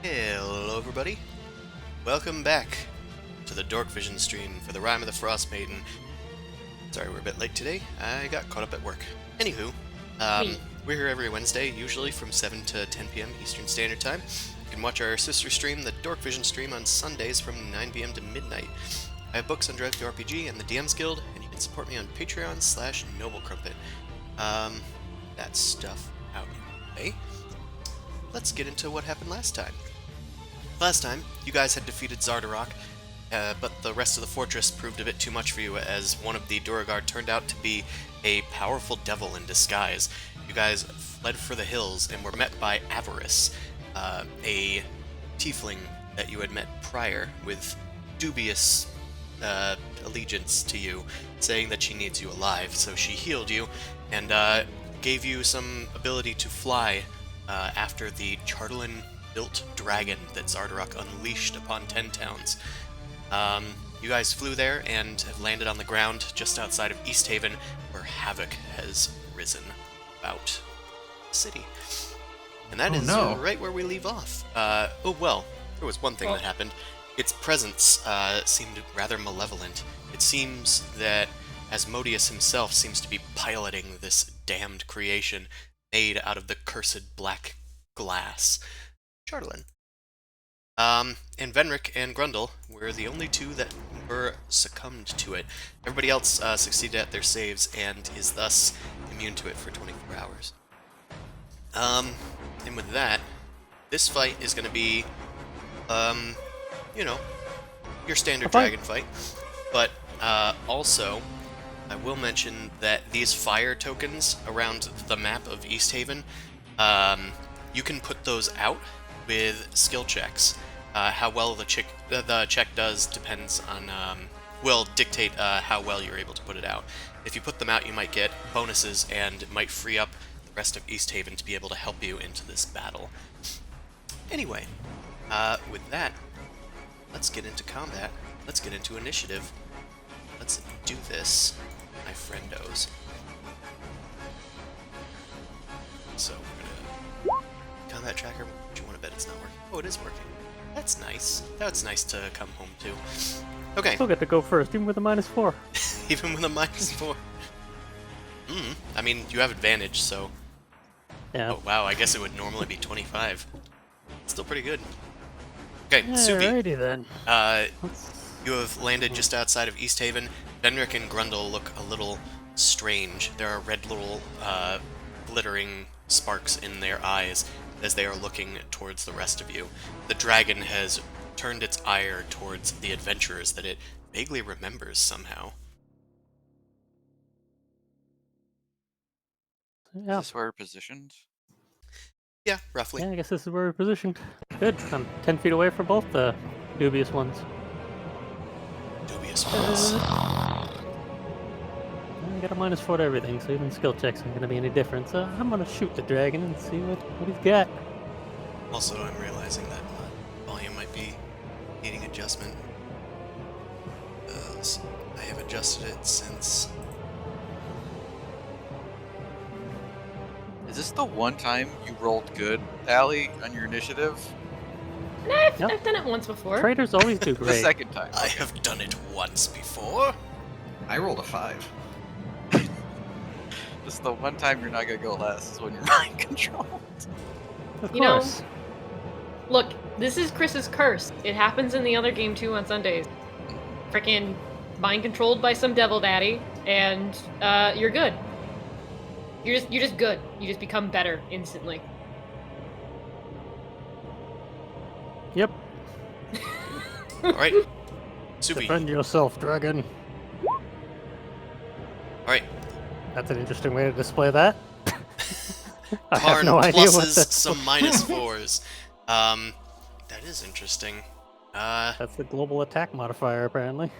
Hello everybody, welcome back to the Dork Vision stream for the Rime of the Frostmaiden. Sorry we're a bit late today, I got caught up at work. Anywho, we're here every Wednesday, usually from 7 to 10 p.m. Eastern Standard Time. You can watch our sister stream, the Dork Vision stream, on Sundays from 9 p.m. to midnight. I have books on Drive to RPG and the DM's Guild, and you can support me on Patreon/NobleCrumpet. That stuff out of the way. Let's get into what happened last time. Last time, you guys had defeated Zardarok, but the rest of the fortress proved a bit too much for you, as one of the Duragard turned out to be a powerful devil in disguise. You guys fled for the hills and were met by Avarice, a tiefling that you had met prior with dubious allegiance to you, saying that she needs you alive, so she healed you and gave you some ability to fly after the Chartolin-built dragon that Zardarok unleashed upon 10 towns. You guys flew there and have landed on the ground just outside of East Haven, where havoc has risen about the city. And that is right where we leave off. Oh well, there was one thing that happened. Its presence seemed rather malevolent. It seems that Asmodeus himself seems to be piloting this damned creation made out of the cursed black glass. Chartolin. And Venric and Grundle were the only two that were succumbed to it. Everybody else succeeded at their saves and is thus immune to it for 24 hours. And with that, this fight is going to be, you know, your standard dragon fight. But also, I will mention that these fire tokens around the map of East Haven, you can put those out with skill checks. How well the check does depends on, will dictate how well you're able to put it out. If you put them out, you might get bonuses, and it might free up the rest of East Haven to be able to help you into this battle. Anyway, with that, let's get into combat. Let's get into initiative. Let's do this, my friendos. So we're gonna combat tracker. Do you want to bet it's not working? Oh, it is working. That's nice. That's nice to come home to. Okay. Still get to go first, even with a -4. Even with a -4. I mean, you have advantage, so. Yeah. Oh wow, I guess it would normally be 25. Still pretty good. Okay, Subi. Alrighty then. You have landed just outside of East Haven. Venric and Grundle look a little strange. There are red little glittering sparks in their eyes as they are looking towards the rest of you. The dragon has turned its ire towards the adventurers that it vaguely remembers somehow. Yeah. Is this where we're positioned? Yeah, roughly. Yeah, I guess this is where we're positioned. Good. I'm 10 feet away from both the dubious ones. Dubious ones. I got a -4 to everything, so even skill checks aren't going to be any different. So I'm going to shoot the dragon and see what he's got. Also, I'm realizing that volume might be needing adjustment. I have adjusted it since... Is this the one time you rolled good, Allie, on your initiative? No, I've done it once before. Traders always do The great. second time. I have done it once before. I rolled a 5. This is the one time you're not gonna go last, is when you're mind controlled. Of You know, course. Look, this is Chris's curse. It happens in the other game too on Sundays. Frickin' mind controlled by some devil daddy, and you're good. You're just good. You just become better instantly. Yep. Alright. Subi. Defend yourself, dragon. Alright. That's an interesting way to display that. I have Karn no idea what pluses that's some -4s. That is interesting. That's the global attack modifier, apparently.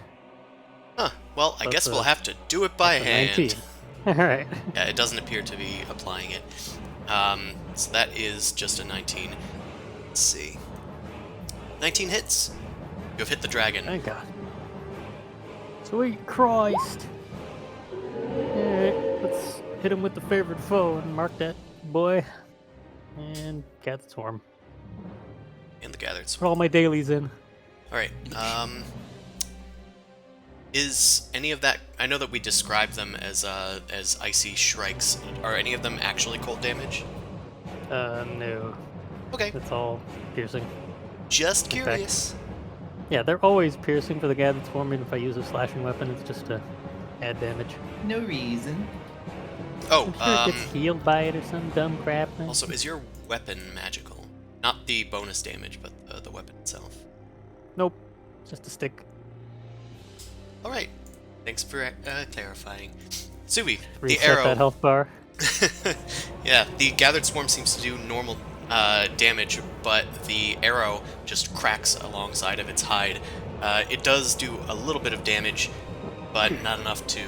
Huh. Well, I That's guess we'll a- have to do it by That's a hand. 19. Alright. Yeah, it doesn't appear to be applying it. So that is just a 19. Let's see. 19 hits. You have hit the dragon. Thank God. Sweet Christ. Alright, let's hit him with the favorite foe and mark that boy. And Cat Swarm. And the gathered Put sword. all my dailies in. Alright, is any of that... I know that we described them as icy shrikes. Are any of them actually cold damage? No. Okay, It's all piercing. just In fact- curious. Yeah, they're always piercing for the Gathered Swarm, and if I use a slashing weapon, it's just to add damage. No reason. Oh, I'm sure it gets healed by it or some dumb crap. also, is your weapon magical? Not the bonus damage, but the weapon itself. Nope. Just a stick. Alright, thanks for clarifying. Subi, the Reset arrow... that health bar. Yeah, the gathered swarm seems to do normal damage, but the arrow just cracks alongside of its hide. It does do a little bit of damage, but not enough to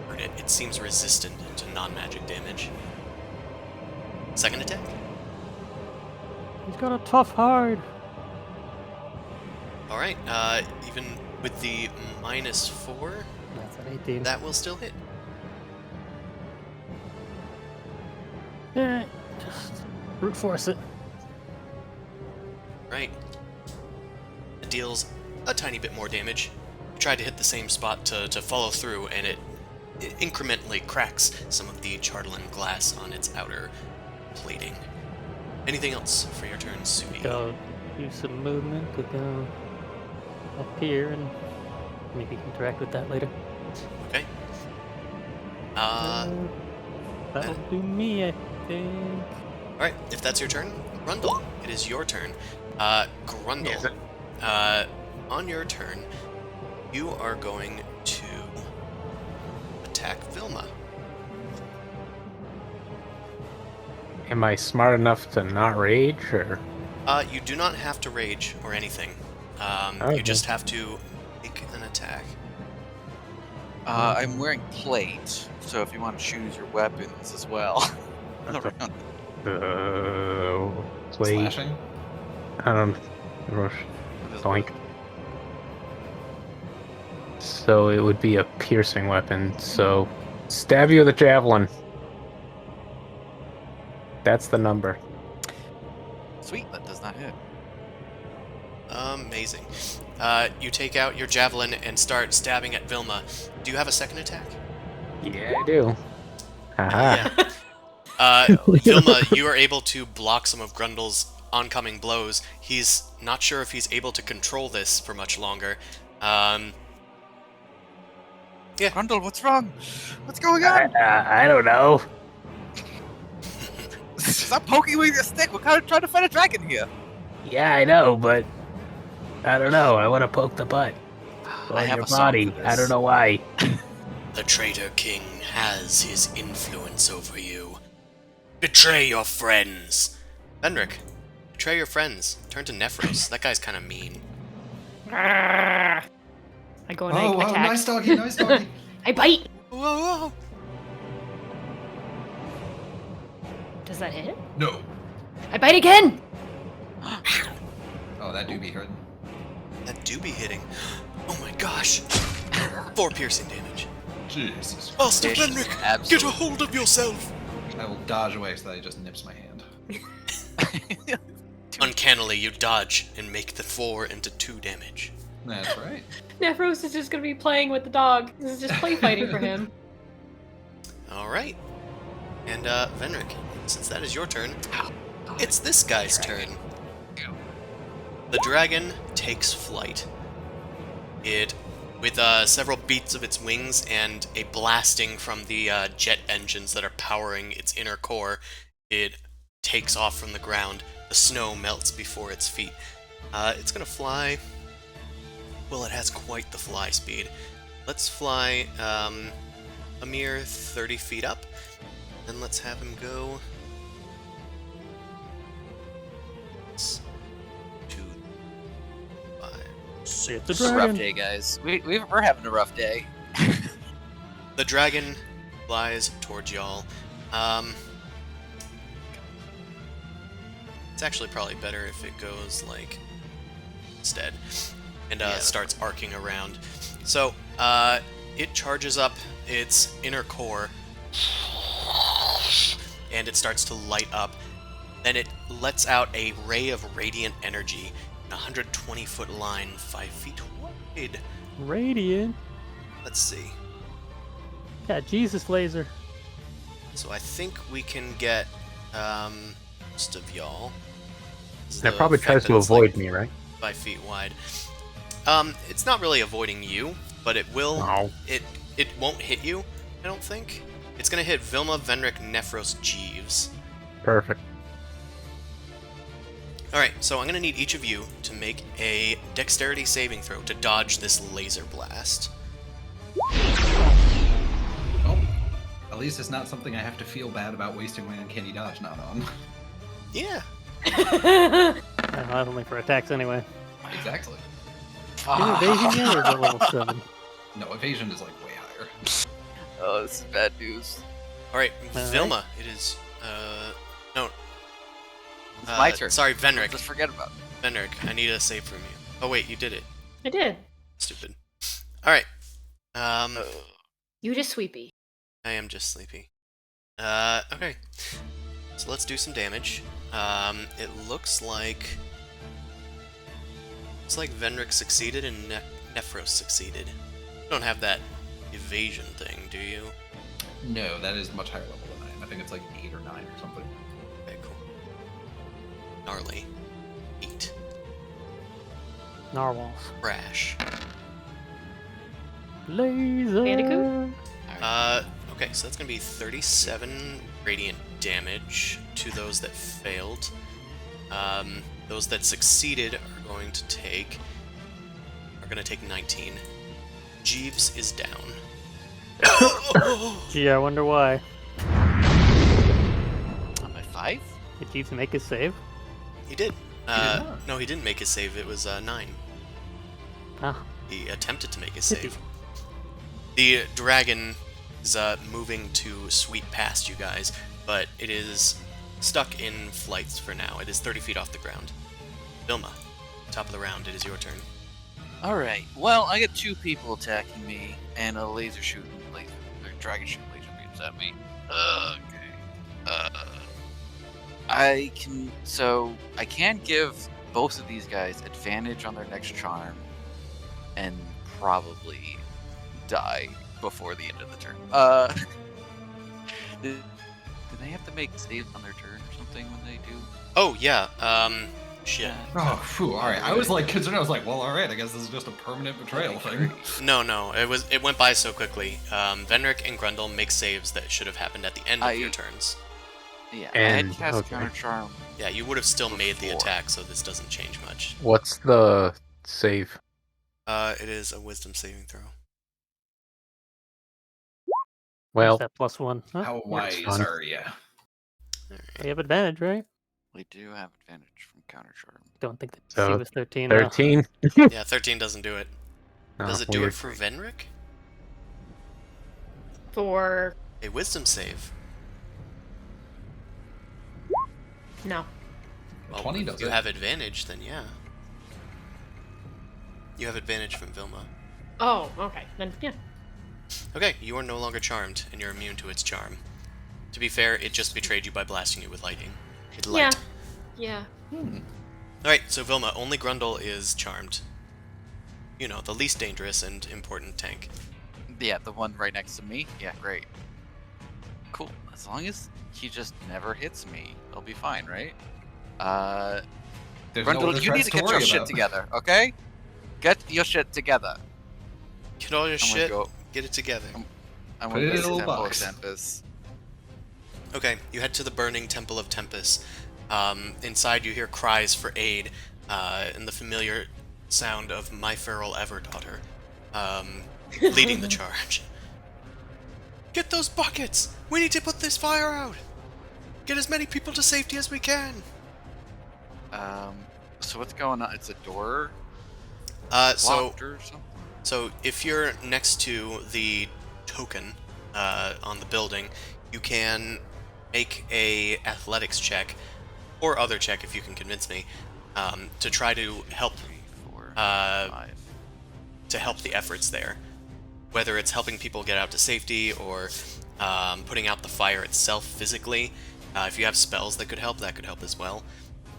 hurt it. It seems resistant to non-magic damage. Second attack? He's got a tough hide. Alright, even with the -4, That's an 18. that will still hit. Yeah, just brute force it. Right. It deals a tiny bit more damage. You tried to hit the same spot to follow through, and it incrementally cracks some of the chartolin glass on its outer plating. Anything else for your turn, Subi? Go use some movement to go up here and maybe interact with that later. Okay. That'll do me, I think. Alright, if that's your turn, Grundle, it is your turn. Grundle, Is it? on your turn, you are going to attack Vilma. Am I smart enough to not rage, or? You do not have to rage or anything. You Okay. just have to make an attack. I'm wearing plate, so if you want to choose your weapons as well. Plate. Slashing? Rush. Doink. So it would be a piercing weapon. So stab you with a javelin. That's the number. Sweet, that does not hit. Amazing. You take out your javelin and start stabbing at Vilma. Do you have a second attack? Yeah, I do. Haha. Vilma, you are able to block some of Grundle's oncoming blows. He's not sure if he's able to control this for much longer. Grundle, what's wrong? What's going on? I don't know. Stop poking with your stick. We're kind of trying to fight a dragon here. Yeah, I know, but I don't know. I want to poke the butt. I have your a song body. for I this. don't know why. The traitor king has his influence over you. Betray your friends. Vendrick, betray your friends. Turn to Nephros. That guy's kind of mean. I go and Oh, I wow, attack. nice doggy, nice doggy. I bite. Whoa, whoa. Does that hit? No. I bite again. Oh, that do be hurting. That do be hitting. Oh my gosh. 4 piercing damage. Jesus. Master This is Vendrick, get a absolute- hold of yourself. I will dodge away so that he just nips my hand. Uncannily, you dodge and make the 4 into 2 damage. That's right. Nephros is just gonna be playing with the dog. This is just play fighting for him. Alright. And, Venric, since that is your turn, it's this guy's turn. The dragon takes flight. It, with several beats of its wings and a blasting from the jet engines that are powering its inner core, it takes off from the ground. The snow melts before its feet. It's gonna fly. Well, it has quite the fly speed. Let's fly a mere 30 feet up, and let's have him go. 2, 5, It's a It's a rough dragon. day, guys. We're having a rough day. The dragon flies towards y'all. It's actually probably better if it goes like instead and starts arcing around. So it charges up its inner core and it starts to light up. Then it lets out a ray of radiant energy in a 120-foot line, 5 feet wide. Radiant. Let's see. Yeah, Jesus laser. So I think we can get most of y'all. This is And it the probably fact tries that to it's, like, avoid me, right? 5 feet wide. It's not really avoiding you, but it will. No. It won't hit you. I don't think. It's gonna hit Vilma, Venric, Nephros, Jeeves. Perfect. All right, so I'm gonna need each of you to make a dexterity saving throw to dodge this laser blast. Oh, at least it's not something I have to feel bad about wasting my uncanny dodge not on. Yeah. That's only for attacks anyway. Exactly. Is it evasion yet, or is it level 7? No, evasion is like way higher. Oh, this is bad news. All right, All right. Vilma. It is. No. It's my turn. Sorry, Venric. Just forget about it. Venric, I need a save from you. Oh wait, you did it. I did. Stupid. All right. You just sweepy. I am just sleepy. Okay. So let's do some damage. It looks like Venric succeeded and Nephros succeeded. You don't have that evasion thing, do you? No, that is much higher level than I am. I think it's like 8 or 9 or something. Okay, cool. Gnarly. 8. Narwhals. Crash. Laser. Bandicoot? Okay, so that's gonna be 37 radiant damage to those that failed. Those that succeeded are going to take 19. Jeeves is down. Gee, I wonder why. Am I 5? Did Jeeves make his save? He did. not. No, he didn't make his save. It was 9. Ah, He attempted to make his Did he? save. The dragon is moving to sweep past you guys, but it is stuck in flights for now. It is 30 feet off the ground. Vilma, top of the round. It is your turn. Alright, well, I got 2 people attacking me, and a laser dragon shooting laser beams at me. Okay. I can give both of these guys advantage on their next charm, and probably die before the end of the turn. Do they have to make saves on their turn or something when they do? Oh yeah. Shit. Oh, phew, alright. I was like concerned. I was like, well, alright, I guess this is just a permanent betrayal thing. No. It went by so quickly. Venric and Grundle make saves that should have happened at the end of your turns. Yeah, And- I had cast okay. counter charm. Yeah, you would have still made the Before. attack, so this doesn't change much. What's the save? It is a wisdom saving throw. Well, that +1. Huh? How wise fun. are ya? We have advantage, right? We do have advantage from counter charm. Don't think the So, DC was 13. though. 13. Yeah, 13 doesn't do it. Oh, Does it do weird. it for Venric? For A wisdom save. no. Well, 20 if does you it. have advantage, then yeah. You have advantage from Vilma. Oh, okay. Then yeah. Okay, you are no longer charmed, and you're immune to its charm. To be fair, it just betrayed you by blasting you with lightning. It Yeah. light. Yeah. Alright, so Vilma, only Grundle is charmed. You know, the least dangerous and important tank. Yeah, the one right next to me. Yeah, great. Cool. As long as he just never hits me, he'll be fine, right? There's no Grundle, other you need threats to to get your worry shit about. together, okay? Get your shit together. Get all your I'm gonna shit, go- get it together. I'm Put gonna it go in a to little Temple box. of Tempest. Okay, you head to the burning Temple of Tempest. Inside you hear cries for aid, and the familiar sound of my feral ever daughter, leading the charge. Get those buckets! We need to put this fire out! Get as many people to safety as we can! So what's going on? It's a door. So Blocked or something? So if you're next to the token on the building, you can make a athletics check or other check if you can convince me to try to help 3, 4, uh, 5. to help the efforts there. Whether it's helping people get out to safety or putting out the fire itself physically. If you have spells that could help as well.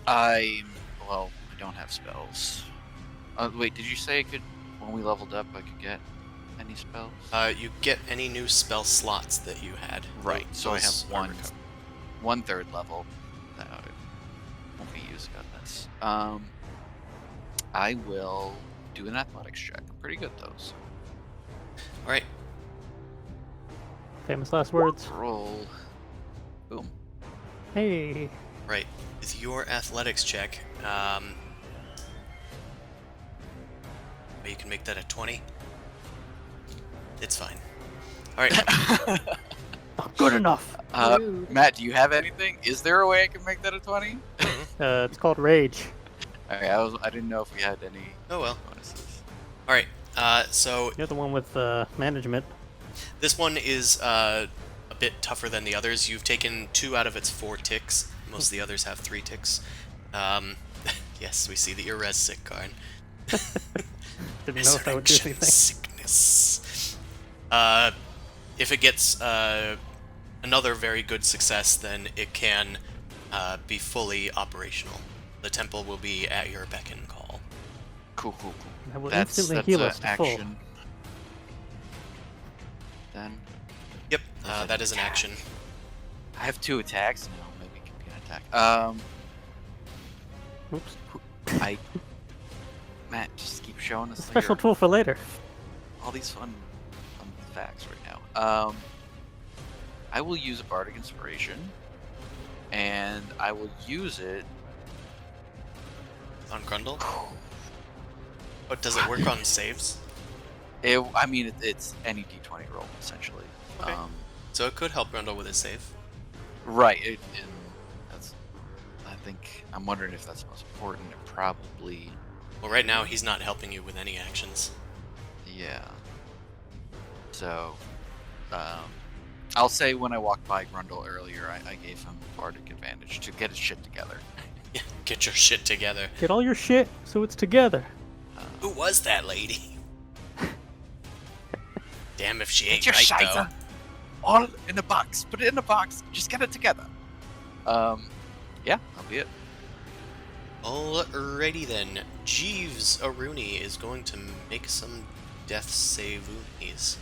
Well, I don't have spells. Wait, did you say I could, when we leveled up, I could get any spells? You get any new spell slots that you had. Right, so I have Those are recovered. one third level that I won't be using on this. I will do an athletics check. I'm pretty good though. So All right. Famous last words. roll. Boom. Hey. Right. With your athletics check, you can make that a 20. It's fine. All right. Not good enough. Rude. Matt, do you have anything? Is there a way I can make that a 20? It's called Rage. Okay, I didn't know if we had any Oh well. bonuses. All right. So You're the one with management. this one is a bit tougher than the others. You've taken 2 out of its 4 ticks. Most of the others have 3 ticks. Yes, we see that you're res sick, Karn. Didn't know if that would do Resurrection anything. sickness. If it gets another very good success, then it can be fully operational. The temple will be at your beck and call. Cool. That will That's instantly heal a us to full. action. Then Yep, That's an that is an attack. action. I have 2 attacks now. Maybe it can be an attack. Oops. Matt, just keep showing us Special your- tool for later. all these fun facts right now. I will use a bardic inspiration, and I will use it. On Grundle? But does it work on saves? It's any d20 roll essentially. Okay. So it could help Grundle with his save. Right. I think I'm wondering if that's most important. It probably. Well, right now he's not helping you with any actions. Yeah. So, I'll say when I walked by Grundle earlier, I gave him bardic advantage to get his shit together. Yeah, get your shit together. Get all your shit so it's together. Who was that lady? Damn if she ain't Get your right, shite though. all in a box. Put it in a box. Just get it together. Yeah, that'll be it. Alrighty then. Jeeves Aruni is going to make some death save-oonies.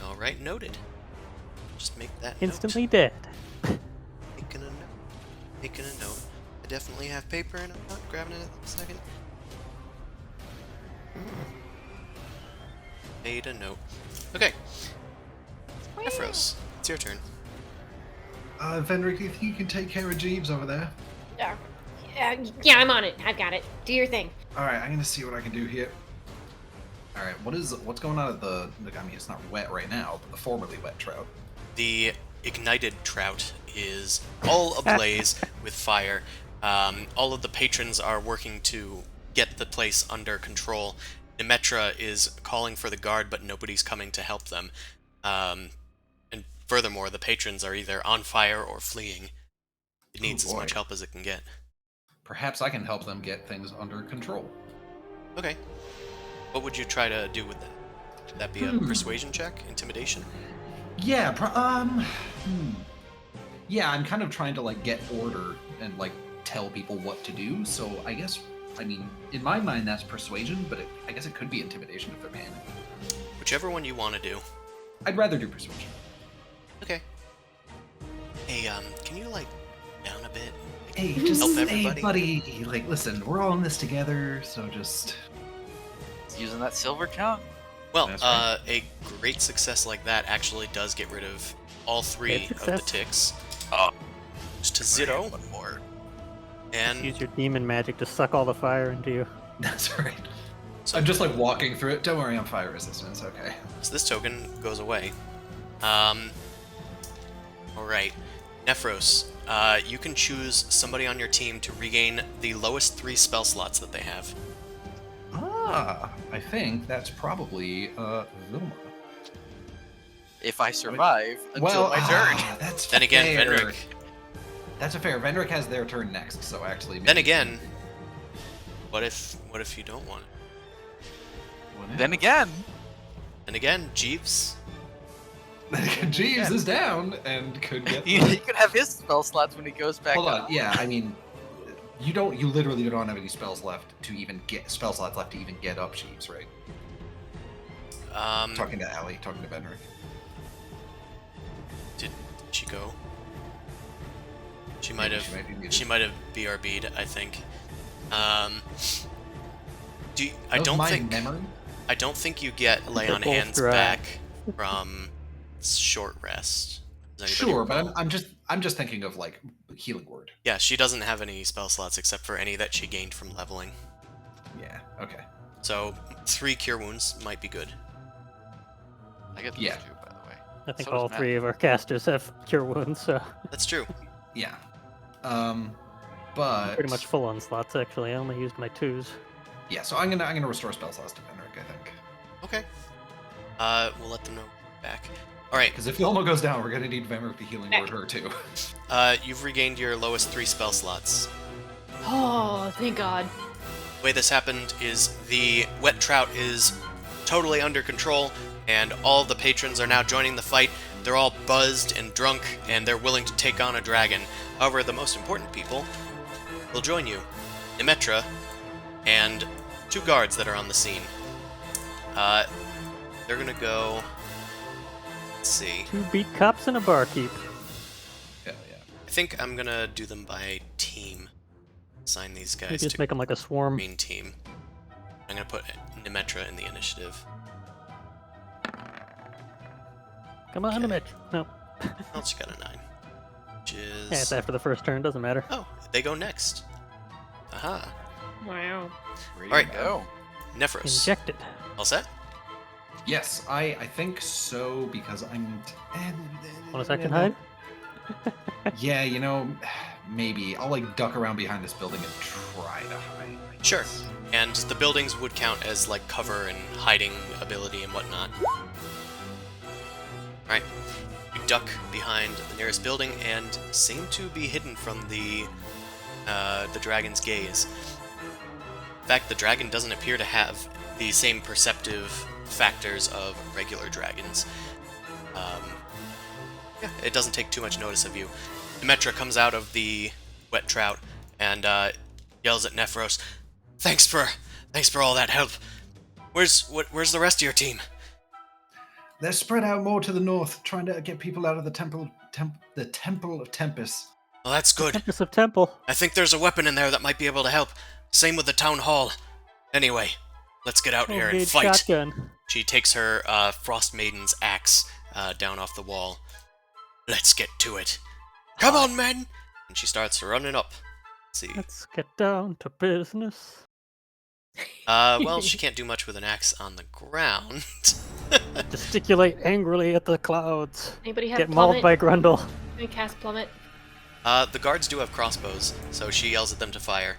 Alright, noted. Just make that Instantly dead. note. Making a note. I definitely have paper and I'm not grabbing it at the second. Made a note. Okay. Ephros, it's your turn. Vendrick, if you can take care of Jeeves over there. Yeah, I'm on it. I've got it. Do your thing. All right, I'm gonna see what I can do here. All right, what's going on at the? I mean, it's not wet right now, but the formerly wet trout. The ignited trout is all ablaze with fire. All of the patrons are working to get the place under control. Nemetra is calling for the guard, but nobody's coming to help them. And furthermore, the patrons are either on fire or fleeing. It needs as boy. much help as it can get. Perhaps I can help them get things under control. Okay. What would you try to do with that? Should that be a persuasion check? Intimidation? Yeah, yeah, I'm kind of trying to like get order and like tell people what to do. So I guess, I mean, in my mind that's persuasion, but I guess it could be intimidation if they're paying. Whichever one you want to do. I'd rather do persuasion. Okay. Hey, can you, like, down a bit? Hey, just Help hey, everybody? buddy. Like, listen, we're all in this together, so just. It's using that silver tongue. Well, That's right. a great success like that actually does get rid of all 3 Great of the success. ticks. Oh. Just to 0. One more. And Use your demon magic to suck all the fire into you. That's right. so, I'm just like walking through it. Don't worry, I'm fire resistance. Okay. so this token goes away. Alright. Nephros, you can choose somebody on your team to regain the lowest 3 spell slots that they have. I think that's probably Vilma. If I survive until my turn. That's Then again, fair. Venric. That's a fair. Venric has their turn next, so actually. Then again, what if you don't want it? Then again, Jeeves. Jeeves is down and could get. he could have his spell slots when he goes back Hold up. on. Yeah, I mean, you don't. You literally don't have any spells left to even get spell slots left to even get up Jeeves, right? Talking to Allie, talking to Venric. Did she go? She might Maybe have. she might be muted. She might have BRB'd, I think. I Of don't my think. memory. I don't think you get lay on They're both hands dry. back from short rest. Does anybody Sure, but recall? I'm just thinking of like healing word. Yeah, she doesn't have any spell slots except for any that she gained from leveling. Yeah. Okay. So 3 cure wounds might be good. I get those Yeah. two, by the way. I think So does all Matt. 3 of our casters have cure wounds, so That's true. Yeah. But pretty much full on slots actually. I only used my 2s. Yeah. So I'm gonna restore spell slots to Venric, I think. Okay. We'll let them know back. All right. Because if Vilma goes down, we're gonna need Venric to healing word her too. You've regained your lowest 3 spell slots. Oh, thank God. The way this happened is the wet trout is totally under control, and all the patrons are now joining the fight. They're all buzzed and drunk, and they're willing to take on a dragon. However, the most important people will join you. Nemetra and 2 guards that are on the scene. They're gonna go... Let's see. 2 beat cops and a barkeep. Hell yeah. I think I'm gonna do them by team. Assign these Maybe guys just to make them like a swarm. green team. I'm gonna put Nemetra in the initiative. Come on, Okay. Mitch. No. Oh, she got a 9. Which is... Yeah, it's after the first turn, doesn't matter. Oh, they go next. Aha. Wow. Ready Alright. to go. Nephros. Injected. All set? Yes, I think so because I'm. Want a second hide? Yeah, you know, maybe I'll like duck around behind this building and try to hide. I Sure. guess. And the buildings would count as like cover and hiding ability and whatnot. Alright. You duck behind the nearest building and seem to be hidden from the dragon's gaze. In fact, the dragon doesn't appear to have the same perceptive factors of regular dragons. Yeah, it doesn't take too much notice of you. Demetra comes out of the wet trout and yells at Nephros, Thanks for all that help. Where's the rest of your team?" They're spread out more to the north, trying to get people out of the temple of Tempest. Well, that's good. Tempest of Temple. I think there's a weapon in there that might be able to help. Same with the town hall. Anyway, let's get out here and Homemade fight. shotgun. She takes her Frostmaiden's axe down off the wall. Let's get to it. Come on, men! And she starts running up. Let's see. Let's get down to business. Well, she can't do much with an axe on the ground. Gesticulate angrily at the clouds. Anybody have Get mauled plummet? by Grundle. Can I cast plummet? The guards do have crossbows, so she yells at them to fire.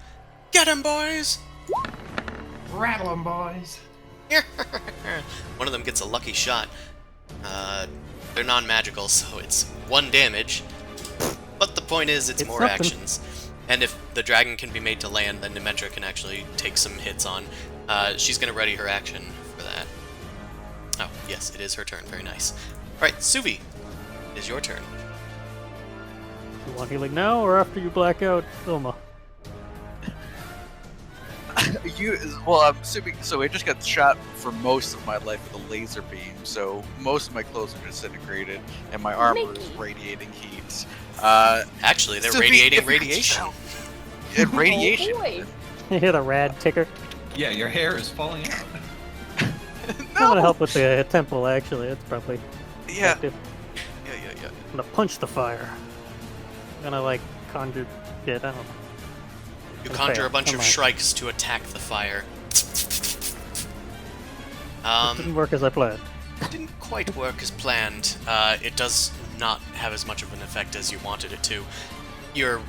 Get 'em, boys! Rattle 'em, boys! One of them gets a lucky shot. They're non-magical, so it's 1 damage. But the point is, it's It's more something. actions. And if the dragon can be made to land, then Demetra can actually take some hits on. She's going to ready her action for that. Oh, yes, it is her turn. Very nice. Alright, Suvi, it is your turn. You want healing now or after you black out, Vilma? Well, I'm assuming. So I just got shot for most of my life with a laser beam. So most of my clothes are disintegrated, and my armor is Mickey. radiating heat. Actually, they're Suvi, radiating if you could radiation. tell. And radiation. Oh boy. You hear the rad ticker? Yeah, your hair is falling out. I'm gonna help with the temple, actually. It's probably Yeah. effective. Yeah. I'm gonna punch the fire. I'm gonna, like, conjure shit, I don't know. You It'll conjure fail. a bunch of Come on. shrikes to attack the fire. Didn't work as I planned. Didn't quite work as planned. It does not have as much of an effect as you wanted it to. your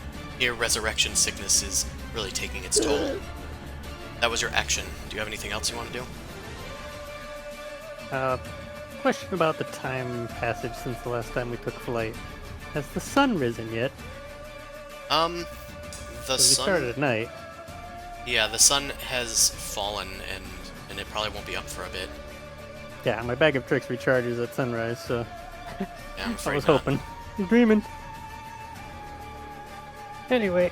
resurrection sickness is really taking its toll. That was your action. Do you have anything else you want to do? Question about the time passage since the last time we took flight. Has the sun risen yet? The 'Cause we sun. started at night. Yeah, the sun has fallen, and it probably won't be up for a bit. Yeah, my bag of tricks recharges at sunrise, so Yeah, I'm I afraid was not. hoping. I'm dreaming. Anyway,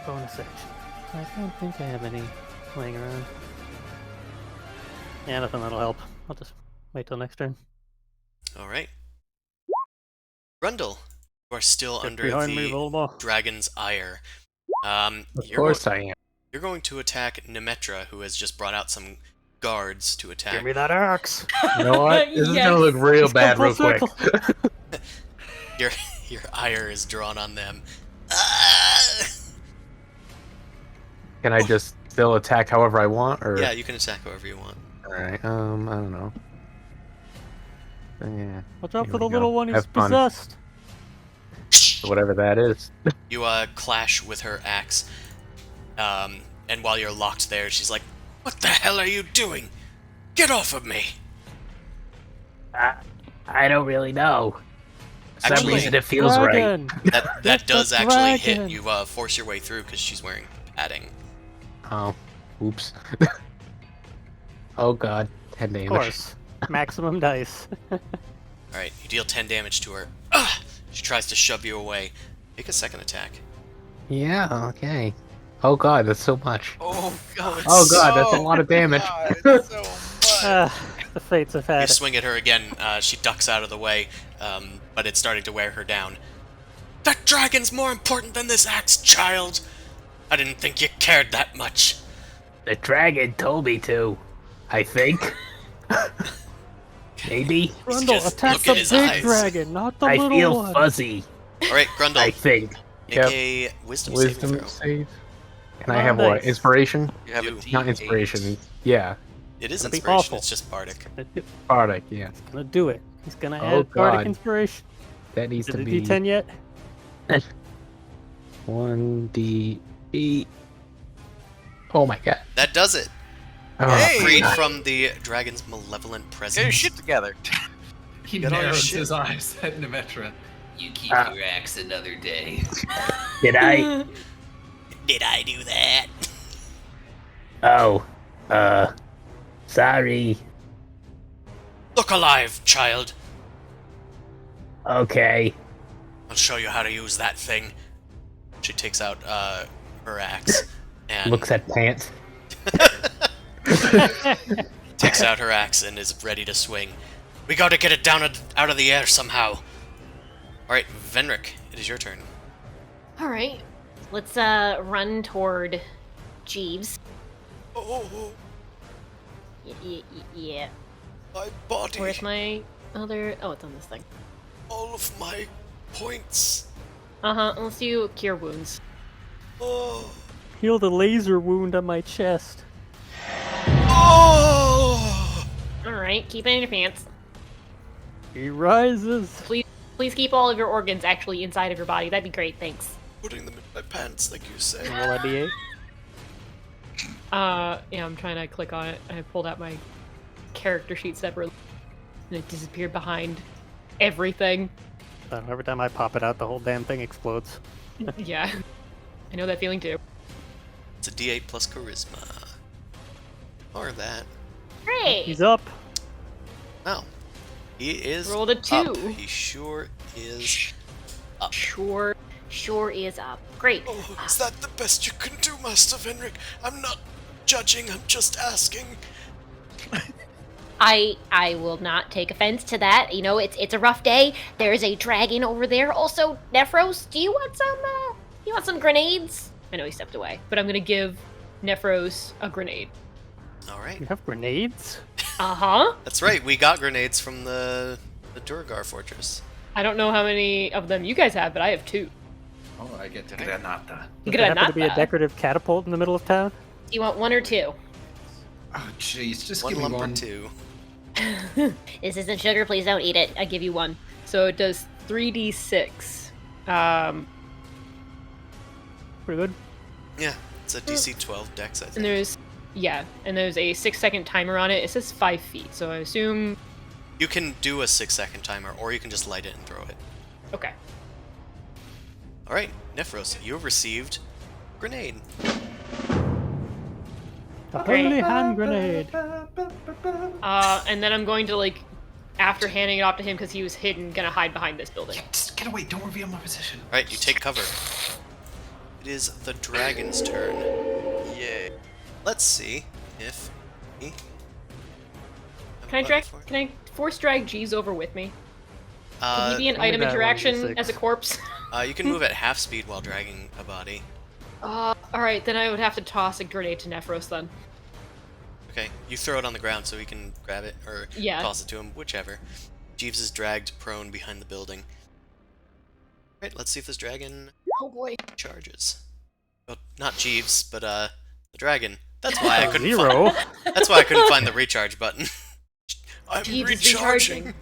bonus action. I don't think I have any laying around. Yeah, nothing that'll help. I'll just wait till next turn. All right. Grundle, you are still under Behind me, the Volleyball. dragon's ire. Of course I am. You're going to attack Nemetra, who has just brought out some guards to attack. Give me that axe! You know what? This is Yes. gonna look real Let's go bad full real quick. circle. Your ire is drawn on them. Ah! Can I just still attack however I want, or? Yeah, you can attack however you want. Alright, I don't know. Yeah. Watch out Here for the we little go. one, he's Have fun. possessed! Whatever that is. You clash with her axe, and while you're locked there, she's like, "What the hell are you doing? Get off of me!" I don't really know. For some Actually- reason it feels right. Dragon! That It's does the actually hit. dragon. You force your way through because she's wearing padding. Oh, oops. Oh god, 10 Of damage. course. Maximum dice. All right, you deal 10 damage to her. Ugh! She tries to shove you away. Make a second attack. Yeah, okay. Oh god, that's so much. Oh god. Oh god, that's a lot of damage. God, so much. The fates have You had it. swing at her again. She ducks out of the way, but it's starting to wear her down. That dragon's more important than this axe, child. I didn't think you cared that much. The dragon told me to. I think. Maybe. He's Grundle, just- attack look the at big his eyes. dragon, not the I little feel one. fuzzy. All right, Grundle, I think. make Yep. a wisdom saving Wisdom throw. save. Can I Oh, have what? nice. Inspiration? You have a Not D8. Not inspiration. Yeah. It is That'd be inspiration. awful. It's just bardic. Bardic, yeah. He's gonna do it. He's gonna Oh, add bardic God. inspiration. That needs Did to it be D10 yet? 1d8. Oh my god. That does it. Oh, Hey! Freed God. from the dragon's malevolent Get your presence. shit together. He Get all your narrows shit. his eyes at Nemetra. You keep Ah. your axe another day. Did I? Did I do that? Oh. Sorry. Look alive, child. Okay. I'll show you how to use that thing. She takes out her axe and Looks at pants. takes out her axe and is ready to swing. We gotta get it down out of the air somehow. All right, Venric, it is your turn. All right, let's run toward Jeeves. Oh, Yeah. my body! Where's my other? Oh, it's on this thing. All of my points. Let's do cure wounds. Oh, Heal the laser wound on my chest. oh! All right, keep it in your pants. He rises. Please keep all of your organs actually inside of your body. That'd be great. Thanks. Putting them in my pants, like you say. Roll a D8. Yeah, I'm trying to click on it. I pulled out my character sheet separately, and it disappeared behind everything. Every time I pop it out, the whole damn thing explodes. Yeah, I know that feeling too. It's a D8 plus charisma. Or that. Great. He's up. Well, he is Rolled a 2. up. He sure is up. Sure is up. Great. Oh, is that the best you can do, Master Venric? I'm not judging, I'm just asking. I will not take offense to that. You know, it's a rough day. There's a dragon over there. Also, Nephros, do you want some grenades? I know he stepped away, but I'm gonna give Nephros a grenade. Alright. You have grenades? Uh-huh. That's right, we got grenades from the Durgar fortress. I don't know how many of them you guys have, but I have 2. Oh, I get granata. Does there happen to be a Granata. decorative catapult in the middle of town? Do you want 1 or 2? Oh, jeez, just One give me lump one. or two. This isn't sugar, please don't eat it. I give you 1. So it does 3d6. pretty good. Yeah, it's a DC 12 dex, I think. And there's a 6-second timer on it. It says 5 feet, so I assume. You can do a 6-second timer, or you can just light it and throw it. Okay. All right, Nephros, you have received grenade. A Okay. holy hand grenade. And then I'm going to, like, after handing it off to him because he was hidden, gonna hide behind this building. Yeah, just get away. Don't reveal my position. All right, you take cover. It is the dragon's turn. Yay. Let's see if he... Can I force drag G's over with me? Can he be an only item that interaction 1d6. as a corpse? You can move at half speed while dragging a body. Alright, then I would have to toss a grenade to Nephros then. Okay, you throw it on the ground so he can grab it, or Yeah. toss it to him, whichever. Jeeves is dragged prone behind the building. Alright, let's see if this dragon Oh boy. charges. Well, not Jeeves, but the dragon. That's why I couldn't Zero. That's why I couldn't find the recharge button. I'm Jeeves is recharging.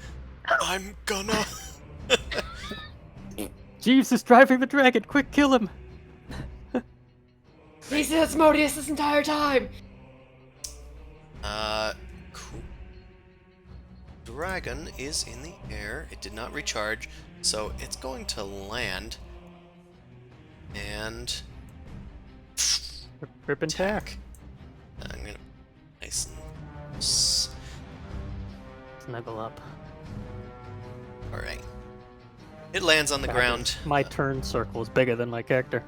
recharging. I'm gonna. Jeeves is driving the dragon. Quick, kill him. He's Asmodeus this entire time! Cool. Dragon is in the air. It did not recharge, so it's going to land. And Rip and tack. I'm gonna nice and Snuggle up. all right. It lands on the ground. My turn circle is bigger than my character.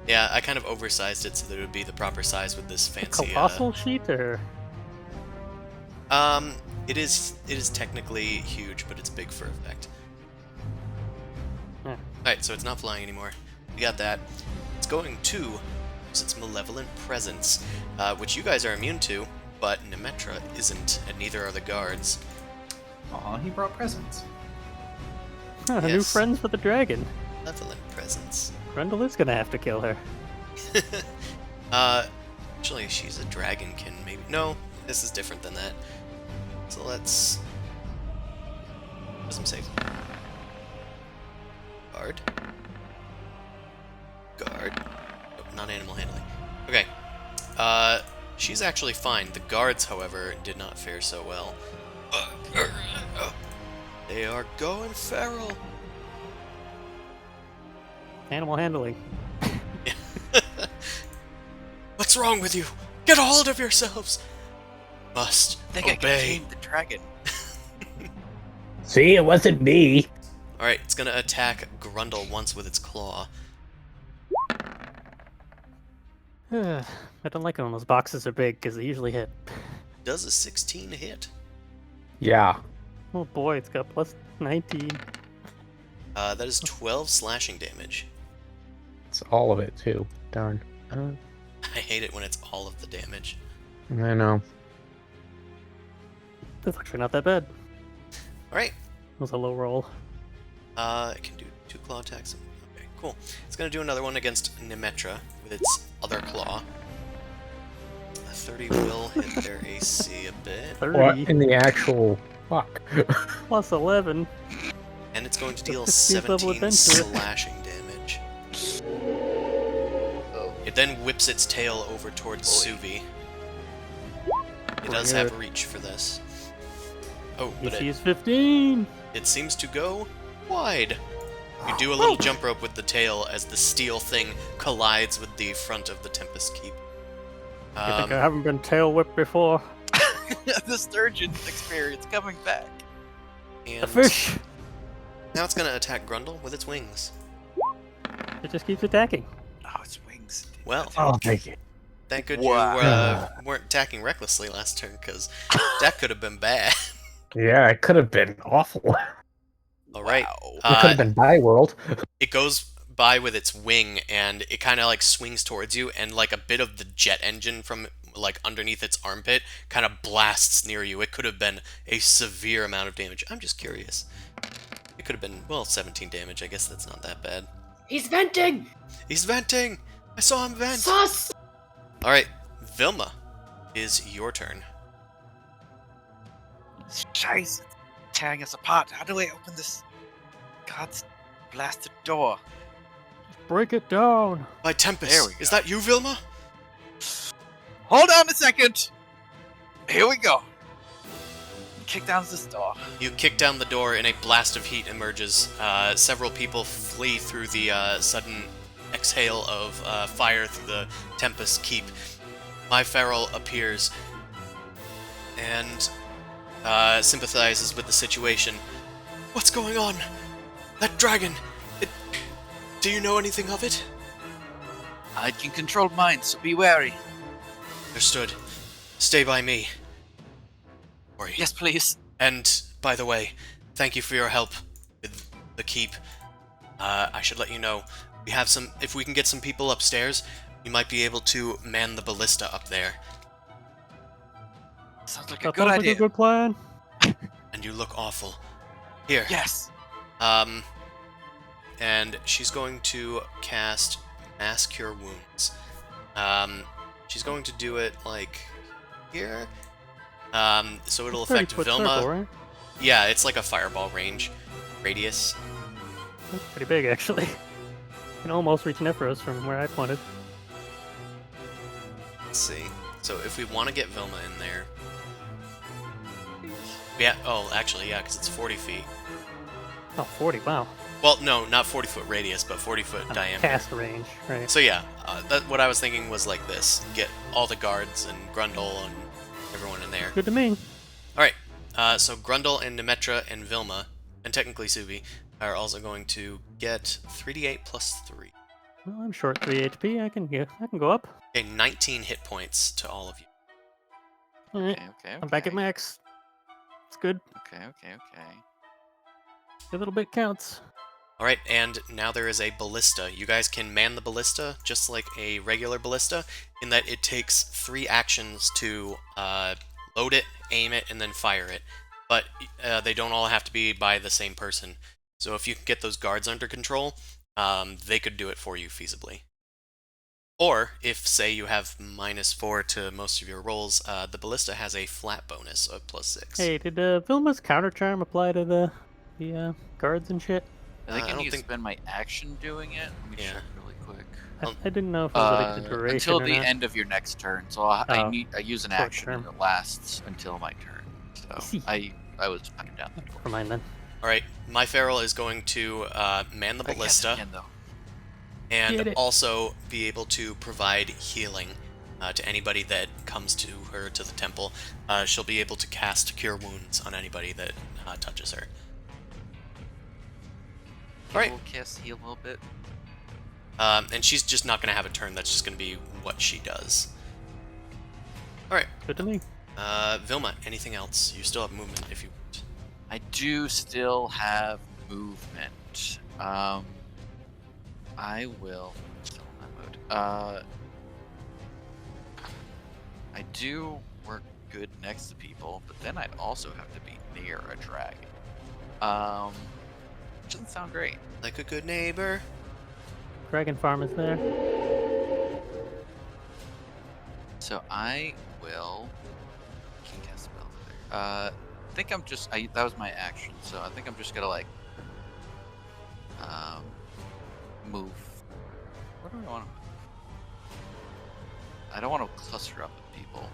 Yeah, I kind of oversized it so that it would be the proper size with this fancy. Colossal sheet or It is technically huge, but it's big for effect. Yeah. Alright, so it's not flying anymore. We got that. It's going to use its malevolent presence, which you guys are immune to, but Nemetra isn't, and neither are the guards. Aw, he brought presents. New Yes. friends for the dragon. Malevolent presence. Grundle is gonna have to kill her. Actually, she's a dragonkin, maybe. No, this is different than that. So let's... Wisdom save. Guard. Guard. Nope, not animal handling. Okay. She's actually fine. The guards, however, did not fare so well. They are going feral. Animal handling. What's wrong with you? Get a hold of yourselves! Must I think I can obey. tame the dragon. See, it wasn't me. Alright, it's gonna attack Grundle once with its claw. I don't like it when those boxes are big because they usually hit. Does a 16 hit? Yeah. Oh boy, it's got plus 19. That is 12 slashing damage. It's all of it, too. Darn. I hate it when it's all of the damage. I know. That's actually not that bad. Alright, It was a low roll. it can do 2 claw attacks. Okay, cool. It's gonna do another one against Nemetra with its other claw. A 30 will hit their AC a bit. 30 What in the actual fuck? plus 11. And it's going to deal This level 17 adventure. slashing damage. It then whips its tail over towards Suvi. It does Bring have it. reach for this. Oh, but AC is 15. it seems to go wide. You do a little jump rope with the tail as the steel thing collides with the front of the Tempest Keep. You think I haven't been tail whipped before? The sturgeon experience coming back. And A fish! now it's going to attack Grundle with its wings. It just keeps attacking. Oh, its wings. Well, Oh, thank you. thank good Wow. you weren't attacking recklessly last turn, because that could have been bad. Yeah, it could have been awful. Alright, Wow. It could have been by world. it goes by with its wing, and it kind of like swings towards you, and like a bit of the jet engine from like underneath its armpit kind of blasts near you. It could have been a severe amount of damage. I'm just curious. It could have been, well, 17 damage. I guess that's not that bad. He's venting! He's venting! I saw him vent! Sus! Alright, Vilma, is your turn. Scheiße. Tearing us apart. How do I open this God's blasted door? break it down. By Tempest. There we Is go. that you, Vilma? Hold on a second. Here we go. Kick down this door. You kick down the door and a blast of heat emerges. Several people flee through the sudden exhale of fire through the Tempest Keep. My Feral appears and sympathizes with the situation. What's going on? That dragon! Do you know anything of it? I can control minds, so be wary. Understood. Stay by me. Worry. Yes, please. And, by the way, thank you for your help with the keep. I should let you know, we have some. If we can get some people upstairs, we might be able to man the ballista up there. Sounds like a That good sounds like idea. a good plan. And you look awful. Here. Yes. And she's going to cast Mass Cure Wounds. She's going to do it, like, here. So it'll affect 30-foot Vilma. circle, right? Yeah, it's like a fireball radius. That's pretty big, actually. You can almost reach Nephros from where I pointed. Let's see. So if we want to get Vilma in there... Yeah, oh, actually, yeah, because it's 40 feet. Oh, 40, wow. Well, no, not 40-foot radius, but 40-foot diameter. Cast range, right. So yeah, what I was thinking was like this. Get all the guards and Grundle and everyone in there. Good to me. Alright, so Grundle and Nemetra and Vilma, and technically Subi, are also going to get 3d8 plus 3. Well, I'm short 3 HP. I can go up. Okay, 19 hit points to all of you. Alright, Okay. I'm back at max. It's good. Okay. A little bit counts. Alright, and now there is a ballista. You guys can man the ballista just like a regular ballista, in that it takes 3 actions to load it, aim it, and then fire it. But they don't all have to be by the same person. So if you can get those guards under control, they could do it for you feasibly. Or, if, say, you have -4 to most of your rolls, the ballista has a flat bonus of +6. Hey, did Vilma's counter charm apply to the guards and shit? I think I I don't need think- to spend my action doing it. Let me Yeah. check really quick. I didn't know if it was like the duration Until or the not. end of your next turn. So I Oh, use an short action term. and it lasts until my turn. So see. I was under down the Never mind then. Alright, My Feral is going to man the ballista. Again, though. And Get it. also be able to provide healing to anybody that comes to her to the temple. She'll be able to cast Cure Wounds on anybody that touches her. Alright. We'll cast heal a little bit. And she's just not going to have a turn. That's just going to be what she does. Alright. Good to me. Vilma, anything else? You still have movement if you want. I do still have movement. I will. Still in that mode. I do work good next to people, but then I'd also have to be near a dragon. Which doesn't sound great. Like a good neighbor. Dragon farm is there. So I will. Can't cast spells there. I think I'm just. That was my action, so I think I'm just gonna like. Move. Where do I want to move? I don't want to cluster up with people.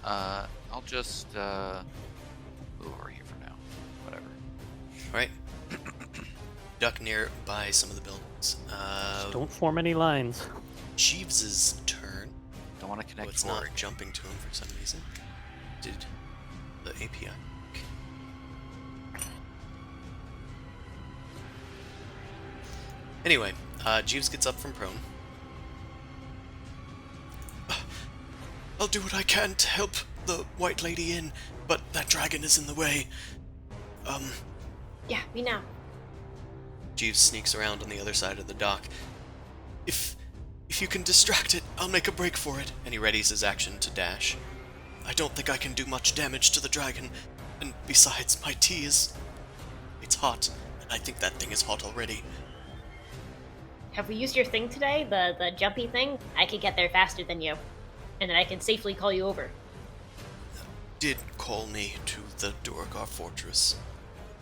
I'll just move over here for now. Whatever. Alright. Duck nearby some of the buildings. Just don't form any lines. Jeeves' turn. Don't want to Oh, connect it's forward. not jumping to him for some reason. Did the API. Anyway, Jeeves gets up from prone. I'll do what I can to help the White Lady in, but that dragon is in the way. Yeah, me now. Jeeves sneaks around on the other side of the dock. If you can distract it, I'll make a break for it. And he readies his action to dash. I don't think I can do much damage to the dragon, and besides, my tea is... It's hot, and I think that thing is hot already. Have we used your thing today? The jumpy thing? I could get there faster than you. And then I can safely call you over. Did call me to the Durgar fortress.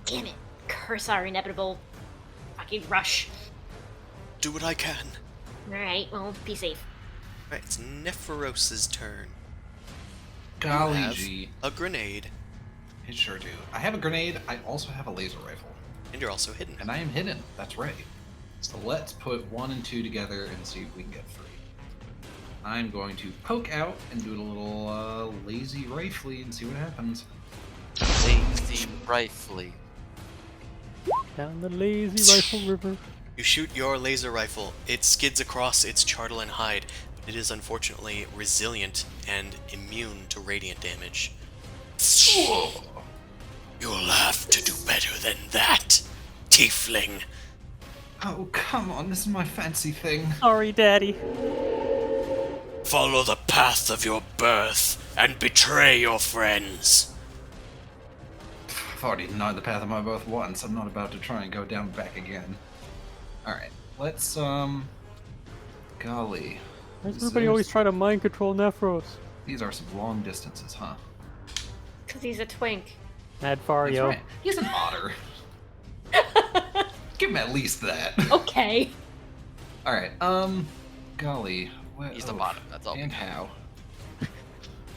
Damn it. Curse our inevitable fucking rush. do what I can. Alright, well, be safe. Alright, it's Nephros' turn. Golly You have gee. a grenade, I sure do. I have a grenade. I also have a laser rifle. and you're also hidden. And I am hidden. That's right. So let's put 1 and 2 together and see if we can get 3. I'm going to poke out and do a little lazy rifly and see what happens. Lazy rifly. Down the lazy rifle river. You shoot your laser rifle. It skids across its chartolin hide, but it is unfortunately resilient and immune to radiant damage. You'll have to do better than that, tiefling. Oh, come on. This is my fancy thing. Sorry, Daddy. Follow the path of your birth and betray your friends. I've already denied the path of my birth once. I'm not about to try and go down back again. Alright, let's, golly. Why does everybody always try to mind control Nephros? These are some long distances, huh? Because he's a twink. Mad That's Fario. right. He's an otter. Give him at least that. Okay. Alright, golly. What, He's the bottom, that's all we And know. how?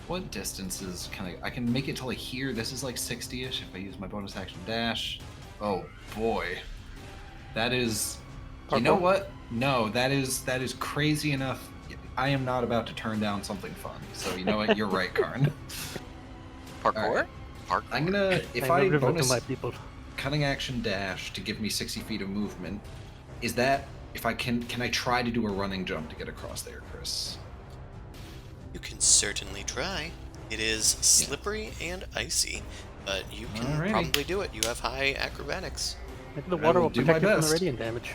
What distances can I can make it to like here? This is like 60-ish if I use my bonus action dash. Oh boy. That is... You know Parkour? what? No, that is crazy enough. I am not about to turn down something fun. So you know what? You're right, Karn. Parkour? Alright. Parkour. I'm gonna... If I I never bonus to my people. cutting action dash to give me 60 feet of movement, is that... If I can I try to do a running jump to get across there, Chris? You can certainly try. It is slippery and icy, but you can Alrighty. probably do it. You have high acrobatics. Maybe the I water will will do my protect you from the best. radiant damage.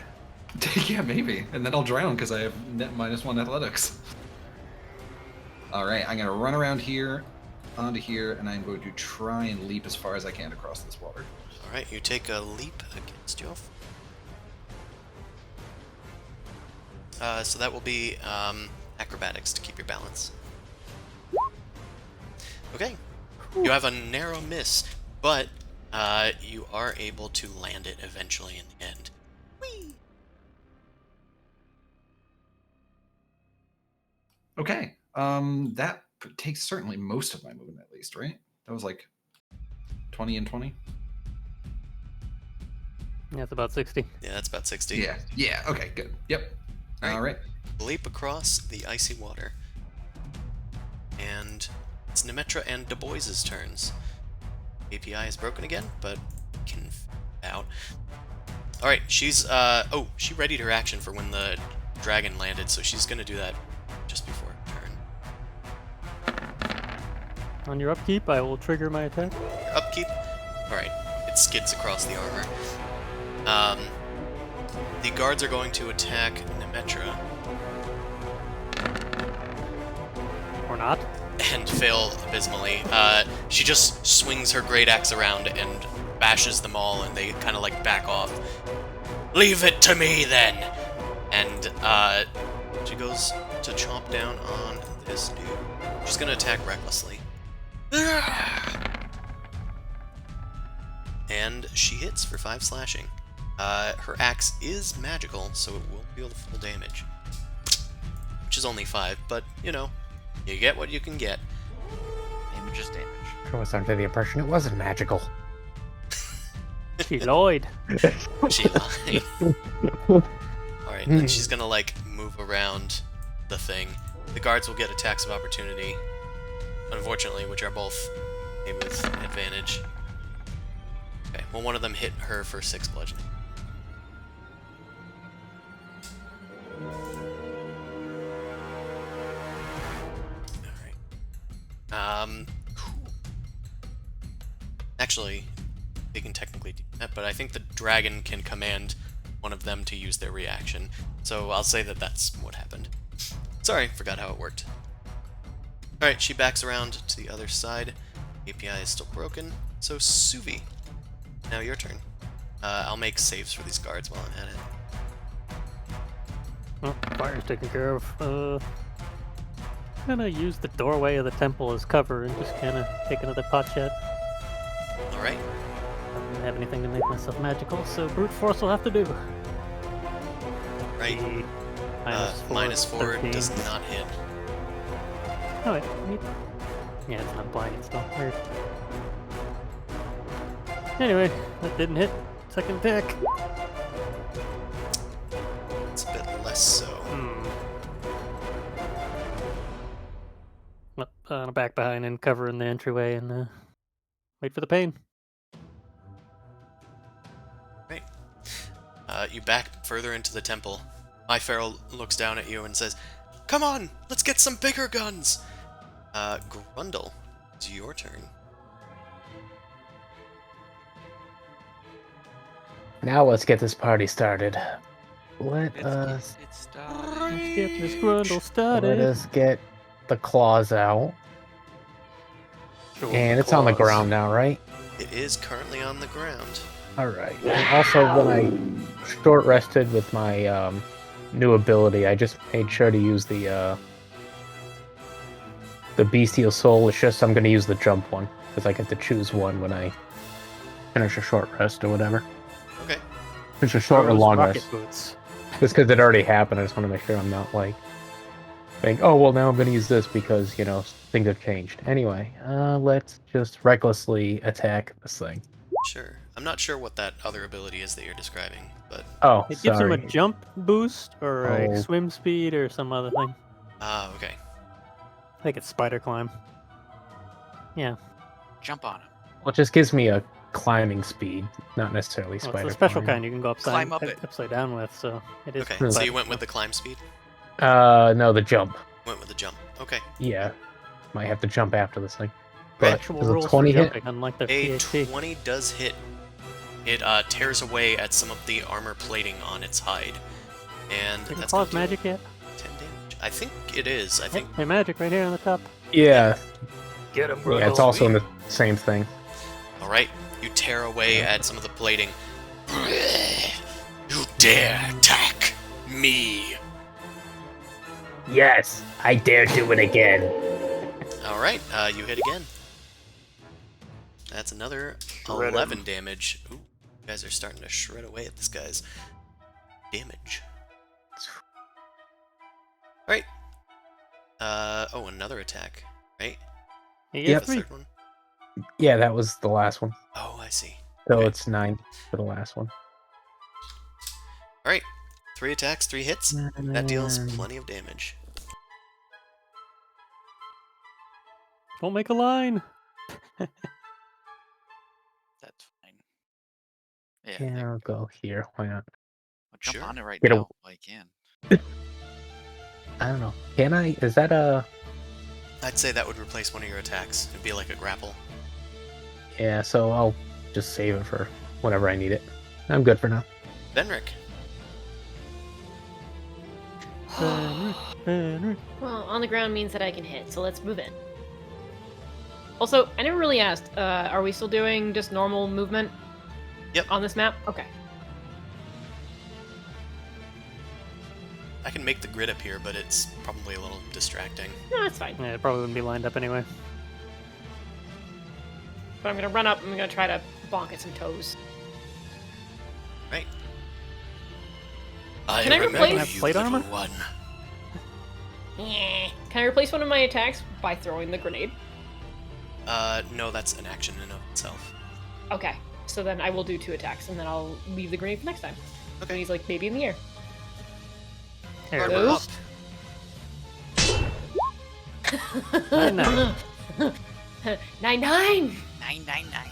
Yeah, maybe. And then I'll drown because I have net -1 athletics. Alright, I'm going to run around here, onto here, and I'm going to try and leap as far as I can across this water. Alright, you take a leap against your... so that will be acrobatics to keep your balance. Okay, you have a narrow miss, but you are able to land it eventually in the end. Whee! Okay, that takes certainly most of my movement at least, right? That was like 20 and 20? Yeah, it's about 60. Yeah, that's about 60. Yeah, okay, good. Yep. Alright. Leap across the icy water. And it's Nemetra and Du Bois's turns. API is broken again, but can out. Alright, she's she readied her action for when the dragon landed, so she's gonna do that just before her turn. On your upkeep, I will trigger my attack. Upkeep. Alright, it skids across the armor. The guards are going to attack Nemetra Or not. and fail abysmally. She just swings her great axe around and bashes them all, and they kind of like back off. Leave it to me then! And she goes to chomp down on this dude. She's gonna attack recklessly. And she hits for 5 slashing. Her axe is magical, so it will deal the full damage. Which is only 5, but, you know, you get what you can get. Damage is damage. I was under the impression it wasn't magical. She lied. She lied. Alright, then she's gonna, like, move around the thing. The guards will get attacks of opportunity, unfortunately, which are both made with advantage. Okay, well, one of them hit her for 6 bludgeoning. Alright. Cool. Actually, they can technically do that, but I think the dragon can command one of them to use their reaction. So I'll say that that's what happened. Sorry, forgot how it worked. Alright, she backs around to the other side. API is still broken. So Suvi, now your turn. I'll make saves for these guards while I'm at it. Well, fire's taken care of. I'm gonna use the doorway of the temple as cover and just kind of take another pot shot. Alright, I don't have anything to make myself magical, so brute force will have to do. Right. -4, -4 13. does not hit. Oh, wait. Yeah, it's not blinded still. Weird. Anyway, that didn't hit. Second attack. It's a bit less so. Well, back behind and cover in the entryway and wait for the pain. Right. You back further into the temple. My Feral looks down at you and says, "Come on, let's get some bigger guns." Grundle, it's your turn. Now let's get this party started. Let Let's us get it started. Let's get this grundle let started. us get the claws out. Show 'em And it's on the claws. ground now, right? It is currently on the ground. Alright. And also when I short rested with my new ability, I just made sure to use the bestial soul. It's just I'm gonna use the jump one, because I get to choose one when I finish a short rest or whatever. Okay. Finish a short or Those long rocket rest. boots. Just because it already happened, I just want to make sure I'm not like saying, oh well, now I'm gonna use this because things have changed. Anyway, let's just recklessly attack this thing. Sure. I'm not sure what that other ability is that you're describing, but Oh, It gives him a sorry. jump boost or Oh. like swim speed or some other thing. okay. I think it's spider climb. Yeah, Jump on him. Well, it just gives me a climbing speed, not necessarily well, spider it's a special climb. kind you can go Climb up it. upside down with, so it is. Okay, so spider you went with climb. the climb speed? No, the jump. Went with the jump. Okay. Yeah, might have to jump after this thing. But Actual does a rules for 20 hit? jumping, unlike the A PhD. 20 does hit. It tears away at some of the armor plating on its hide. And Is it that's claws gonna do magic yet? 10 damage. I think it is. I think. Hey, magic right here on the top. Yeah, Get him, yeah, it's also in the same thing. Alright, you tear away at some of the plating. You dare attack me! Yes, I dare do it again. Alright, you hit again. That's another Shred 11 damage. Ooh, you guys are starting to shred away at this guy's damage. Alright. Oh, another attack, right? You Yep. get The three. third one? Yeah, that was the last one. Oh, I see. So Okay. it's 9 for the last one. Alright, 3 attacks, 3 hits. That deals plenty of damage. Don't make a line. That's fine. Yeah, Yeah, there I'll we go. go here. Why not? I'll jump Sure. on it right Get a- now. I can. I don't know. Can I? Is that a? I'd say that would replace one of your attacks. It'd be like a grapple. Yeah. So I'll just save it for whenever I need it. I'm good for now. Benric. Henry. Well, on the ground means that I can hit, so let's move in. Also, I never really asked, are we still doing just normal movement? Yep. On this map? Okay. I can make the grid appear, but it's probably a little distracting. No, that's fine. Yeah, it probably wouldn't be lined up anyway. But I'm gonna run up and I'm gonna try to bonk at some toes. Right. Can I remember replace- you, Plate little armor? one. Can I replace one of my attacks by throwing the grenade? No, that's an action in and of itself. Okay. So then I will do 2 attacks, and then I'll leave the grenade for next time. And Okay. he's like, maybe in the air. There it Armor is. up. 9-9. 9-9! 999.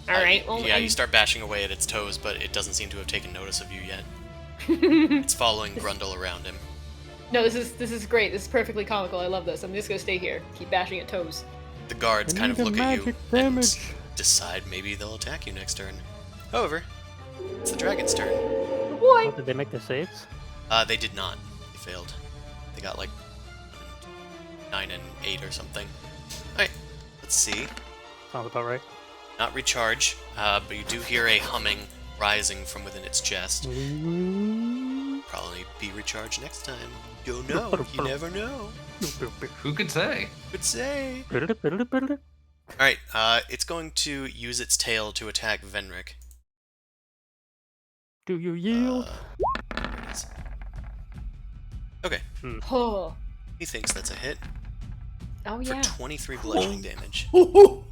Alright, well, Yeah, I'm- you start bashing away at its toes, but it doesn't seem to have taken notice of you yet. It's following Grundle around him. No, this is great. This is perfectly comical. I love this. I'm just gonna stay here. Keep bashing at toes. The guards I kind of need a look at you magic and damage. decide maybe they'll attack you next turn. However, it's the dragon's turn. Oh boy! Oh, did they make their saves? They did not. They failed. They got like 9 and 8 or something. Alright, let's see. Sounds about right. Not recharge, but you do hear a humming rising from within its chest. Probably be recharged next time. Don't know. You never know. Who could say? Could say. Alright, it's going to use its tail to attack Venric. Do you yield? There it is. Okay, Oh, he thinks that's a hit oh for yeah. 23 bludgeoning damage. Do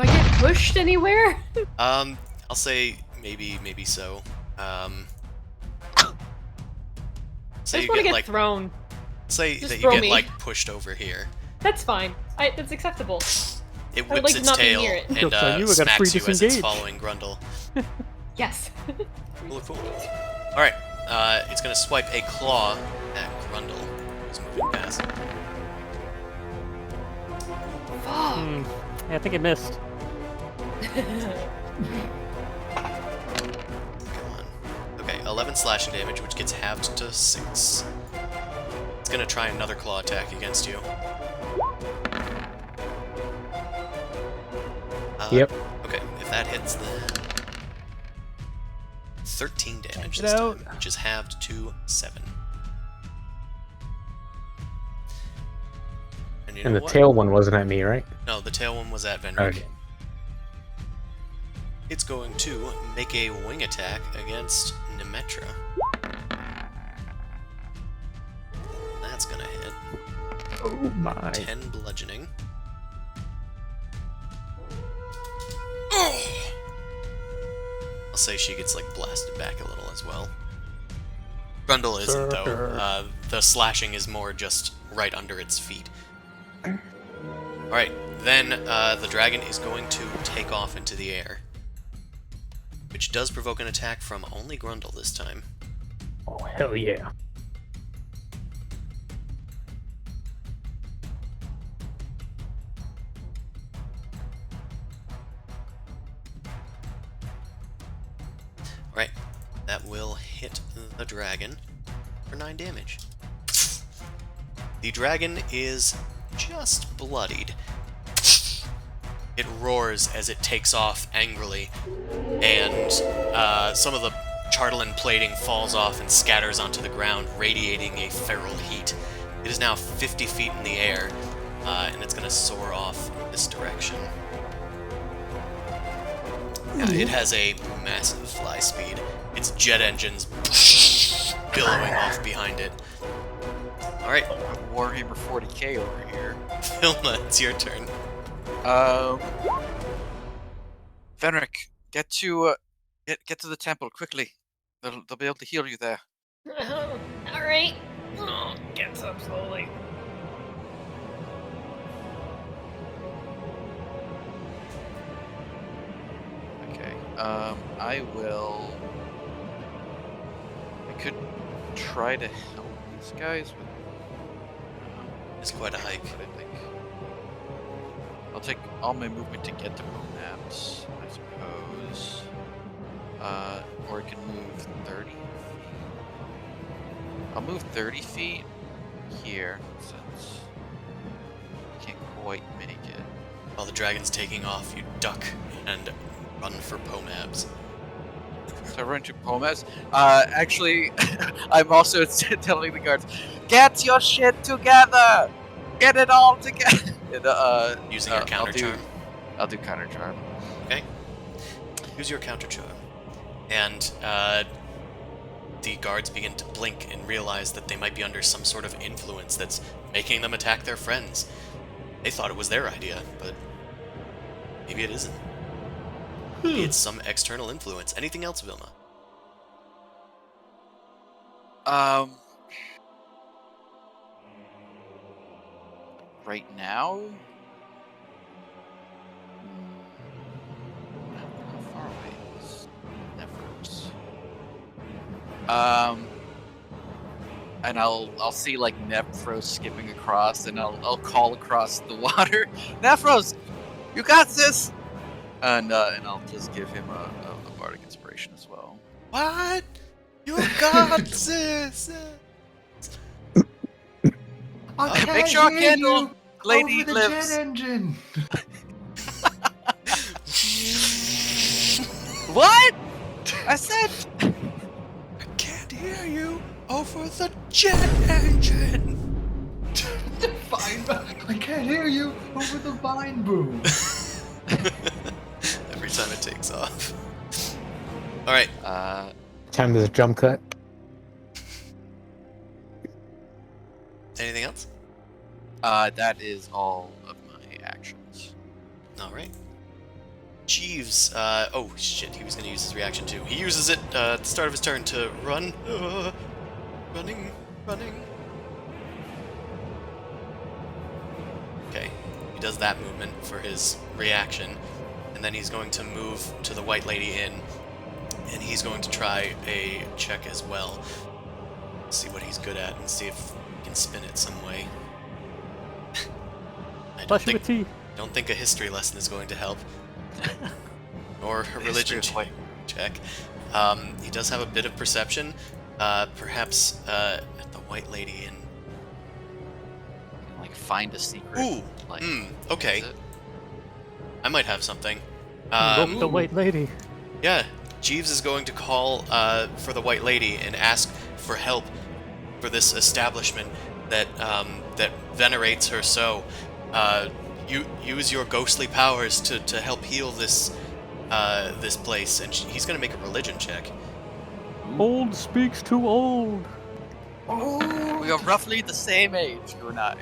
I get pushed anywhere? I'll say maybe so. I Say just you want to get get like, thrown. say Just that you throw get me. like pushed over here. That's fine. That's acceptable. It I would whips like to its not be tail near it. and Joke's on you, I got free smacks you as it's disengage. following Grundle. Yes. Cool, cool. Alright, it's gonna swipe a claw at Grundle, who's moving past. Fuck. Yeah, I think I missed. Come on. Okay, 11 slashing damage, which gets halved to 6. It's gonna try another claw attack against you. Yep. Okay, if that hits, then 13 damage Get this out. time, which is halved to 7. And you know And the what? tail one wasn't at me, right? No, the tail one was at Venric. Okay. It's going to make a wing attack against Nemetra. That's gonna hit. Oh my. 10 bludgeoning. Oh! I'll say she gets like blasted back a little as well. Grundle isn't though. The slashing is more just right under its feet. Alright, then the dragon is going to take off into the air. Which does provoke an attack from only Grundle this time. Oh, hell yeah. Alright, that will hit the dragon for 9 damage. The dragon is just bloodied. It roars as it takes off angrily, and some of the chartolin plating falls off and scatters onto the ground, radiating a feral heat. It is now 50 feet in the air, and it's going to soar off in this direction. It has a massive fly speed. Its jet engines billowing off behind it. Alright, Warhammer 40k over here. Vilma, it's your turn. Fenric, get to the temple quickly. They'll be able to heal you there. All right. Oh, gets up slowly. Okay. I could try to help these guys with. It's quite a hike. But I think I'll take all my movement to get to Bonaps, I suppose. Or I can move 30. I'll move 30 feet here since I can't quite make it. While the dragon's taking off, you duck and run for Pomabs. So I run to Pomas. Actually, I'm also telling the guards, get your shit together! Get it all together! And, Using your counter charm. I'll do counter charm. Okay. Use your counter charm. And the guards begin to blink and realize that they might be under some sort of influence that's making them attack their friends. They thought it was their idea, but maybe it isn't. Maybe it's some external influence. Anything else, Vilma? Right now? How far away is Nephros? And I'll see like Nephros skipping across, and I'll call across the water, Nephros, you got this! And I'll just give him a bardic inspiration as well. What? You got this! Make sure our candle lady over the lives. jet engine. What? I said. I can't hear you over the jet engine! Vine, I can't hear you over the vine boom. Every time it takes off. Alright, Time to jump cut. Anything else? That is all of my actions. Alright. Jeeves, oh shit, he was gonna use his reaction too. He uses it at the start of his turn to run. Running. Okay, he does that movement for his reaction, and then he's going to move to the White Lady Inn, and he's going to try a check as well. See what he's good at and see if he can spin it some way. I Flush with tea. don't think a history lesson is going to help. Or a religion check. He does have a bit of perception. Perhaps at the White Lady Inn. Like find a secret. Ooh! Like, Okay. is it? I might have something. Invoke the White Lady. Yeah, Jeeves is going to call for the White Lady and ask for help for this establishment that that venerates her so. You use your ghostly powers to help heal this this place, and he's gonna make a religion check. Old speaks to old. We are roughly the same age, you and I.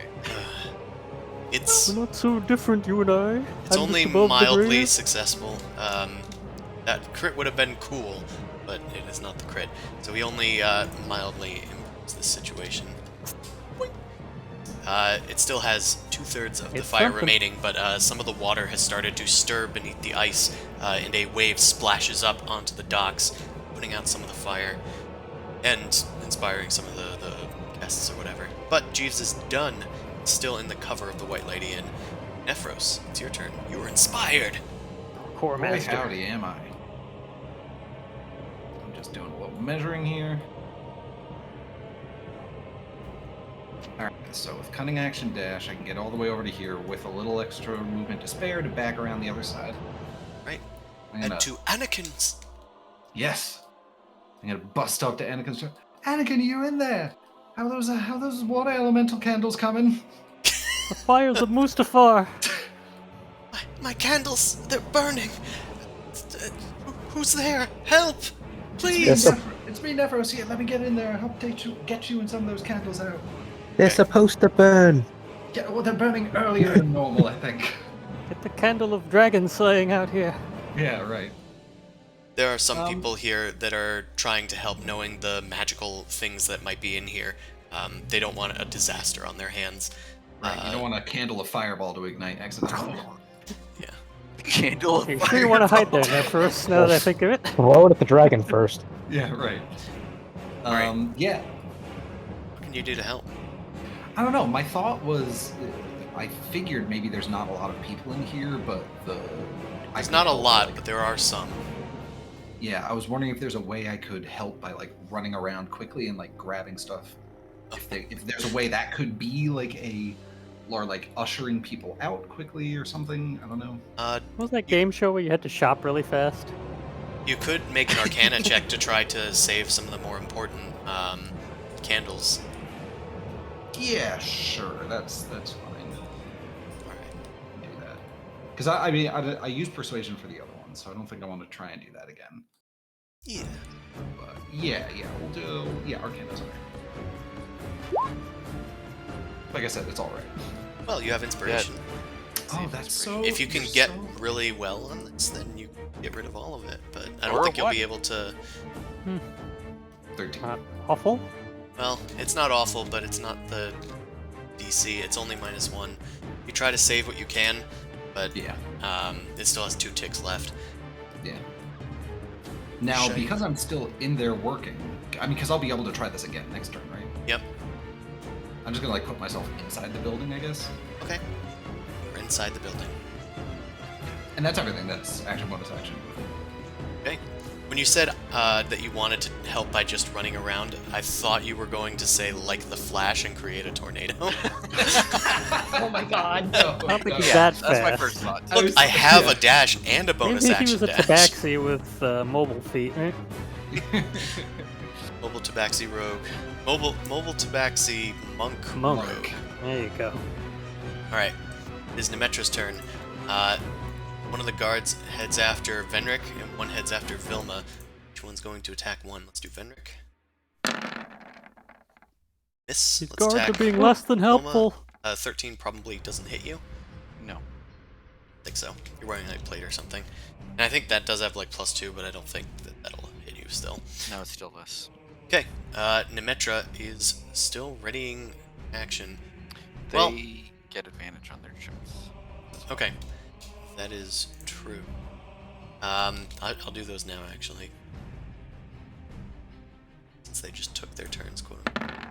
It's We're not so different, you and I. it's I'm only just above the mildly grave. successful. That crit would have been cool, but it is not the crit. So he only mildly improves the situation. It still has 2/3 of the It's fire something. remaining, but some of the water has started to stir beneath the ice, and a wave splashes up onto the docks, putting out some of the fire, and inspiring some of the guests or whatever. But Jeeves is done, still in the cover of the White Lady Inn. Nephros, it's your turn. You were inspired! Core Boy, master. howdy, am I? I'm just doing a little measuring here. Alright, so with cunning action dash, I can get all the way over to here with a little extra movement to spare to back around the other side. Right. I'm And gonna, to Anakin's! yes! I'm gonna bust up to Anakin's turn. Anakin, are you in there? How are those water elemental candles coming? The fires of Mustafar. My candles, they're burning! Who's there? Help! Please! Yes, It's me, Nephros, here. Let me get in there. Help get you and some of those candles out. They're supposed to burn. Yeah, well, they're burning earlier than normal, I think. Get the candle of dragon slaying out here. Yeah, right. There are some people here that are trying to help, knowing the magical things that might be in here. They don't want a disaster on their hands. Right, you don't want a candle of fireball to ignite accidentally. Yeah. Candle of You sure you want to hide there, fireball. Nephros, now that I think of it? Throw it at the dragon first. Yeah, right. Right. Yeah. What can you do to help? I don't know. My thought was, I figured maybe there's not a lot of people in here, but There's not a lot, but there are some. Yeah, I was wondering if there's a way I could help by like running around quickly and like grabbing stuff. If there's a way that could be like or like ushering people out quickly or something. I don't know. What was that game show where you had to shop really fast? You could make an Arcana check to try to save some of the more important candles. Yeah, sure. That's fine. Alright. Do that. Because I used persuasion for the other one, so I don't think I want to try and do that again. Yeah. But yeah, we'll do. Yeah, Arcana's alright. Like I said, it's alright. Well, you have inspiration. Oh, that's so. If you can you're get so- really well on this, then you get rid of all of it. But I don't Or think you'll what? be able to. 13. Not awful. Well, it's not awful, but it's not the DC. It's only -1. You try to save what you can, but Yeah. it still has 2 ticks left. Yeah. Now, Shame. because I'm still in there working, I mean, because I'll be able to try this again next turn, right? Yep. I'm just gonna like put myself inside the building, I guess. Okay. We're inside the building. And that's everything. That's action, bonus action. Okay. When you said that you wanted to help by just running around, I thought you were going to say like the Flash and create a tornado. Oh my god. No, I don't think no. he's Yeah, that that's my fast. first thought. I Look, was- I have yeah. a dash and a bonus Maybe he action was a dash. tabaxi with mobile feet, right? Mobile Tabaxi Rogue. Mobile Tabaxi Monk Monk. Rogue. There you go. Alright. It is Nemetra's turn. One of the guards heads after Venric, and one heads after Vilma. Which one's going to attack one? Let's do Venric. Miss. These Let's guards attack are being less than Noma. helpful. 13 probably doesn't hit you. No. I think so. You're wearing like plate or something. And I think that does have like +2, but I don't think that'll hit you still. No, it's still less. Okay. Nemetra is still readying action. They Well- get advantage on their checks. Okay. That is true. I'll do those now actually. Since they just took their turns, quote unquote.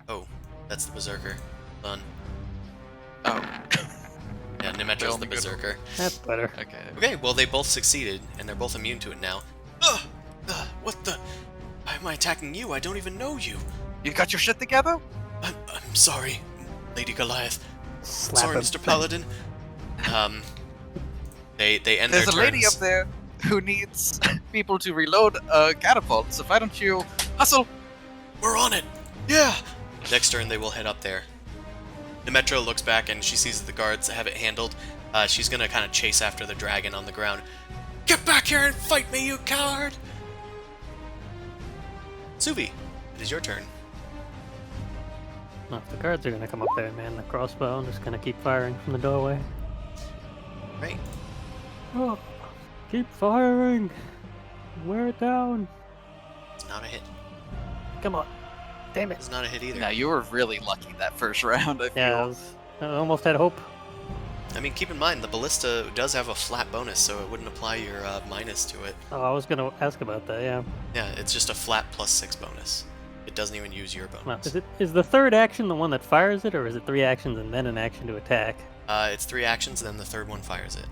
Oh, that's the Berserker. Hold on. Oh. Yeah, Nemetra's the only good one. Berserker. That's better. Okay. Okay, well they both succeeded, and they're both immune to it now. Ugh! What the? Why am I attacking you? I don't even know you. You got your shit together? I'm sorry, Lady Goliath. Slap Sorry, him. Mr. Paladin. They end There's their a lady turns. up there who needs people to reload catapults. So why don't you hustle? We're on it! Yeah! Next turn, they will head up there. Nemetra looks back and she sees that the guards have it handled. She's gonna kind of chase after the dragon on the ground. Get back here and fight me, you coward! Suvi, it is your turn. Well, if the guards are gonna come up there, man, the crossbow, I'm just gonna keep firing from the doorway. Right. Oh, keep firing! Wear it down! It's not a hit. Come on. Damn it. It's not a hit either. Now you were really lucky that first round. I feel. Yeah, I almost had hope. I mean, keep in mind, the ballista does have a flat bonus, so it wouldn't apply your minus to it. Oh, I was gonna ask about that, yeah. Yeah, it's just a flat +6 bonus. It doesn't even use your Well, bonus. is the third action the one that fires it, or is it 3 actions and then an action to attack? It's 3 actions, and then the third one fires it.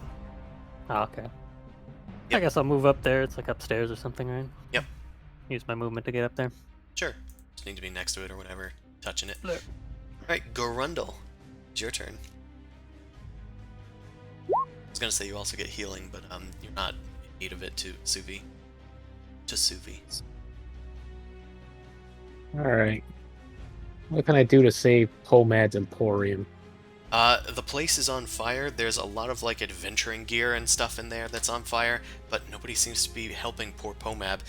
Oh, okay. I Yep. guess I'll move up there. It's like upstairs or something, right? Yep. Use my movement to get up there. Sure. Just need to be next to it or whatever, touching it. Look. Alright, Gorundel. It's your turn. I was gonna say you also get healing, but you're not in need of it to Suvi. To Suvi. Alright. What can I do to save Pomad's Emporium? The place is on fire. There's a lot of like adventuring gear and stuff in there that's on fire, but nobody seems to be helping poor Pomab.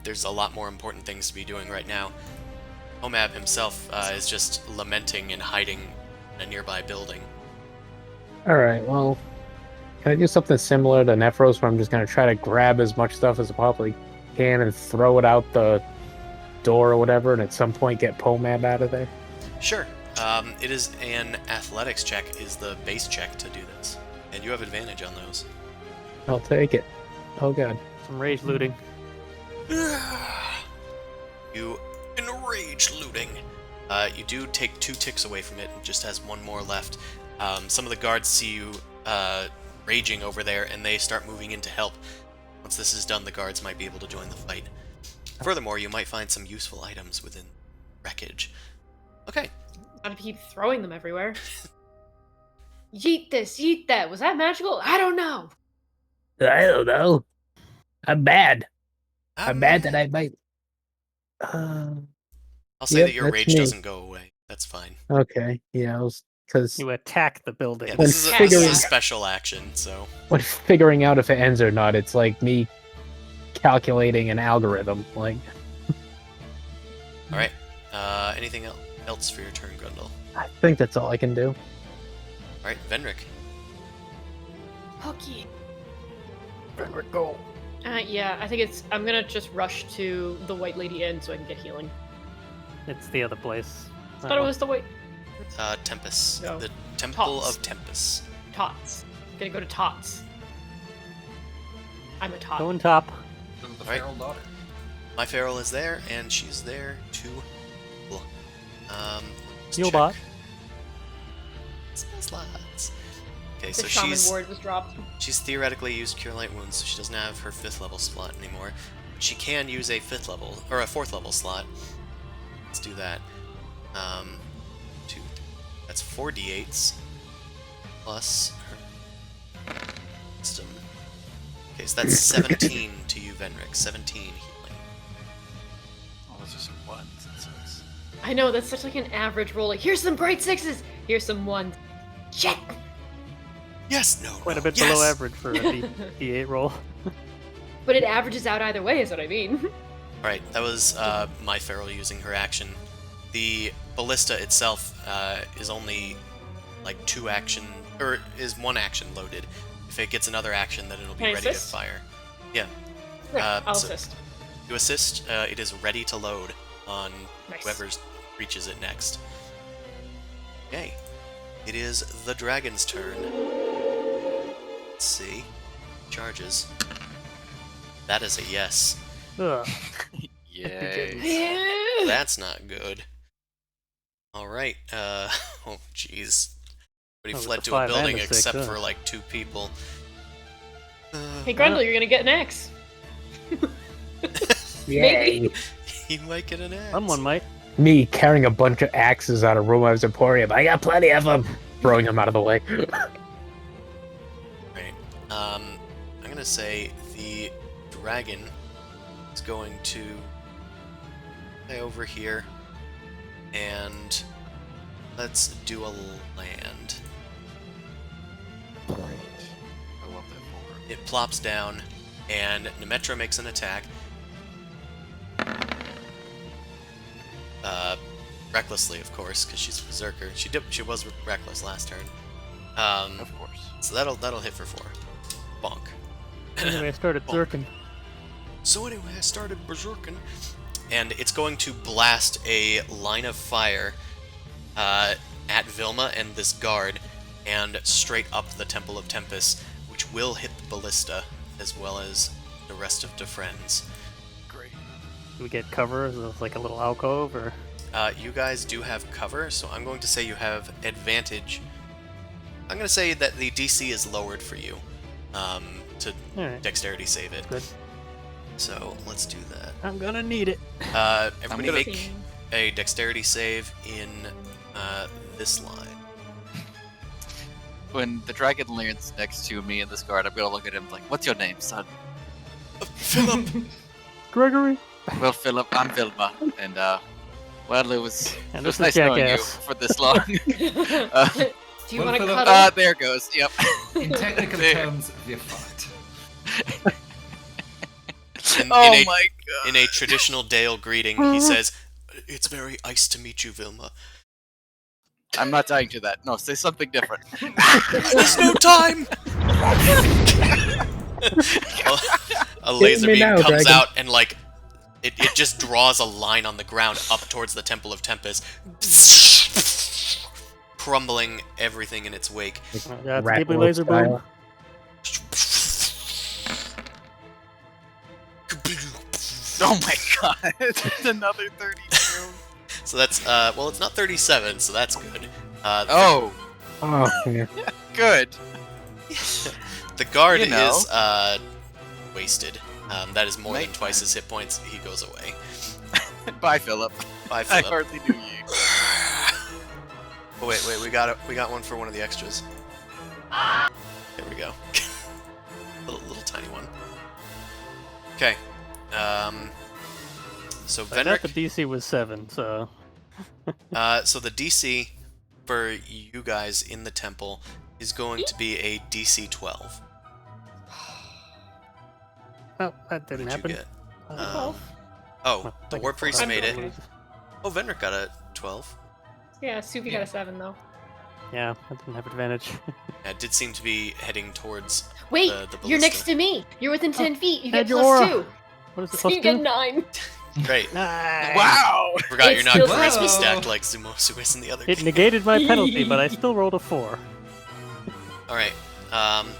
There's a lot more important things to be doing right now. Pomab himself is just lamenting and hiding in a nearby building. Alright, well, can I do something similar to Nephros where I'm just going to try to grab as much stuff as I possibly can and throw it out the door or whatever, and at some point get Pomab out of there? Sure. It is an athletics check is the base check to do this, and you have advantage on those. I'll take it. Oh god. Some rage looting. You enrage looting. You do take 2 ticks away from it. It just has 1 more left. Some of the guards see you raging over there, and they start moving in to help. Once this is done, the guards might be able to join the fight. Furthermore, you might find some useful items within wreckage. Okay. Gotta keep throwing them everywhere. Yeet this, yeet that. Was that magical? I don't know. I don't know. I'm bad. I'm that I might... I'll say that your that's rage me. doesn't go away. That's fine. Okay, yeah, I was... Because You attack the building. Yeah, When this is a figuring- special action, so... when figuring out if it ends or not, it's like me calculating an algorithm. Like, Alright. Anything else for your turn, Grundle? I think that's all I can do. Alright, Venric. Hooky. Go. Yeah, I think it's. I'm gonna just rush to the White Lady Inn so I can get healing. It's the other place. I thought it was the White. Tempest. No. The Temple Tots. of Tempest. Tots. Gonna go to Tots. I'm a Tot. Going top. The Right. feral daughter. My Feral is there, and she's there to... let's Heal check. bot. Spell slots. Okay, The so Shaman she's Ward was dropped. theoretically used Cure Light Wounds, so she doesn't have her 5th level slot anymore. She can use a 5th level, or a 4th level slot. Let's do that. 2, that's 4 d8s, plus her wisdom. Okay, so that's 17 to you, Venric. 17 healing. Oh, those are some ones. That sucks. I know that's such like an average roll. Like here's some bright 6s. Here's some 1s. Shit. Yes, no, Quite no, a bit yes! below average for a D8 roll. But it averages out either way, is what I mean. Alright, that was my Feral using her action. the ballista itself is only like 2 action, or is 1 action loaded. If it gets another action, then it'll be Can I ready to assist? fire. Yeah. Right, I'll so assist. to assist, it is ready to load on Nice. whoever reaches it next. Okay. It is the dragon's turn. Let's see. Charges. That is a yes. Ugh. Yay. Yeah. That's not good. Alright, oh jeez. But he Oh, fled it's a to a 5 and building a 6, except huh? for like 2 people. Hey, Grundle, you're gonna get an X. Yay! He might get an axe. Someone might. Me carrying a bunch of axes out of Rumo's Emporium. I got plenty of them. Throwing them out of the way. Right. I'm gonna say the dragon is going to stay over here, and let's do a land. I love that forward. It plops down, and Nemetra makes an attack. Recklessly, of course, because she's a berserker. She was reckless last turn. Of course. So that'll hit for 4. Bonk. Anyway, I started Bonk. zerking. So anyway, I started berserking, and it's going to blast a line of fire at Vilma and this guard, and straight up the Temple of Tempest, which will hit the ballista as well as the rest of the friends. Great. Do we get cover? Is it like a little alcove, or? You guys do have cover, so I'm going to say you have advantage. I'm going to say that the DC is lowered for you to Alright, dexterity save it. good. So let's do that. I'm gonna need it. Everybody gonna- make a dexterity save in this line. When the dragon lands next to me in this guard, I'm gonna look at him like, "What's your name, son?" Philip! Gregory? Well, Philip, I'm Vilma, and well, it was And it was this is nice knowing you Jackass. for this long. Do you Well, want to Philip, cuddle? There it goes. Yep. In technical There. terms, we're fucked. Oh my god. In a traditional Dale greeting, he says, "It's very nice to meet you, Vilma." I'm not dying to that. No, say something different. There's no time! A laser me beam now, comes dragon. out and, like, it just draws a line on the ground up towards the Temple of Tempest, crumbling everything in its wake. That's Rat Ghibli wolf laser style. boom. Oh my god. It's another 32. So that's, well, it's not 37, so that's good. Oh, Oh, yeah. good. The guard You know. is, wasted. That is more than Make twice his hit points. He goes away. Bye, Philip. Bye, I Philip. hardly knew you. Oh, wait, we got one for one of the extras. There we go. little tiny one. Okay. So I thought the Venric, DC was 7, so. so the DC for you guys in the temple is going to be a DC 12. Oh, that didn't What'd happen. you get? Uh, Oh, the I War guess Priest I'll made it. lose. Oh, Venric got a 12. Yeah, Suvi got a 7 though. Yeah, I didn't have advantage. Yeah, it did seem to be heading towards Wait, the you're ballista. next to me. You're within 10 feet. You get add your aura. +2. What is it So supposed you to get do? 9. Great. Nice. Wow. Forgot It's you're not still charisma close. stacked like Zumosu is in the other It game. negated my penalty, but I still rolled a 4. Alright,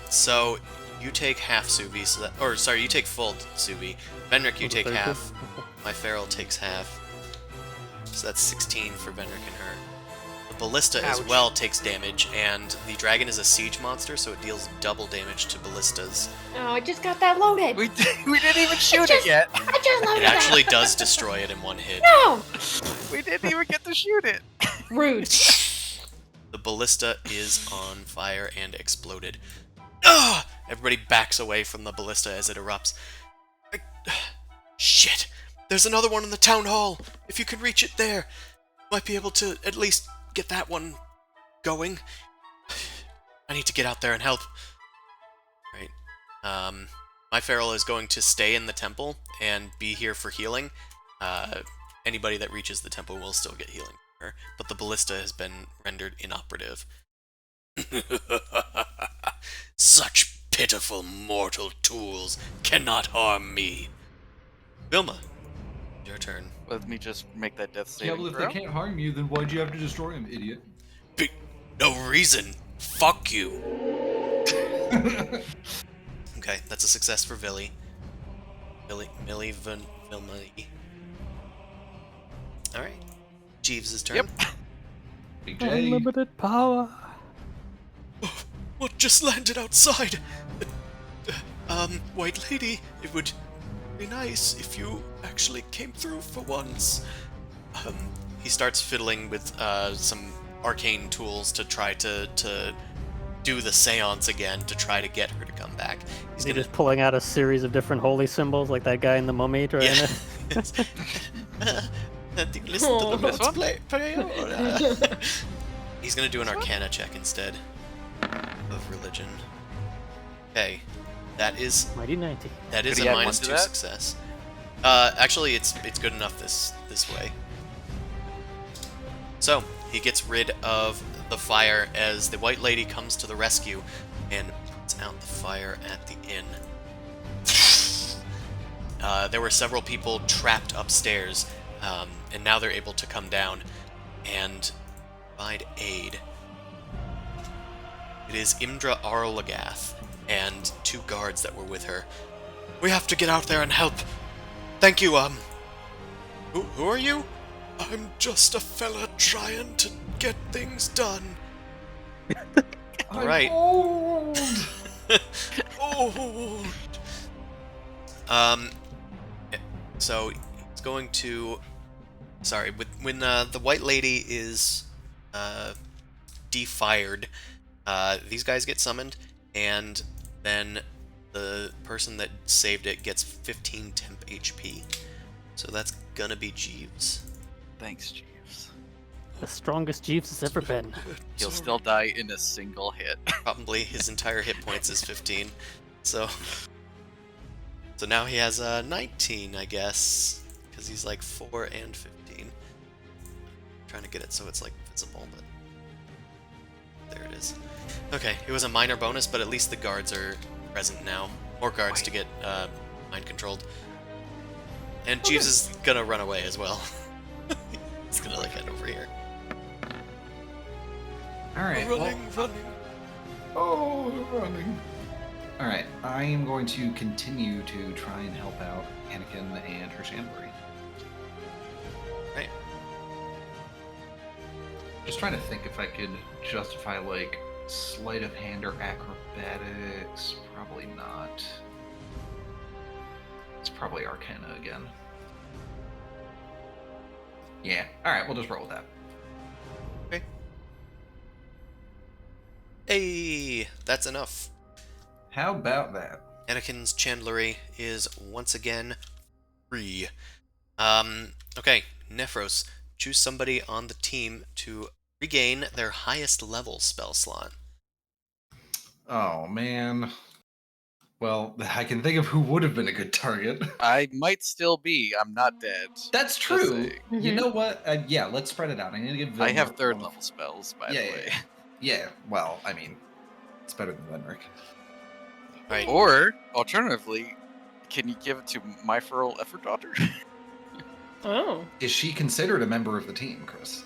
so you take half Suvi, so that, or sorry, you take full Suvi. Venric, you Was it take 32? half. My Feral takes half. So that's 16 for Venric and her. The Ballista as Ouch. well takes damage, and the dragon is a siege monster, so it deals double damage to ballistas. Oh, I just got that loaded. We didn't even shoot just- it yet. I just loaded It actually does destroy it in one hit. that. We didn't even get to shoot it. No! Rude. The ballista is on fire and exploded. Ugh! Everybody backs away from the ballista as it erupts. Shit! There's another one in the town hall! If you can reach it there, might be able to at least get that one going. I need to get out there and help. Right. My Feral is going to stay in the temple and be here for healing. anybody that reaches the temple will still get healing from her, but the ballista has been rendered inoperative. Such pitiful mortal tools cannot harm me. Vilma, your turn. Let me just make that death Yeah, saving well, if throw. they can't harm you, then why'd you have to destroy him, idiot? No reason. Fuck you. Okay, that's a success for Villy. Vilma. Alright. Jeeves' turn. Yep. Big J. Unlimited power. What just landed outside? White Lady, it would be nice if you actually came through for once. He starts fiddling with some arcane tools to try to do the seance again to try to get her to come back. He's just pulling out a series of different holy symbols like that guy in the mummy trying Yeah. to... Listen to the This Lord's one? prayer. He's gonna do an Arcana check instead of religion. Okay, that is Mighty 90. a Could he add one minus to 2 that? success. Actually, it's good enough this way. So he gets rid of the fire as the White Lady comes to the rescue and puts out the fire at the inn. There were several people trapped upstairs, and now they're able to come down and provide aid. It is Imdra Arlagath and 2 guards that were with her. We have to get out there and help. Thank you, who are you? I'm just a fella trying to get things done. Alright. Old. Old. So he's going to. Sorry, when the White Lady is defired, these guys get summoned, and then the person that saved it gets 15 temp HP. So that's gonna be Jeeves. Thanks, Jeeves. The strongest Jeeves has ever been. He'll still die in a single hit. Probably his entire hit points is 15. So now he has 19, I guess, because he's like 4 and 15. Trying to get it so it's like visible, but there it is. Okay, it was a minor bonus, but at least the guards are present now. More guards to get mind controlled. And Jeeves is gonna run away as well. He's gonna like head over here. Alright. Running. Oh, running. Alright, I am going to continue to try and help out Anakin and her Shanbury. Right. Just trying to think if I could justify, like, sleight of hand or acrobatics. Probably not. It's probably Arcana again. Yeah, alright, we'll just roll with that. Okay. Hey, that's enough. How about that? Anakin's Chandlery is once again free. Okay, Nephros, choose somebody on the team to regain their highest level spell slot. Oh, man. Well, I can think of who would have been a good target. I might still be. I'm not dead. That's Just true. saying. You know what? Yeah, let's spread it out. I'm gonna give Vilma I have third one of- level spells, by Yeah, the yeah, way. Yeah, well, I mean, it's better than Lenric. Right. Or, alternatively, can you give it to my feral effort daughter? Oh. Is she considered a member of the team, Chris?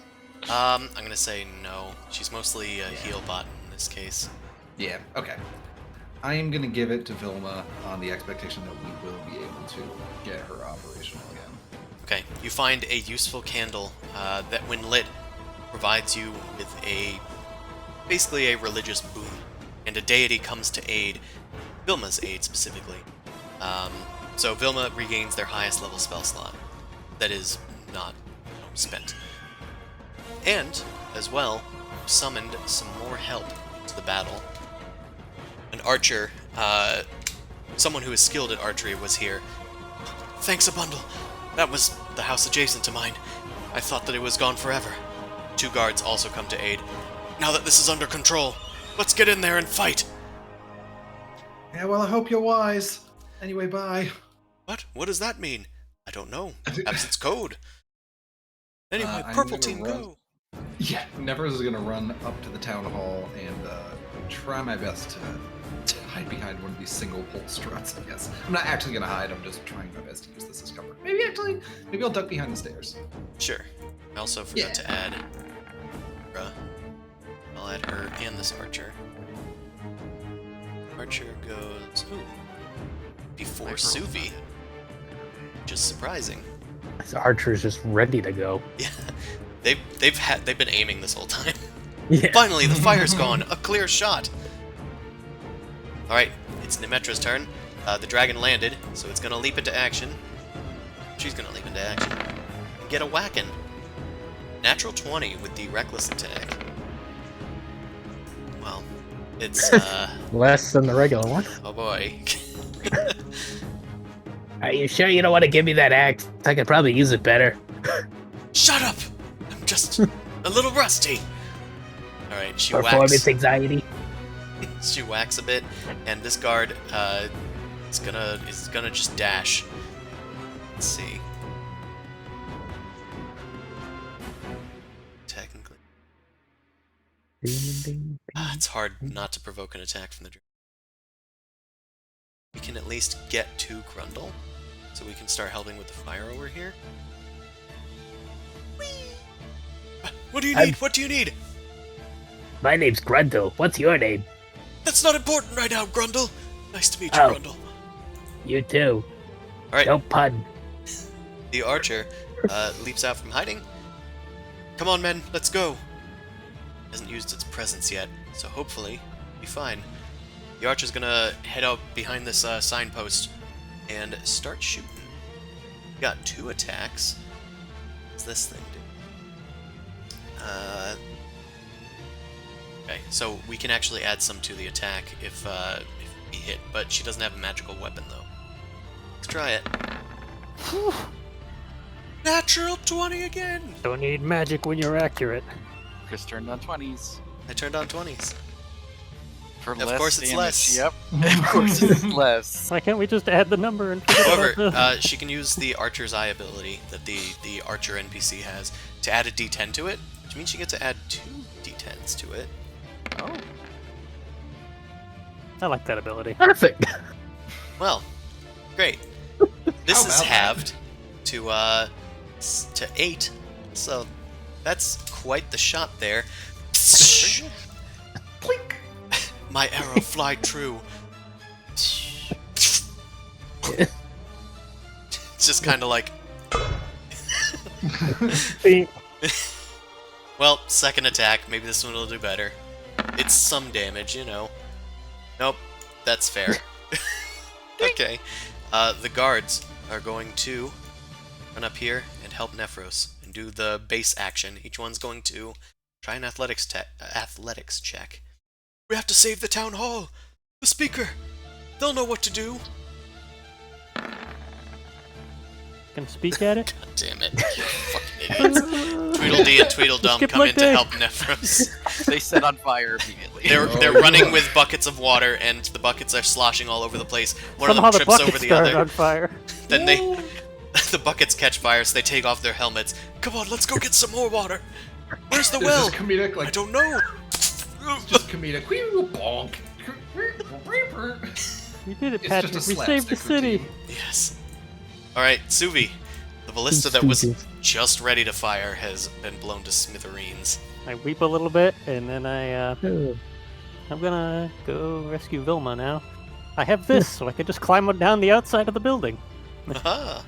I'm gonna say no. She's mostly a heal bot in this case. Yeah, okay. I am gonna give it to Vilma on the expectation that we will be able to get her operational again. Okay, you find a useful candle that, when lit, provides you with basically a religious boon, and a deity comes to aid, Vilma's aid specifically. So Vilma regains their highest level spell slot that is not spent. And, as well, summoned some more help to the battle. An archer, someone who is skilled at archery was here. Thanks a bundle. That was the house adjacent to mine. I thought that it was gone forever. 2 guards also come to aid. Now that this is under control, let's get in there and fight. Yeah, well, I hope you're wise. Anyway, bye. What? What does that mean? I don't know. Perhaps it's code. Anyway, I'm purple gonna team, run- go! Yeah, Nevers is gonna run up to the town hall and try my best to hide behind one of these single pole struts. I guess I'm not actually gonna hide. I'm just trying my best to use this as cover. Maybe I'll duck behind the stairs. Sure. I also forgot to add Ra. I'll add her and this archer. Archer goes before Suvi. Just surprising. This archer's just ready to go. Yeah, they've been aiming this whole time. Yeah. Finally, the fire's gone. A clear shot. All right, it's Nemetra's turn. The dragon landed, so it's gonna leap into action. She's gonna leap into action. Get a whackin'. Natural 20 with the reckless attack. Well, it's Less than the regular one. oh boy. Are you sure you don't want to give me that axe? I could probably use it better. Shut up! I'm just a little rusty. All right, she Performance whacks. anxiety. She whacks a bit, and this guard is gonna just dash. Let's see. Technically, it's hard not to provoke an attack from the dragon. We can at least get to Grundle, so we can start helping with the fire over here. Whee! What do you need? What do you need? My name's Grundle. What's your name? That's not important right now, Grundle. Nice to meet you, Oh. Grundle. You too. All right. Don't pun. The archer leaps out from hiding. Come on, men, let's go. Hasn't used its presence yet, so hopefully be fine. The archer's gonna head out behind this signpost and start shooting. Got 2 attacks. What's this thing do? Okay, so we can actually add some to the attack if we hit, but she doesn't have a magical weapon though. Let's try it. Natural 20 again! Don't need magic when you're accurate. Chris turned on 20s. I turned on 20s. For Of less course it's damage. less. Yep. Of course it's less. Why can't we just add the number and forget However, about this? she can use the Archer's Eye ability that the Archer NPC has to add a D10 to it, which means she gets to add 2 D10s to it. Oh. I like that ability. Perfect. Well, great. This How is about halved to 8, so that's quite the shot there. Blink. My arrow fly true. It's just kind of like. Well, second attack. Maybe this one will do better. It's some damage, you know. Nope, that's fair. Okay. The guards are going to run up here and help Nephros and do the base action. Each one's going to try an athletics check. We have to save the town hall. The speaker. They'll know what to do. Can speak at it? God damn it. You fucking idiots. Tweedledee and Tweedledum Skip come my in to dick. help Nephros. They set on fire immediately. They're running with buckets of water, and the buckets are sloshing all over the place. One Somehow of the them trips bucket over the started other. on fire. Then the buckets catch fire, so they take off their helmets. Come on, let's go get some more water. Where's the There's well? this comedic, I like, don't know. just comedic. Bonk. You did it, It's Patrick. just a We saved the slapstick city. routine. Yes. All right, Suvi. The ballista that was just ready to fire has been blown to smithereens. I weep a little bit, and then I'm gonna go rescue Vilma now. I have this, so I can just climb down the outside of the building. Aha.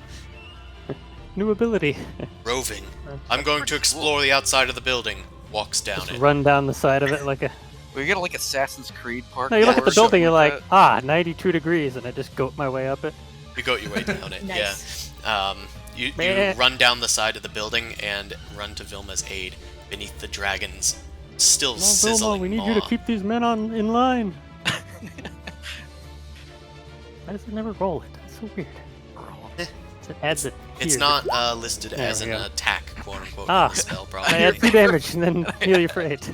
New ability. Roving. I'm going to explore the outside of the building. Walks down Just it. run down the side of it like a... We get like Assassin's Creed park. No, you look at the or something building, you're like, that. 92 degrees, and I just goat my way up it. You got your way down it. Nice. Yeah. You Meh. run down the side of the building and run to Vilma's aid beneath the dragon's still Well, sizzling Vilma, we need maw. you to keep these men in line. Why does it never roll it? That's so weird. It adds it It's here. not listed There as we an go. attack, quote unquote, Ah. in the spell, I add 2 probably. damage and then heal you for 8.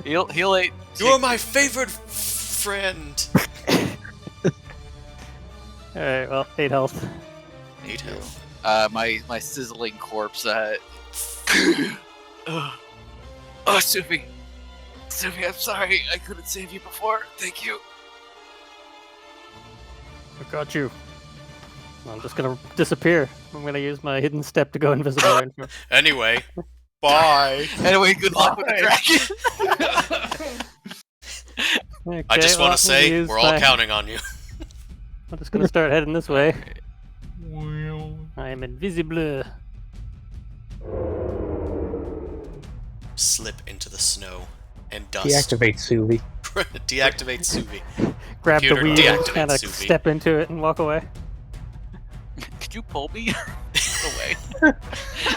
Heal 8. You're my favorite friend. Alright, well, 8 health. 8 health. My sizzling corpse Oh, Suvi. Suvi, I'm sorry. I couldn't save you before. Thank you. I got you. I'm just gonna disappear. I'm gonna use my hidden step to go invisible right now. Anyway, bye. Anyway, good luck with the dragon. Okay, I just well, want to I'm gonna say, use we're all my- counting on you. I'm just gonna start heading this way. I am invisible. Slip into the snow and dust. Deactivate Suvi. Deactivate Suvi. Grab the Computer, wheel, deactivate kind of Suvi. step into it and walk away. Could you pull me away?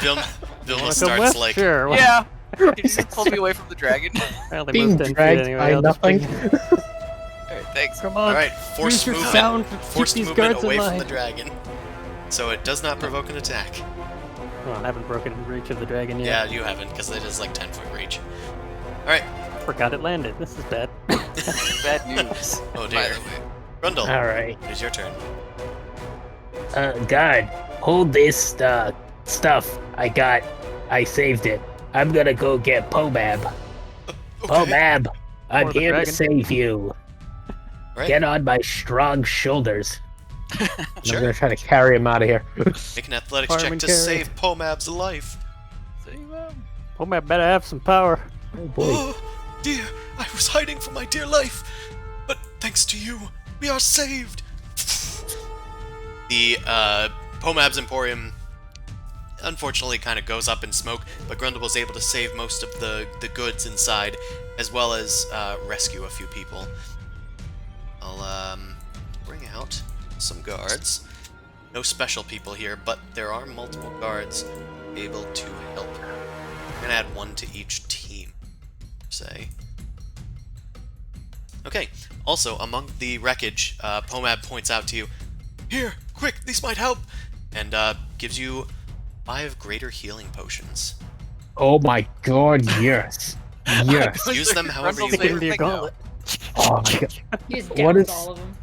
Vilma Wanna come starts with? like, Sure. Yeah. Could you just pull me away from the dragon? I only Being moved 10 feet dragged anyway. by I'll just nothing. Alright, thanks. Come on. all right, forced use your movement, sound to keep forced these movement guards in away from line. the dragon, so it does not provoke an attack. Well, I haven't broken reach of the dragon Yeah, yet. you haven't, because it is like 10-foot reach. All right. Forgot it landed. This is bad. Bad news. Oh By dear. the way. Rundle, All right. it is your turn. God, hold this stuff. I saved it. I'm gonna go get Pomab. Okay. Pomab, I'm Or the here to dragon. save you. Right. Get on my strong shoulders. I'm Sure. gonna try to carry him out of here. Make an athletics check Fireman to carry. save Pomab's life. Pomab better have some power. Oh boy. Oh, dear, I was hiding from my dear life, but thanks to you, we are saved. The Pomab's Emporium unfortunately kind of goes up in smoke, but Grundle was able to save most of the goods inside, as well as rescue a few people. I'll bring out some guards. No special people here, but there are multiple guards able to help. I'm gonna add one to each team, say. Okay, also, among the wreckage, Pomab points out to you, "Here, quick, these might help!" And gives you 5 greater healing potions. Oh my god, yes. Yes. Use them however you Stick it into your Thing now. gauntlet. Oh my god. You just What downed is- all of them.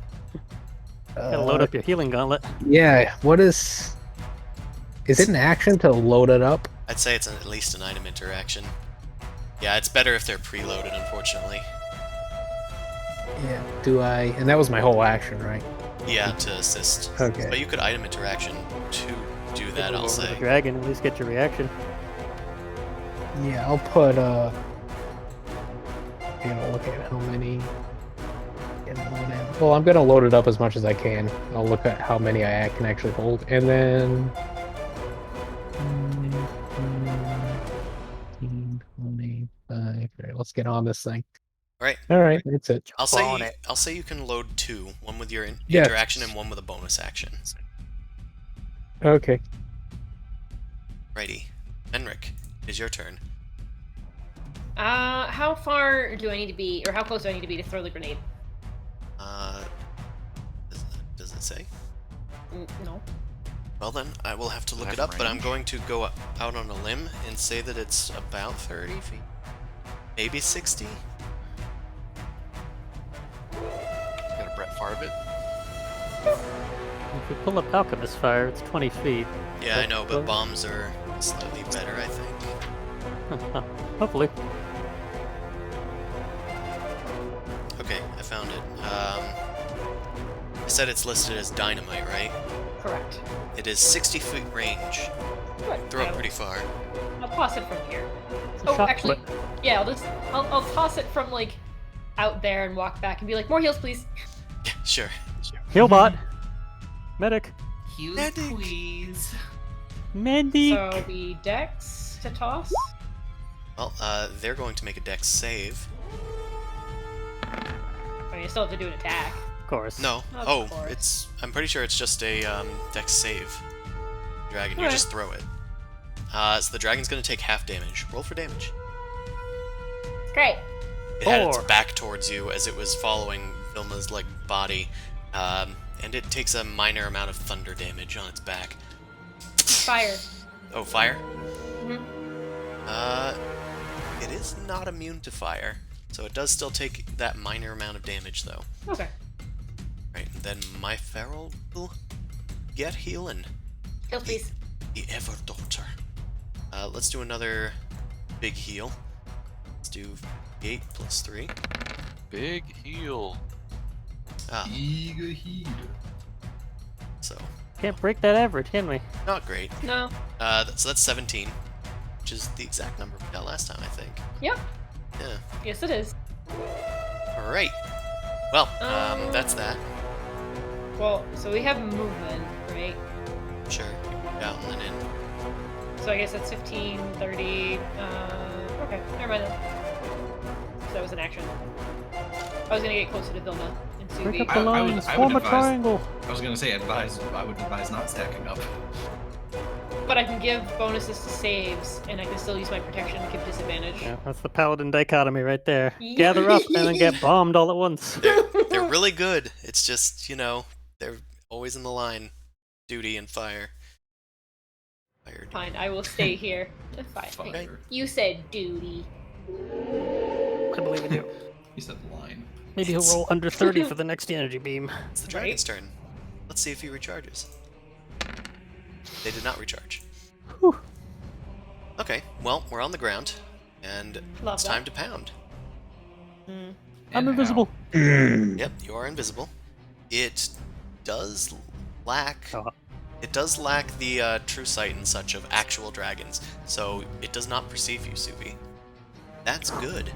Gotta load up your healing gauntlet. Yeah, what is... Is it an action to load it up? I'd say it's at least an item interaction. Yeah, it's better if they're preloaded, unfortunately. Yeah. Do I... And that was my whole action, right? Yeah, to assist. Okay. But you could item interaction to do that, Go I'll over the say. dragon, at least get your reaction. Yeah, I'll put, look at how many... Well, I'm gonna load it up as much as I can. I'll look at how many I can actually hold, and then... 25... Alright, let's get on this thing. Alright. Alright, that's it. I'll say on it. I'll say you can load 2, one with your Yeah. interaction and one with a bonus action. Okay. Righty. Henrik, it is your turn. How far do I need to be, or how close do I need to be to throw the grenade? Does it say? No. Well then, I will have to look Have it up, but I'm range? going to go out on a limb and say that it's about 30 feet. Maybe 60? Got a Brett Favre it. If you pull up Alchemist Fire, it's 20 feet. Yeah, I That's know, but close. bombs are slightly better, I think. Hopefully. Okay, I found it. I said it's listed as dynamite, right? Correct. It is 60 feet range. Good. Throw it Yeah, pretty far. I'll toss it from here. a Oh, shot actually, yeah, I'll toss it from like out there and walk back and be like, more heals, please. Yeah, sure. Healbot! Medic! Heals, Medic. please. Medic! So the dex to toss. Well, they're going to make a dex save. I mean, I still have to do an attack. Of course. No. Of Oh, course. I'm pretty sure it's just a dex save. Dragon, you Alright. just throw it. So the dragon's gonna take half damage. Roll for damage. Great. It had its 4. back towards you as it was following Vilma's like body, and it takes a minor amount of thunder damage on its back. Fire. Oh, fire? Mhm. It is not immune to fire, so it does still take that minor amount of damage though. Okay. Right, then my feral will get healing. Heals, please. The ever daughter. Let's do another big heal. Let's do 8 plus 3. Big heal. Ah, Eager heed. so Can't break that average, can we? not great. No. So that's 17, which is the exact number we got last time, I think. Yep. Yeah. Yes, it is. All right. Well, that's that. Well, so we have movement, right? Sure. Out and then in. So I guess that's 15, 30. Okay, never mind then. So that was an action. I was gonna get closer to Vilma and Break up Suvi. the I would- lines, I would form a advise- triangle. I was gonna say I would advise not stacking up. But I can give bonuses to saves, and I can still use my protection to give disadvantage. Yeah, that's the paladin dichotomy right there. Gather up and then get bombed all at once. They're really good. It's just, they're always in the line. Duty and fire. Fire duty. Fine, I will stay here. Fine. Fire. You said duty. I believe in you. You said line. Maybe he'll roll under 30 for the next energy beam. It's the dragon's turn. Let's see if he recharges. They did not recharge. Whew. Okay, well, we're on the ground, and Love it's that. time to pound. I'm And invisible. Yep, you are invisible. It does lack... Oh. It does lack the true sight and such of actual dragons, so it does not perceive you, Suvi. That's good.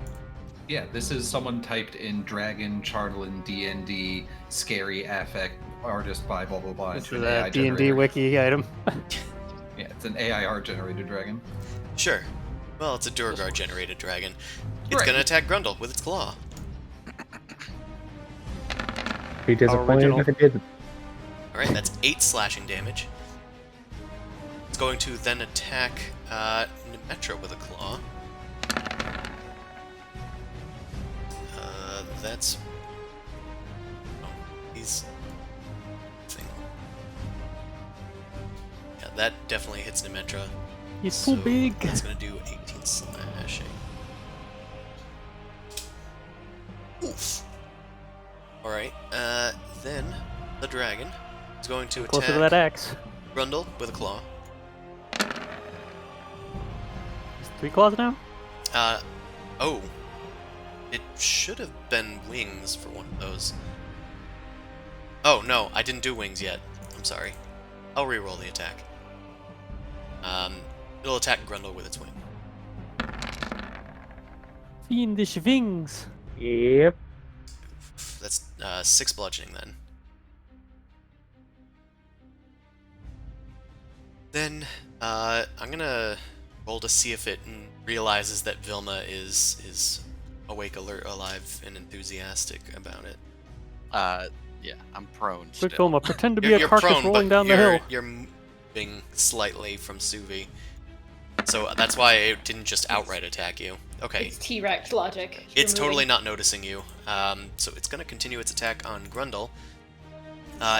Yeah, this is someone typed in Dragon, Chardlin, D&D, scary affect, artist by blah blah blah. Which It's was an AI a D&D generator. wiki item. Yeah, it's an AI art generated dragon. Sure. Well, it's a Durgar generated dragon. It's Right. gonna attack Grundle with its claw. Be disappointed original. if it didn't. Alright, that's 8 slashing damage. It's going to then attack Nemetra with a claw. That's... Oh, he's... Yeah, that definitely hits Nemetra. He's So too big. That's gonna do 18 slashing. Oof. Alright, then the dragon is going to Closer to that attack axe. Grundle with a claw. 3 claws now? Oh. It should have been wings for one of those. Oh, no, I didn't do wings yet. I'm sorry. I'll reroll the attack. It'll attack Grundle with its wing. Fiendish wings. Yep. That's 6 bludgeoning then. Then I'm gonna roll to see if it realizes that Vilma is awake, alert, alive, and enthusiastic about it. Yeah, I'm prone Quick, still. Vilma, pretend to be a carcass prone, rolling but down the hill. you're moving slightly from Suvi. So that's why it didn't just outright attack you. Okay, It's T-Rex logic. it's You're totally moving. not noticing you. So it's going to continue its attack on Grundle.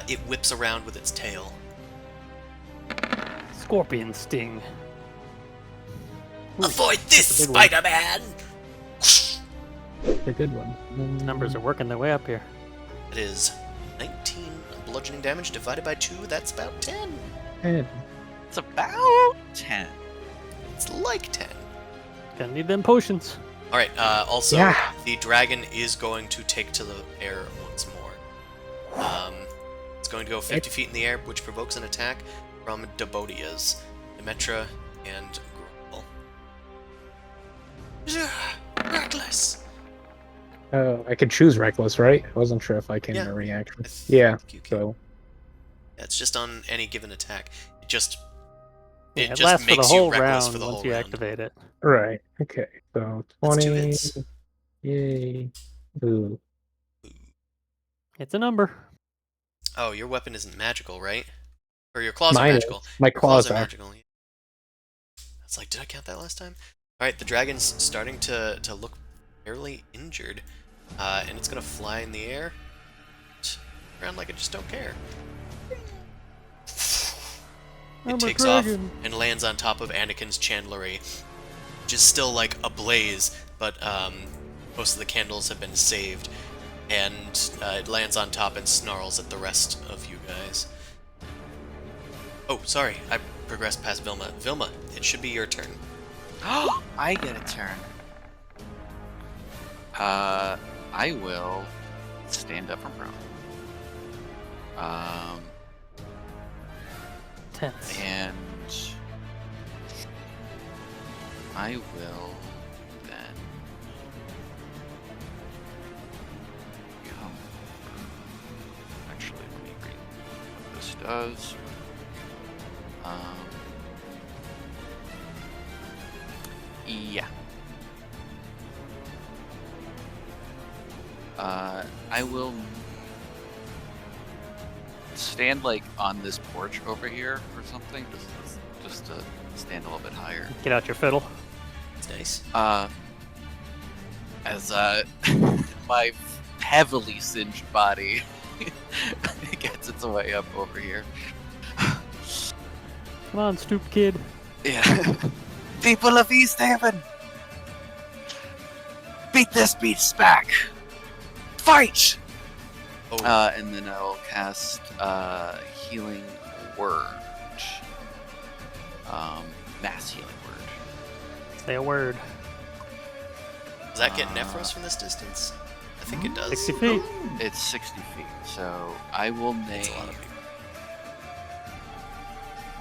It whips around with its tail. Scorpion sting. Avoid this, that's a big one. Spider-Man! A good one. Numbers are working their way up here. It is 19 bludgeoning damage divided by 2. That's about 10. It's about 10. It's like 10. Gonna need them potions. All right. Also, Yeah. the dragon is going to take to the air once more. It's going to go 50 feet in the air, which provokes an attack from Dabodias, Demetra, and Grumble. Reckless. I could choose reckless, right? I wasn't sure if I can Yeah. reaction. I think Yeah. you can. So Yeah, it's just on any given attack. It just Yeah, it just lasts for the makes you whole reckless round for the once whole you round. activate it. right. Okay. So That's 2 20. hits. Yay. Ooh. It's a number. Oh, your weapon isn't magical, right? Or your claws Mine are is. magical. My Your claws claws are are. magical. It's like, did I count that last time? Alright, the dragon's starting to look fairly injured. And it's gonna fly in the air. Around like I just don't care. I'm It a takes off dragon. and lands on top of Anakin's chandlery, which is still like ablaze, but most of the candles have been saved. And it lands on top and snarls at the rest of you guys. Oh, sorry, I progressed past Vilma. Vilma, It should be your turn. I get a turn. I will stand up from prone. Tense. And I will then come. Actually, let me read what this does. Yeah. I will stand like on this porch over here or something, just to stand a little bit higher. Get out your fiddle. It's nice. As my heavily singed body gets its way up over here. Come on, stupid kid. Yeah. People of East Haven! Beat this beast back! Fight! Oh, And then I will cast Healing Word. Mass Healing Word. Say a word. does that get Nephros from this distance? I think it does. 60 feet. It's 60 feet, so I will name... That's a lot of people.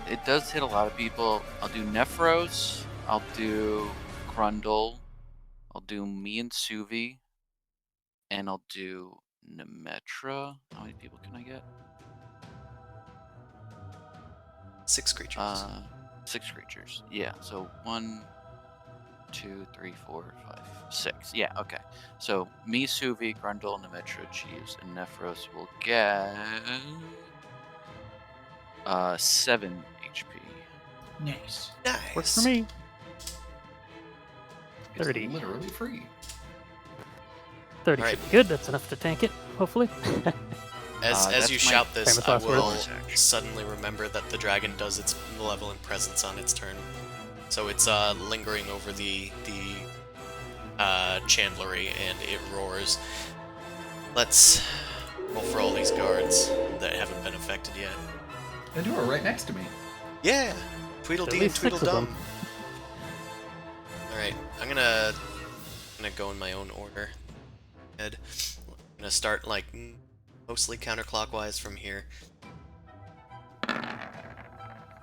It does hit a lot of people. I'll do Nephros. I'll do Grundle. I'll do me and Suvi. And I'll do Nemetra. How many people can I get? 6 creatures. 6 creatures. Yeah, so 1, 2, 3, 4, 5, 6. Yeah, okay. So me, Suvi, Grundle, Nemetra, Jeeves, and Nephros will get 7 HP. Nice. Nice. Works for me. It's 30. literally free. 30 Alright. should be good. That's enough to tank it, hopefully. As That's you my shout this, famous I last will words. suddenly remember that the dragon does its malevolent presence on its turn. So it's lingering over the chandlery, and it roars. Let's roll for all these guards that haven't been affected yet. They do it right next to me. Yeah! Tweedledee and least 6 of Tweedledum. them. Alright, I'm gonna go in my own order. I'm gonna start like mostly counterclockwise from here. One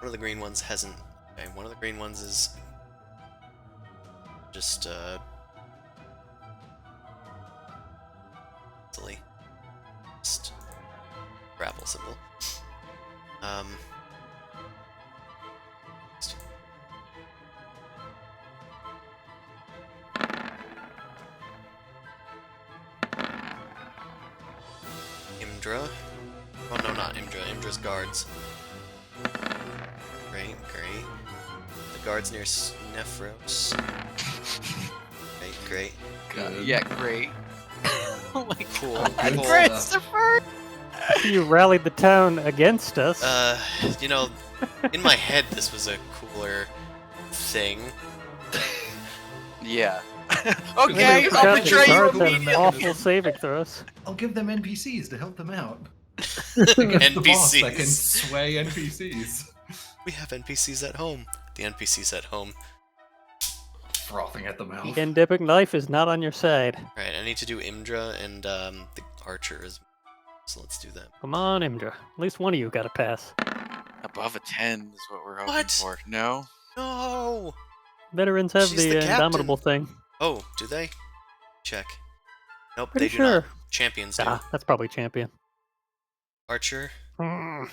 of the green ones hasn't. Okay, one of the green ones is just silly. Just grapple symbol. Imdra. Oh no, not Imdra. Imdra's guards. Great, great. The guards near Nephros. Great, great. Yeah, great. Oh my Cool. Good cool. stuff. Christopher! You rallied the town against us. You know, in my head this was a cooler thing. Yeah. Maybe Okay, we I'll forgot betray the you guards have immediately. awful saving throws. I'll give them NPCs to help them out. Against the boss that can NPCs. sway NPCs. We have NPCs at home. The NPCs at home. Frothing at the mouth. The endipic knife is not on your side. Right, I need to do Imdra and the archer as so let's do that. Come on, Imdra. At least one of you got a pass. Above a 10 is what we're hoping What? for. No? No! Veterans have She's the, the captain. indomitable thing. Oh, do they? Check. Nope, Pretty they do sure. not. Champions do. Ah, that's probably champion. Archer. Mm.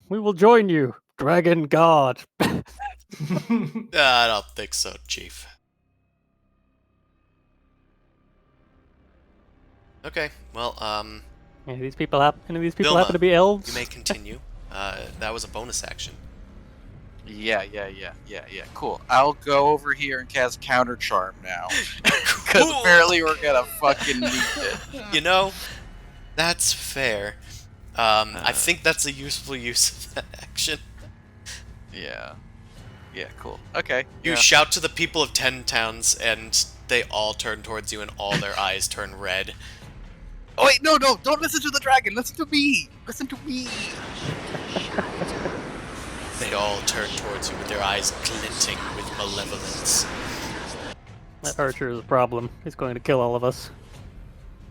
We will join you, Dragon God. I don't think so, Chief. Okay, well, Any of these people happen Vilma, to be elves? you may continue. That was a bonus action. Yeah. Cool. I'll go over here and cast Counter Charm now. Because Cool. apparently we're gonna fucking need it. You know, that's fair. I think that's a useful use of that action. Yeah. Yeah, cool. Okay. You yeah. shout to the people of 10 towns, and they all turn towards you, and all their eyes turn red. Oh wait, no, don't listen to the dragon. Listen to me. Listen to me. They all turn towards you with their eyes glinting with malevolence. That archer is a problem. He's going to kill all of us.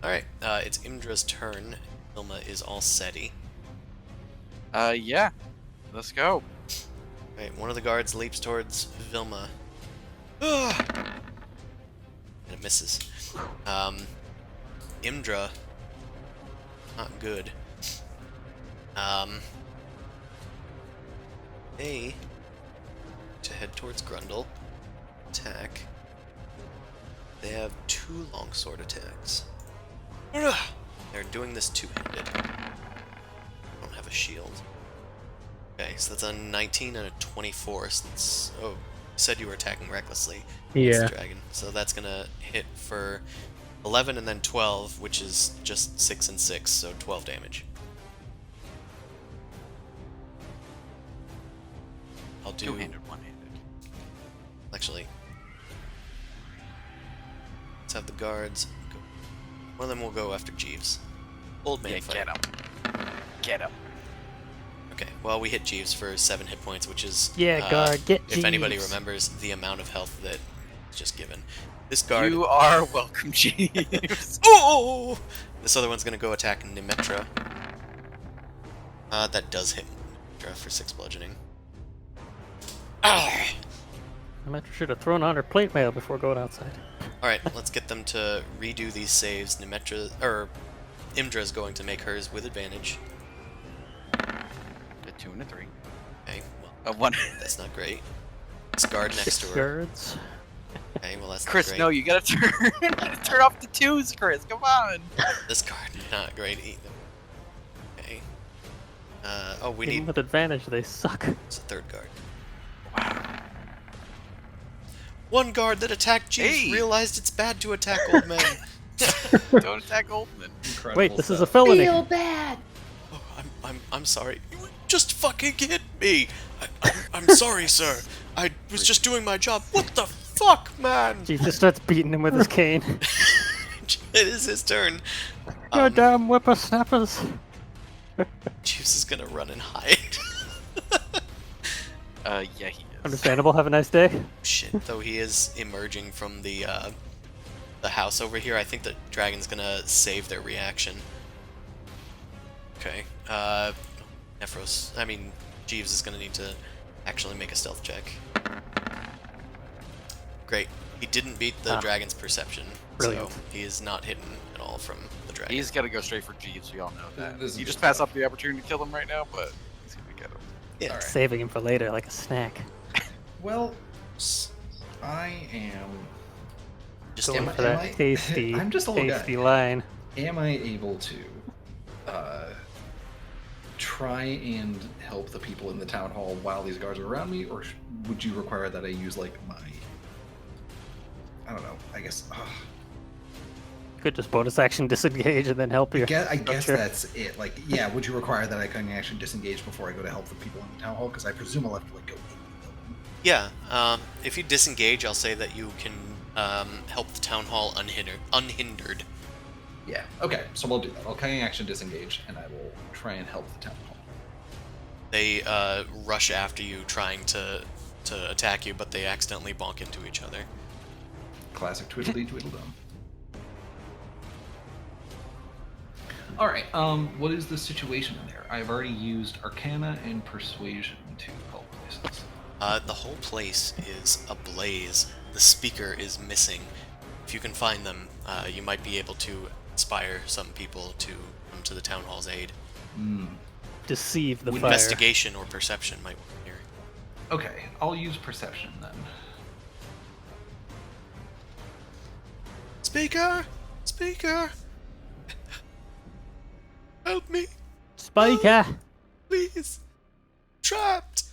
Alright, it's Imdra's turn. Vilma is all steady. Yeah. Let's go. Alright, one of the guards leaps towards Vilma. And it misses. Imdra, not good. They to head towards Grundle. Attack. They have 2 longsword attacks. They're doing this two-handed. Don't have a shield. Okay, so that's a 19 and a 24. So that's, oh, you said you were attacking recklessly. Yeah. This dragon. So that's gonna hit for 11 and then 12, which is just 6 and 6, so 12 damage. I'll do. Two-handed, one-handed. Actually, let's have the guards go. One of them will go after Jeeves. Old man Yeah, fight. get him. Get him. Okay, well, we hit Jeeves for 7 hit points, which is, Yeah, guard, get if anybody Jeeves. remembers the amount of health that is just given. This guard... You are welcome, Jeeves. Oh! This other one's gonna go attack Nimetra. That does hit Nimetra for 6 bludgeoning. Ah! Nimetra should have thrown on her plate mail before going outside. Alright, let's get them to redo these saves. Imdra's going to make hers with advantage. A 2 and a 3. Okay, well, 1. that's not great. This guard next to 6 her. guards. Okay, well, that's Chris, not great. no, you gotta turn off the 2s, Chris. Come on. This card, not great either. Okay. Oh, we Even need... with advantage, they suck. It's a third guard. Wow. One guard that attacked Jeeves Hey! realized it's bad to attack old men. Don't attack Oldman. Incredible Wait, this is a stuff. felony. Feel bad. Oh, I'm sorry. You just fucking hit me. I'm sorry, sir. I was just doing my job. What the fuck, man? He just starts beating him with his cane. It is his turn. Goddamn whippersnappers. Jeeves is gonna run and hide. Yeah, he is. Understandable. Have a nice day. Shit, though he is emerging from the house over here. I think the dragon's gonna save their reaction. Okay. Jeeves is gonna need to actually make a stealth check. Great. He didn't beat the dragon's perception, Brilliant. so he is not hidden at all from the dragon. He's gotta go straight for Jeeves, we all know that. This is You just good pass stuff. up the opportunity to kill him right now, but he's gonna get him. Yeah. Alright. Saving him for later, like a snack. Well, I am Just Going am for I- that tasty, I'm just a little tasty guy. line. Am I able to try and help the people in the town hall while these guards are around me, or would you require that I use like my, I don't know, I guess. Could just bonus action disengage and then help you. I guess Sure. that's it. Like, yeah, would you require that I can actually disengage before I go to help the people in the town hall? Because I presume I'll have to like go in the building. Yeah, if you disengage, I'll say that you can help the town hall unhindered. Yeah. Okay. So we'll do that. I'll cunning action disengage, and I will try and help the town hall. They rush after you, trying to attack you, but they accidentally bonk into each other. Classic Twiddly Twiddledum. All right. What is the situation in there? I've already used Arcana and Persuasion to help places. The whole place is ablaze. The speaker is missing. If you can find them, you might be able to inspire some people to come to the town hall's aid. Deceive the fire. Investigation or perception might work here. Okay, I'll use Perception then. Speaker! Speaker! Help me, Spiker! please! Trapped!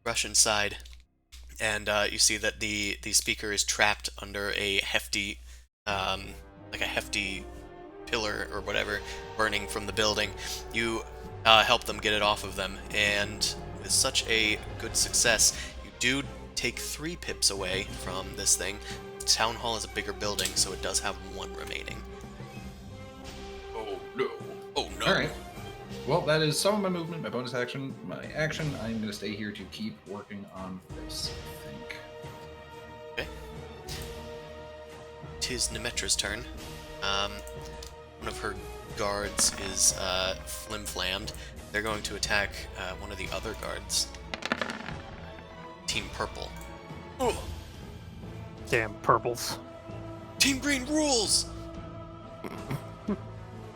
Rush inside, and you see that the speaker is trapped under a hefty, like a hefty pillar or whatever, burning from the building. You help them get it off of them, and with such a good success, you do take 3 pips away from this thing. The town hall is a bigger building, so it does have 1 remaining. Oh no. Oh no. All right. Well, that is some of my movement, my bonus action. My action, I'm going to stay here to keep working on this, I think. Okay. Tis Nemetra's turn. One of her guards is flim-flammed. They're going to attack one of the other guards. Team Purple. Oh! Damn purples. Team Green rules!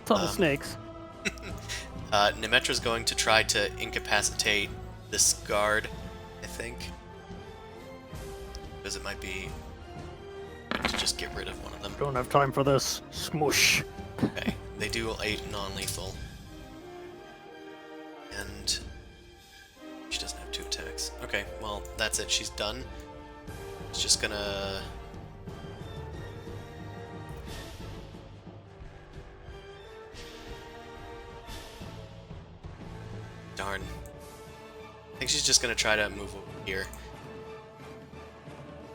Tunnel snakes. Nemetra's going to try to incapacitate this guard, I think. Because it might be good to just get rid of one of them. Don't have time for this. Smoosh. Okay, they do a non-lethal. And she doesn't have 2 attacks. Okay, well, that's it. She's done. She's just gonna... Darn. I think she's just gonna try to move over here.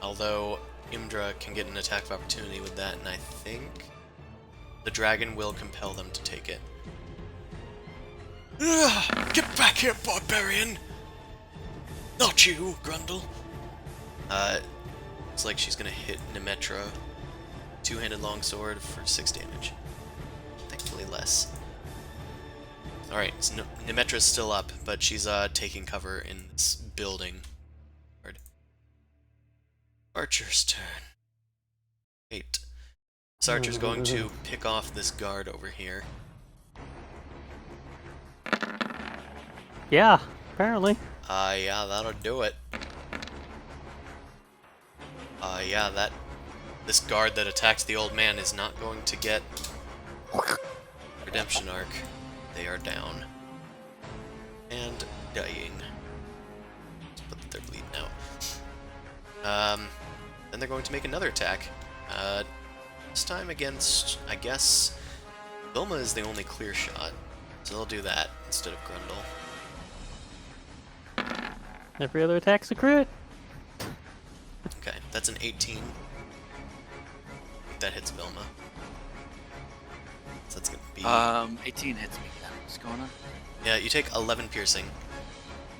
Although Imdra can get an attack of opportunity with that, and I think the dragon will compel them to take it. Ugh, get back here, barbarian! Not you, Grundle. Looks like she's gonna hit Nemetra. 2-handed longsword for 6 damage. Thankfully less. Alright, so Nemetra's still up, but she's taking cover in this building. Archer's turn. 8. This archer's going to pick off this guard over here. Yeah, apparently. Yeah, that'll do it. Yeah, this guard that attacked the old man is not going to get redemption arc. They are down. And dying. But they're bleeding out. Then they're going to make another attack. This time against, I guess, Vilma is the only clear shot. So they'll do that instead of Grundle. Every other attack's a crit. Okay, that's an 18. That hits Vilma. So that's gonna be... 18 hits me. What's going on? Yeah, you take 11 piercing.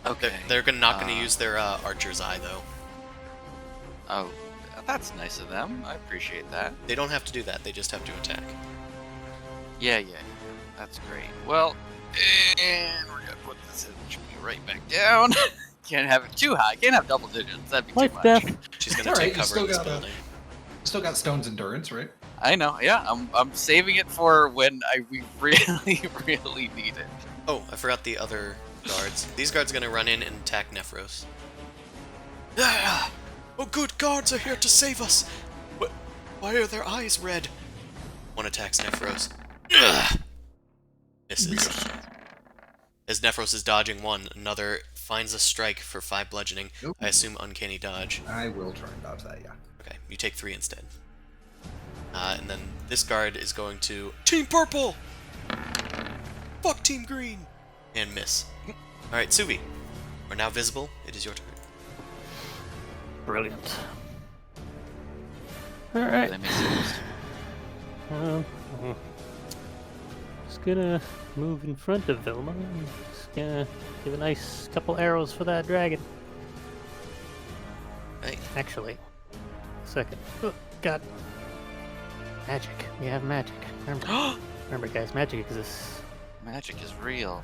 Okay. They're not gonna use their archer's eye, though. Oh, that's nice of them. I appreciate that. They don't have to do that, they just have to attack. Yeah. That's great. Well, and we're gonna put this right back down. Can't have it too high. Can't have double digits. That'd be Life, too much. death. She's gonna Alright, take you cover in this still got building. Still got Stone's Endurance, right? I know. Yeah, I'm saving it for when we really really need it. Oh, I forgot the other guards. These guards are gonna run in and attack Nephros. Ah! Oh, good guards are here to save us! Why are their eyes red? One attacks Nephros. Ugh! Misses. As Nephros is dodging one, another finds a strike for 5 bludgeoning. Nope. I assume uncanny dodge. I will try and dodge that, yeah. Okay, you take 3 instead. And then this guard is going to... Team Purple! Fuck Team Green! And miss. Alright, Suvi. We're now visible. It is your turn. Brilliant. Alright. That makes sense. Just gonna move in front of Vilma. And just gonna give a nice couple arrows for that dragon. Right. Actually, second. Oh, God. Magic. We have magic. Remember, guys, magic exists. Magic is real.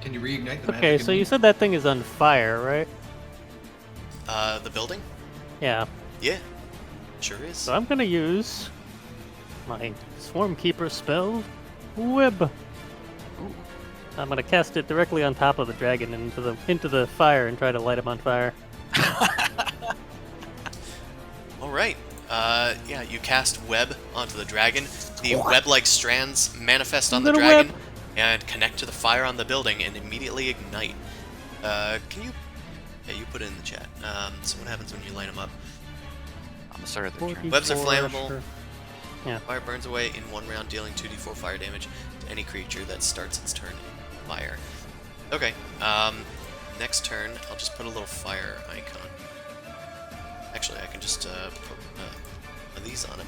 Can you reignite the magic? Okay, in so me? you said that thing is on fire, right? The building? Yeah. Yeah. Sure is. So I'm gonna use my Swarm Keeper spell, Web. I'm gonna cast it directly on top of the dragon into the fire and try to light him on fire. Alright. Yeah, you cast web onto the dragon. The web-like strands manifest on the Little dragon web. and connect to the fire on the building and immediately ignite. Can you... Yeah, you put it in the chat. So what happens when you light them up? On the start of the turn. Webs are 44 flammable. for- Yeah. Fire burns away in 1 round, dealing 2d4 fire damage to any creature that starts its turn in fire. Okay, next turn, I'll just put a little fire icon. Actually, I can just put one of these on him.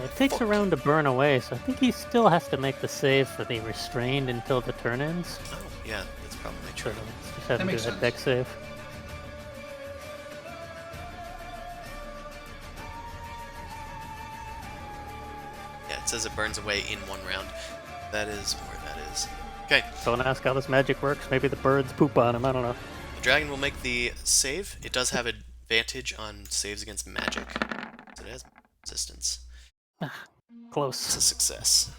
It takes a round to burn away, so I think he still has to make the save for the restrained until the turn ends. Oh, yeah, that's probably So true. let's just have him do makes that sense. deck save. Yeah, it says it burns away in 1 round. That is where that is. Okay, Don't ask how this magic works. Maybe the birds poop on him. I don't know. the dragon will make the save. It does have advantage on saves against magic. So it has resistance. It's Close. a success.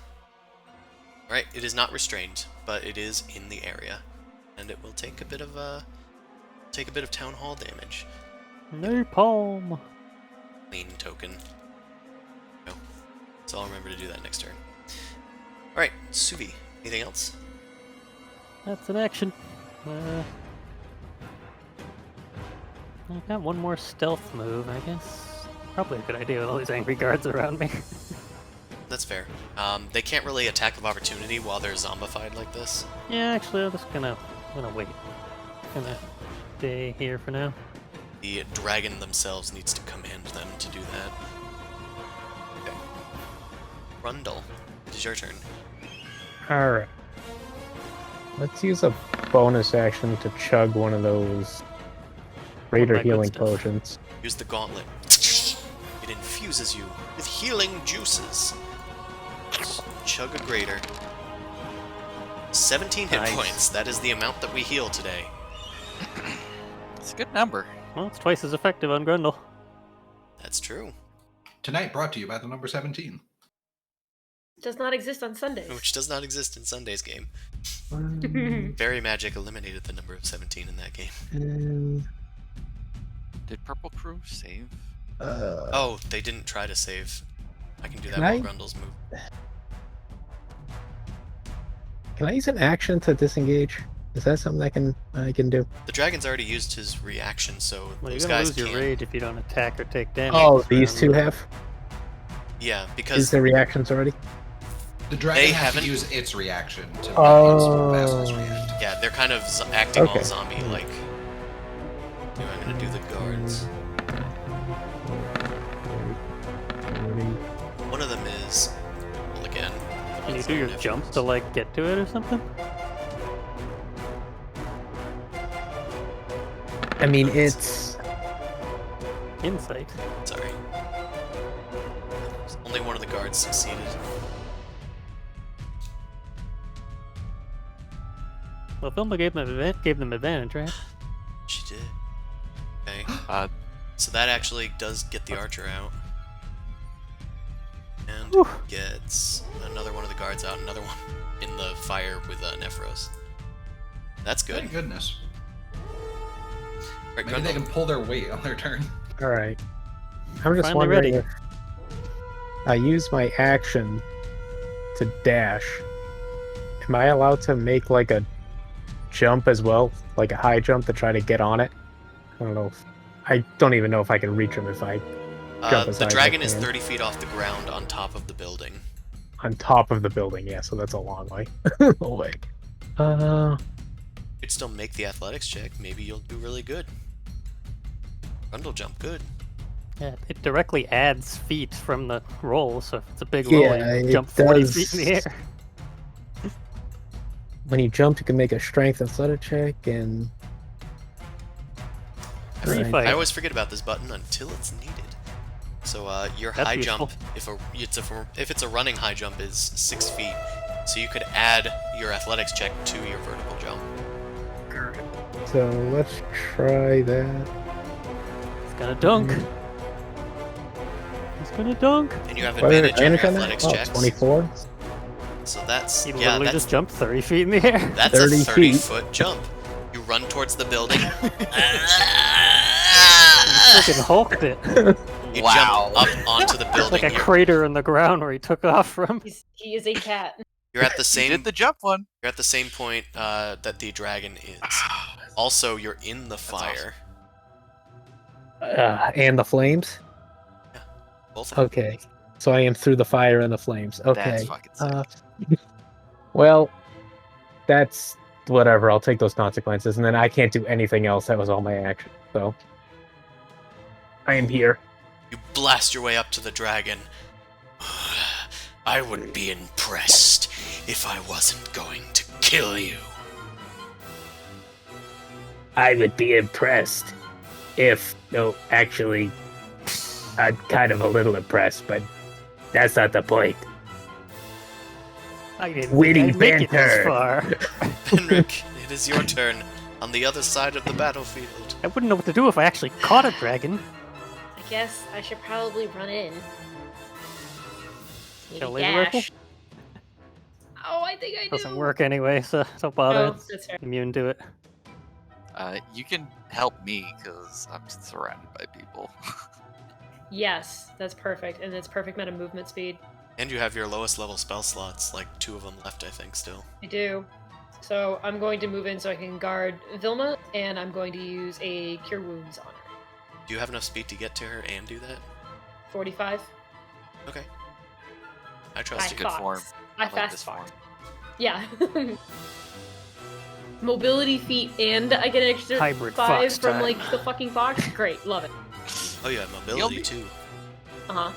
Alright, it is not restrained, but it is in the area. And it will take a bit of town hall damage. Napalm. Clean token. No. So I'll remember to do that next turn. Alright, Suvi. Anything else? That's an action. I've got one more stealth move, I guess. Probably a good idea with all these angry guards around me. That's fair. They can't really attack of opportunity while they're zombified like this. Yeah, actually, I'm just gonna wait. Gonna stay here for now. The dragon themselves needs to command them to do that. Okay. Rundle, it is your turn. Alright. Let's use a bonus action to chug one of those Raider that good healing stuff. potions. Use the gauntlet. It infuses you with healing juices. Chug a greater. 17 hit Nice. points. That is the amount that we heal today. It's a good number. Well, it's twice as effective on Grundle. That's true. Tonight brought to you by the number 17. Does not exist on Sundays. Which does not exist in Sunday's game. Um, Fairy Magic eliminated the number of 17 in that game. and, Did Purple Crew save? Oh, they didn't try to save. I can do that Can while I? Grundle's move. Can I use an action to disengage? Is that something I can do? The dragon's already used his reaction, so Well, you're those gonna guys lose your can't. rage if you don't attack or take damage. Oh, this these round. two have? Yeah, Is because the reactions already? The dragon They has haven't- to use its reaction to make its Oh. vassals react. yeah, they're kind of acting all Okay. zombie-like. I'm gonna do the guards. One of them is, well, again. Can you do your jump to like get to it or something? I mean, it's... Insight. Sorry. Only one of the guards succeeded. Well, Filma gave them advantage, right? She did. Okay. Uh, So that actually does get the archer out. And Whew. gets another one of the guards out, another one in the fire with Nephros. That's good. Thank goodness. Right, Maybe they Grundle. can pull their weight on their turn. Alright. I'm just Finally wondering ready. if I use my action to dash. Am I allowed to make like a jump as well? Like a high jump to try to get on it? I don't know. I don't even know if I can reach him if I jump as The high as I dragon is can. 30 feet off the ground on top of the building. On top of the building, yeah, so that's a long way. Oh, wait. You could still make the athletics check. Maybe you'll do really good. Grundle jump good. Yeah, it directly adds feet from the roll, so if it's a big Yeah, roll, you it jump 40 does. feet in the air. when you jump, you can make a strength athletic check, and... Free Alright. fight. I always forget about this button until it's needed. So your That's high useful. jump, if it's a running high jump, is 6 feet. So you could add your athletics check to your vertical jump. So let's try that. It's gonna dunk. It's gonna dunk. And you have What are advantage on your advantage on that? athletics Oh, checks. 24. So that's He yeah, literally that's just jumped 30 feet in the air. that's a 30 feet. 30-foot jump. You run towards the building. Freaking hulked it. You Wow. jump up onto the building. Like a crater in the ground where he took off from. He is a cat. You're at the you same did the jump one. you're at the same point that the dragon is. Also, you're in the fire. And the flames? Both of them. Okay. So I am through the fire and the flames. Okay. That's fucking sick. Well, that's whatever. I'll take those consequences, and then I can't do anything else. That was all my action. So I am here. You blast your way up to the dragon. I would be impressed if I wasn't going to kill you. I would be impressed if... No, actually, I'm kind of a little impressed, but that's not the point. I didn't Witty think I'd make it this banter. far. Benric, it is your turn on the other side of the battlefield. I wouldn't know what to do if I actually caught a dragon. I guess I should probably run in. Maybe Kill laser rifle? dash. Oh, I think I do. Doesn't work anyway, so don't bother. Oh, It's that's fair. immune to it. You can help me because I'm surrounded by people. Yes, that's perfect, and it's perfect meta movement speed. And you have your lowest level spell slots, like 2 of them left, I think, still. I do. So I'm going to move in so I can guard Vilma, and I'm going to use a Cure Wounds on her. Do you have enough speed to get to her and do that? 45. Okay. I trust I you. Good fox. form. I like fast this fox. form. Yeah. Mobility feat, and I get an extra Hybrid 5 fox from time. like the fucking fox. Great, love it. Oh, you have mobility, be- too. Uh huh.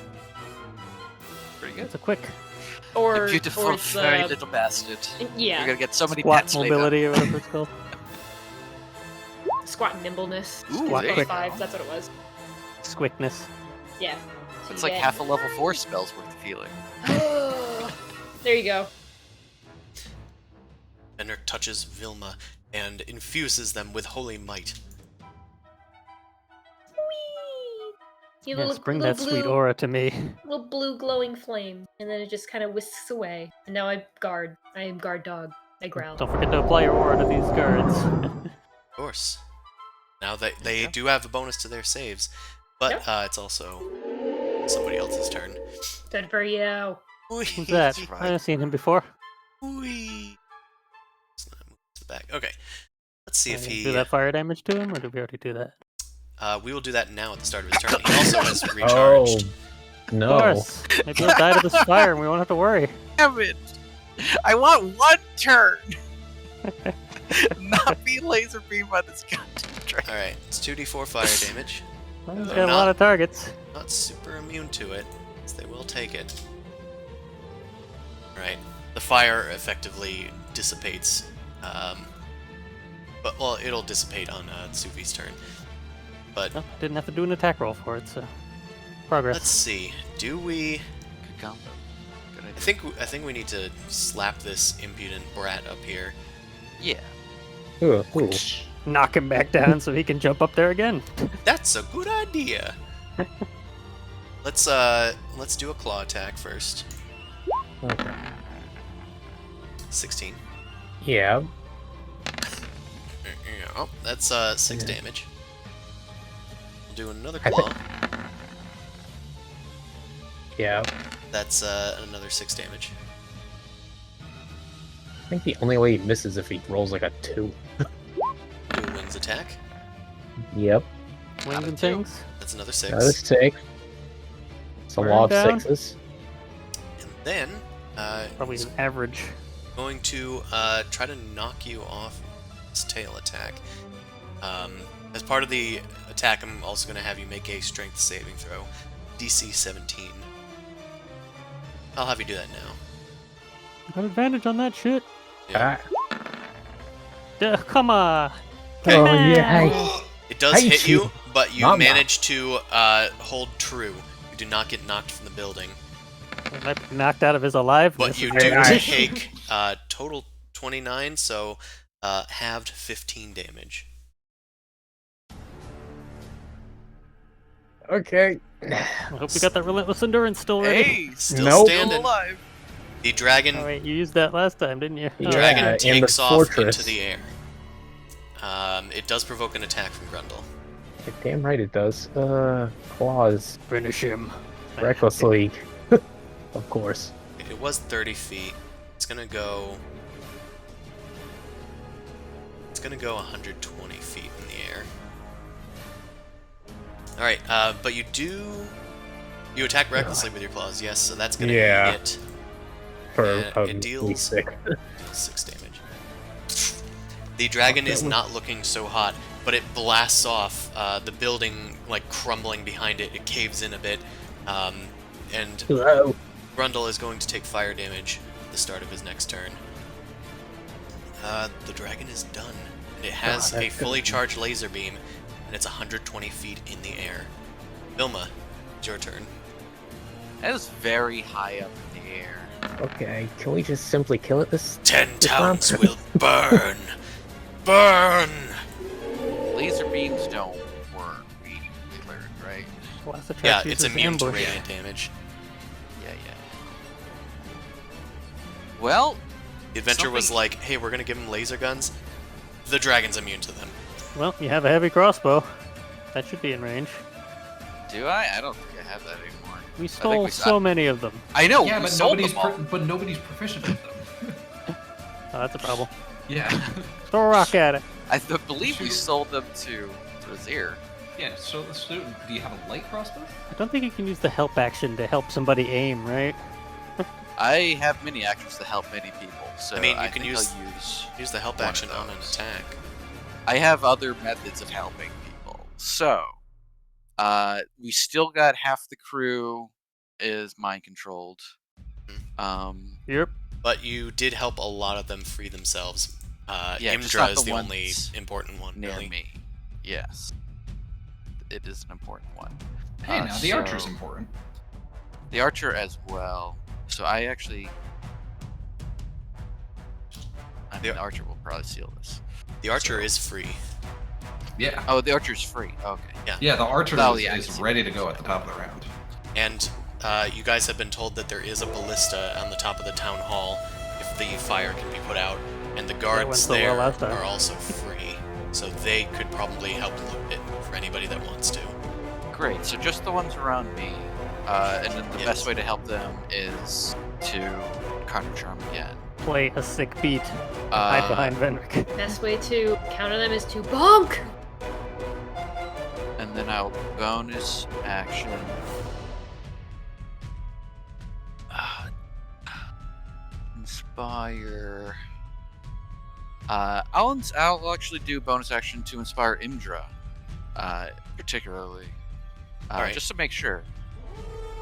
Pretty good. It's a quick Or You beautiful, or it's, furry little bastard. yeah, You're gonna get so many squat pets later. mobility or whatever it's called. squat nimbleness. Ooh, Squat there you quick. go. 5, that's what it was. Squickness. Yeah. So It's you like get- half a level 4 spell's worth of healing. There you go. Benric touches Vilma and infuses them with holy might. Whee! You Yes, little, bring little that blue, sweet aura to me. little blue glowing flame, and then it just kind of whisks away. And now I guard. I am guard dog. I growl. Don't forget to apply your aura to these guards. Of course. Now they do have a bonus to their saves, but Yep. it's also somebody else's turn. Good for you. Who's that? I haven't seen him before. Whee! Let's not move to the back. Okay. Let's see if he. Do that fire damage to him, or did we already do that? We will do that now at the start of his turn. He also has Oh, recharged. no. Of course. Maybe he'll die to this fire and we won't have to worry. Damn it! I want one turn! Not be laser beamed by this goddamn dragon. Alright, it's 2d4 fire damage. Well, he's Oh, got a not- lot of targets. Not super immune to it, so they will take it. Right. The fire effectively dissipates. But, well, it'll dissipate on Suvi's turn. But No, didn't have to do an attack roll for it, so progress. let's see. Do we... Good combo. Good idea. I think we need to slap this impudent brat up here. Yeah. Ooh, ooh. Knock him back down so he can jump up there again. That's a good idea. Let's do a claw attack first. Okay. 16. Yeah. Oh, that's 6 damage. We'll do another I claw. Yeah. That's another 6 damage. I think the only way he misses if he rolls like a 2. Do a wings attack. Yep. Wings and two. things. That's another 6. Another 6. It's a Burn law of down. 6s. And then Probably he's an average. going to try to knock you off his tail attack. As part of the attack, I'm also going to have you make a strength saving throw. DC 17. I'll have you do that now. Got advantage on that shit. Yeah. Come on. Okay. Oh, yeah. It does Hate hit you, you. but you Mama. manage to hold true. You do not get knocked from the building. He might be knocked out of his aliveness. But you if do he- Alright. take total 29, so halved 15 damage. Okay. I hope you got that relentless endurance still ready. Hey, Still Nope. still standing. alive. The dragon, Oh wait, you used that last time, didn't you? Yeah. Oh, dragon in the takes off fortress. into the air. It does provoke an attack from Grundle. Damn right it does. Claws. Finish him. Recklessly. Of course. It was 30 feet. It's gonna go. It's gonna go 120 feet in the air. All right, but you attack recklessly with your claws, yes. So that's gonna Yeah. hit. For Yeah, it deals- 6. 6 damage. The dragon is not looking so hot, but it blasts off. The building, like crumbling behind it, it caves in a bit, and Hello. Grundle is going to take fire damage at the start of his next turn. The dragon is done. And it has that's a fully good. charged laser beam, and it's 120 feet in the air. Vilma, it's your turn. That is very high up in the air. Okay, can we just simply kill it this 10 this round? towns will burn! Burn! Laser beams don't work, we learned, right? Class Yeah, attract it's uses immune to ambush. radiant damage. Yeah. Well, The adventure was Something- like, hey, we're gonna give him laser guns. The dragon's immune to them. Well, you have a heavy crossbow. That should be in range. do I? I don't think I have that anymore. We stole we- so many of them. I know, Yeah, we but sold nobody's them all. but nobody's proficient with them. Oh, that's a problem. Yeah. Throw a rock at it. I believe we Shoot. sold them to Azir. Yeah. So do you have a light crossbow? I don't think you can use the help action to help somebody aim, right? I have many actions to help many people, so I mean, you can think use- I'll use. Use the help One of action on an those. attack. I have other methods of helping people. So, we still got half the crew is mind controlled. Yep. But you did help a lot of them free themselves. Yeah, just Imdra not is the the only ones important one, near really. me. Yes, it is an important one. Hey, now the so- archer's important. The archer as well. So I actually, The- the archer will probably seal this. The archer is free. Yeah. Oh, the archer's free. Okay. Yeah, the archer Oh, is, yeah, I is can see ready to go at the top of the round. And you guys have been told that there is a ballista on the top of the town hall if the fire can be put out. And the went guards so well there last time. are also free. So they could probably help loot it for anybody that wants to. Great. So just the ones around me, and then the Yes. best way to help them is to counter charm again. Play a sick beat. Hide behind Venric. Best way to counter them is to bonk! And then I'll bonus action. Inspire. I'll actually do bonus action to inspire Imdra, particularly, Alright. just to make sure.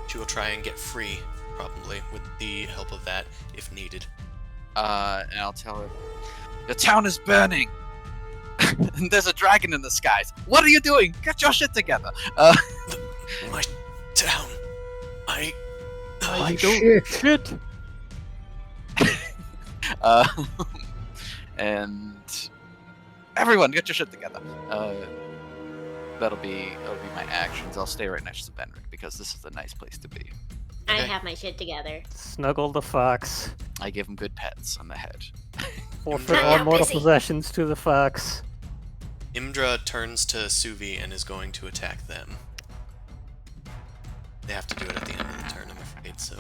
She will try and get free, probably, with the help of that, if needed. And I'll tell her, the town is burning. And there's a dragon in the skies. What are you doing? Get your shit together. My town. I My shit. Shit! Uh, and everyone, get your shit together. That'll be my actions. I'll stay right next to Benric because this is a nice place to be. I Okay. have my shit together. Snuggle the fox. I give him good pets on the head. Forfeit I'm all not mortal busy. possessions to the fox. Imdra turns to Suvi and is going to attack them. They have to do it at the end of the turn, I'm afraid, so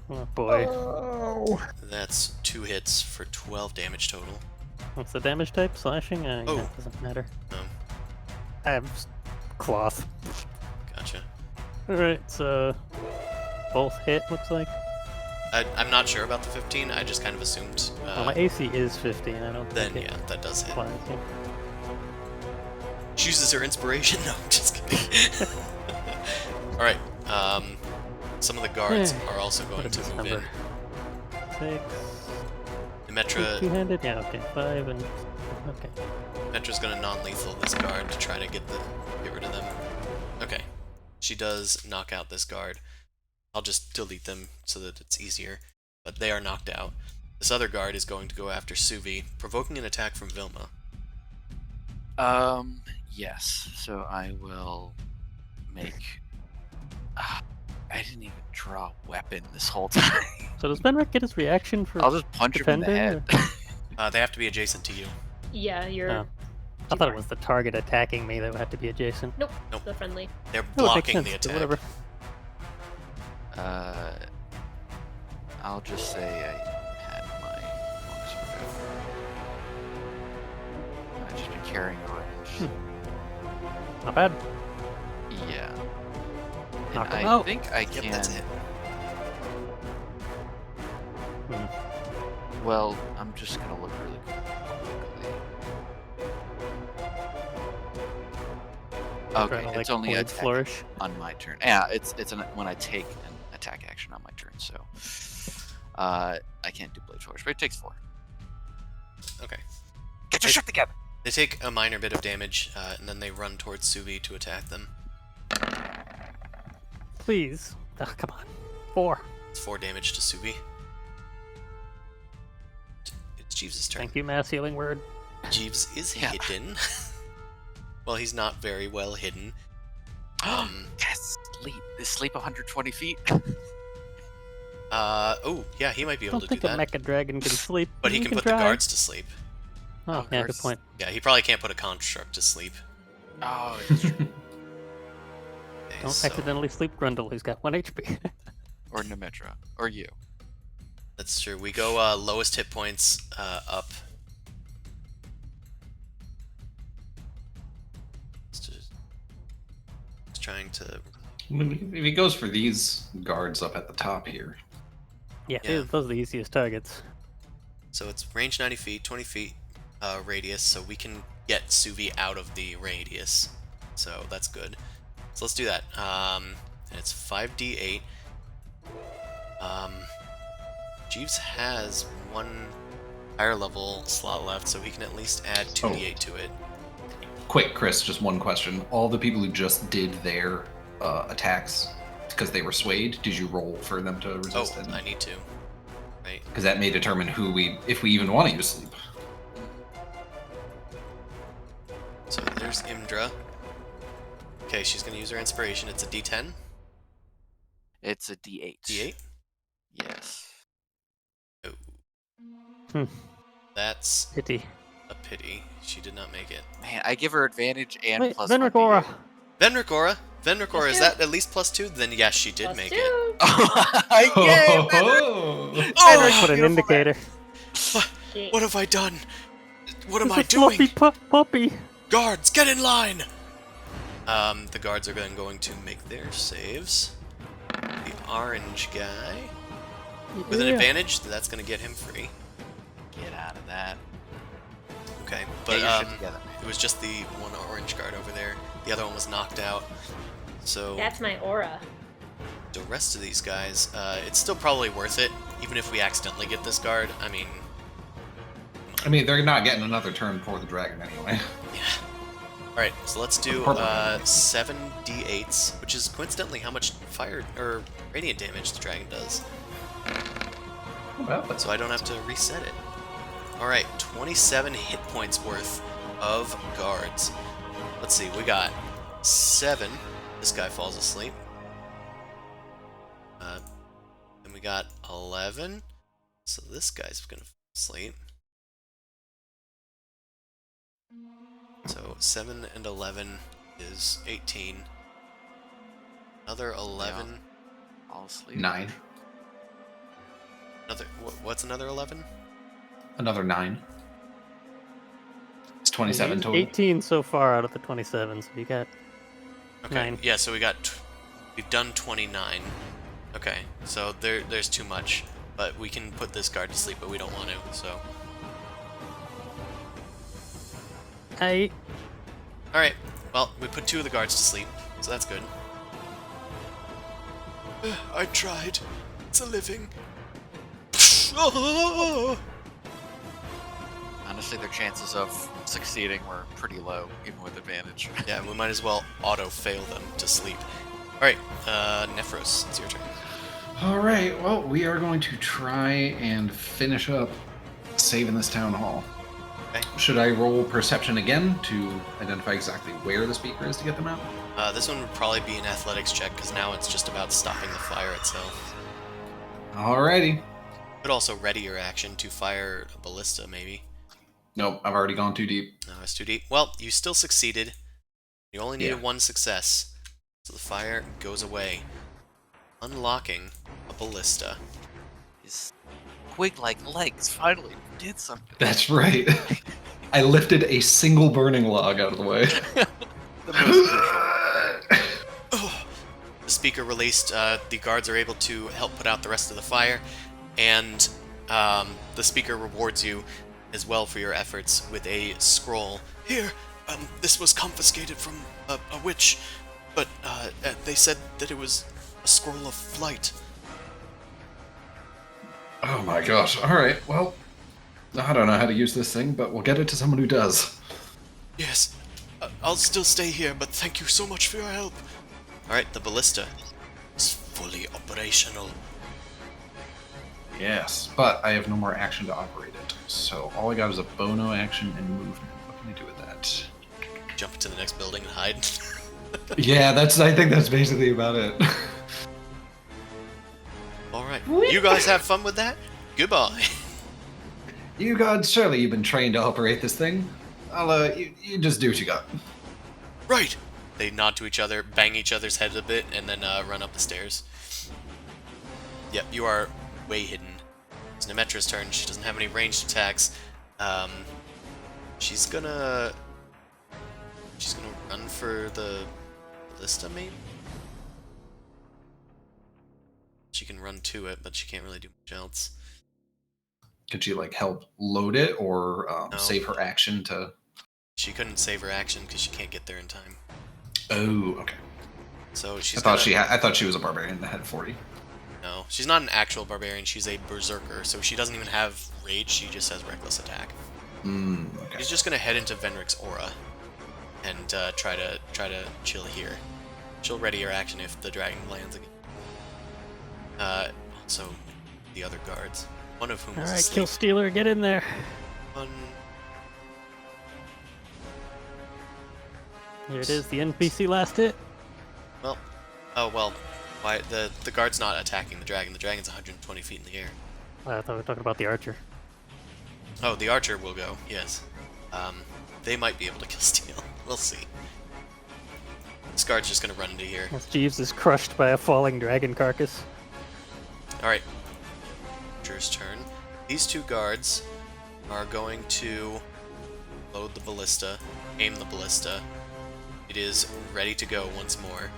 Oh boy. Oh. that's 2 hits for 12 damage total. What's the damage type? Slashing? Oh. Yeah, doesn't matter. Um, I have cloth. gotcha. Alright, so both hit, looks like. I'm not sure about the 15, I just kind of assumed. Well, my AC is 15, I don't Then, think it yeah, that does hit. applies. Yeah. She uses her inspiration? No, I'm just kidding. Alright, some of the guards are also What going is to this move number? in. 6. Demetra, Two-handed? Yeah, okay. 5 and... Okay. Demetra's gonna non-lethal this guard to try to get rid of them. Okay, she does knock out this guard. I'll just delete them so that it's easier. But they are knocked out. This other guard is going to go after Suvi, provoking an attack from Vilma. Yes. So I will make. I didn't even draw a weapon this whole time. So does Benric get his reaction for I'll just punch him in the defending? head. They have to be adjacent to you. Yeah, you're Oh. I thought it was the target attacking me that would have to be adjacent. Nope, Nope. the friendly. They're Oh, it makes blocking sense, the but attack. Whatever. I'll just say I had my longsword. I've just been carrying around. Not bad. Yeah. And Knock him I out. think I Yep, can. that's it. Well, I'm just gonna look really quickly. Okay, Trying to, it's like, only a blade flourish. on my turn. Yeah, it's when I take an attack action on my turn, so I can't do Blade Force, but it takes 4. Okay. Get your shit together! They take a minor bit of damage, and then they run towards Subi to attack them. Please. Oh, come on. 4. It's 4 damage to Subi. It's Jeeves' turn. Thank you, mass healing word. Jeeves is Yeah. hidden. Well, he's not very well hidden. Yes! Sleep 120 feet. Oh, yeah, he might be I able don't to do think a that. mecha dragon can sleep. But he can put try. the guards to sleep. Oh, Oh, yeah, guards. good point. Yeah, he probably can't put a construct to sleep. Oh, it's true. Okay, Don't so accidentally sleep Grundle. He's got 1 HP. Or Nemetra. Or you. that's true. We go lowest hit points up. Just trying to. I mean, if he goes for these guards up at the top here, Yeah, Yeah. those are the easiest targets. So it's range 90 feet, 20 feet radius, so we can get Suvi out of the radius. So that's good. So let's do that. And it's 5d8. Jeeves has 1 higher level slot left, so he can at least add 2d8 to it. quick, Chris, just one question. All the people who just did their attacks because they were swayed, did you roll for them to resist Oh, it? I need to. Right. Because that may determine if we even want to use sleep. So there's Imdra. Okay, she's going to use her inspiration. It's a d10. It's a D8. D8? Yes. Oh. Hmm. That's Pity. a pity. She did not make it. Man, I give her advantage and Wait, plus Venricora. 'Venricora! Venricora, is Plus that at least +2? Then yes, she did Plus make 2. it. 1d8. Yay! Oh! Venric put an beautiful indicator. Shit. What have I done? What am It's I a fluffy doing? puppy. Guards, get in line! The guards are then going to make their saves. The orange guy, with an Yeah. advantage, that's going to get him free. Get out of that. Okay, Get but your shit together, man. it was just the one orange guard over there. The other one was knocked out. So That's my aura. the rest of these guys, it's still probably worth it, even if we accidentally get this guard. I mean, I mean, they're not getting another turn before the dragon anyway. yeah. Alright, so let's do Purple. 7 d8s, which is coincidentally how much fire or radiant damage the dragon does. Well, but So I don't have to reset it. Alright, 27 hit points worth of guards. Let's see, we got 7. This guy falls asleep. Then we got 11. So this guy's gonna fall asleep. So 7 and 11 is 18. Another 11. All asleep. 9. Another. What's another 11? Another 9. It's 27 And total. 18 so far out of the 27, so you got Okay. 9. Yeah. So we got. We've done 29. Okay. So there's too much, but we can put this guard to sleep, but we don't want to. So. I All right. Well, we put 2 of the guards to sleep, so that's good. I tried. It's a living. Honestly, their chances of succeeding were pretty low, even with advantage. Yeah, we might as well auto-fail them to sleep. Alright, Nephros, it's your turn. All right. Well, we are going to try and finish up saving this town hall. Okay. Should I roll perception again to identify exactly where the speaker is to get them out? This one would probably be an athletics check, because now it's just about stopping the fire itself. Alrighty. Could also ready your action to fire a ballista, maybe. Nope, I've already gone too deep. No, it's too deep. Well, you still succeeded. You only needed Yeah. 1 success. So the fire goes away, unlocking a ballista. His twig-like legs finally did something. That's right. I lifted a single burning log out of the way. The most The speaker released, the guards are able to help put out the rest of the fire, and the speaker rewards you as well for your efforts with a scroll. Here, this was confiscated from a witch, but they said that it was a scroll of flight. Oh my gosh. Alright, well, I don't know how to use this thing, but we'll get it to someone who does. Yes, I'll still stay here, but thank you so much for your help. Alright, the ballista is fully operational. Yes, but I have no more action to operate it. So all I got is a bono action and movement. What can I do with that? Jump into the next building and hide. Yeah, I think that's basically about it. Alright, you guys have fun with that? Goodbye. You gods, surely you've been trained to operate this thing. You just do what you got. Right! They nod to each other, bang each other's heads a bit, and then run up the stairs. Yep, you are way hidden. It's Nemetra's turn. She doesn't have any ranged attacks. She's gonna run for the ballista, maybe? She can run to it, but she can't really do much else. Could she like help load it or No. save her action to? She couldn't save her action because she can't get there in time. Oh, okay. So she's. I thought she was a barbarian that had 40. No, she's not an actual barbarian. She's a berserker, so she doesn't even have rage. She just has reckless attack. Okay. She's just gonna head into Venric's aura and try to chill here. She'll ready her action if the dragon lands again. Also, the other guards, one of whom is Alright, asleep. Kill Stealer, get in there. One. Here it is, the NPC last hit. Well, oh well. Why the guard's not attacking the dragon? The dragon's 120 feet in the air. I thought we were talking about the archer. Oh, the archer will go. Yes. They might be able to kill Steel. We'll see. This guard's just gonna run into here. As Jeeves is crushed by a falling dragon carcass. Alright. Archer's turn. These two guards are going to load the ballista, aim the ballista. It is ready to go once more.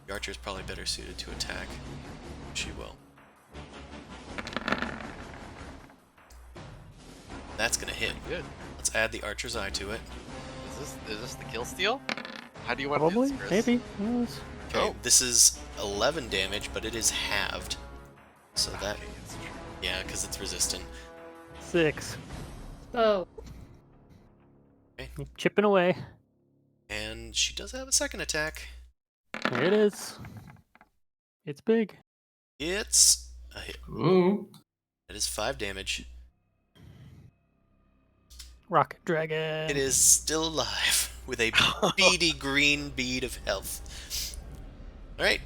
The archer is probably better suited to attack. She will. That's gonna hit. Good. Let's add the archer's eye to it. Is this the kill steal? How do you want Probably, to do this, Chris? maybe. Who knows? Okay, Oh. this is 11 damage, but it is halved. So that, Okay, it's true. yeah, because it's resistant. 6. Oh. Keep chipping away. And she does have a second attack. Here it is. It's big. It's a hit. Ooh. It is 5 damage. Rocket Dragon. It is still alive with a beady green bead of health. Alright,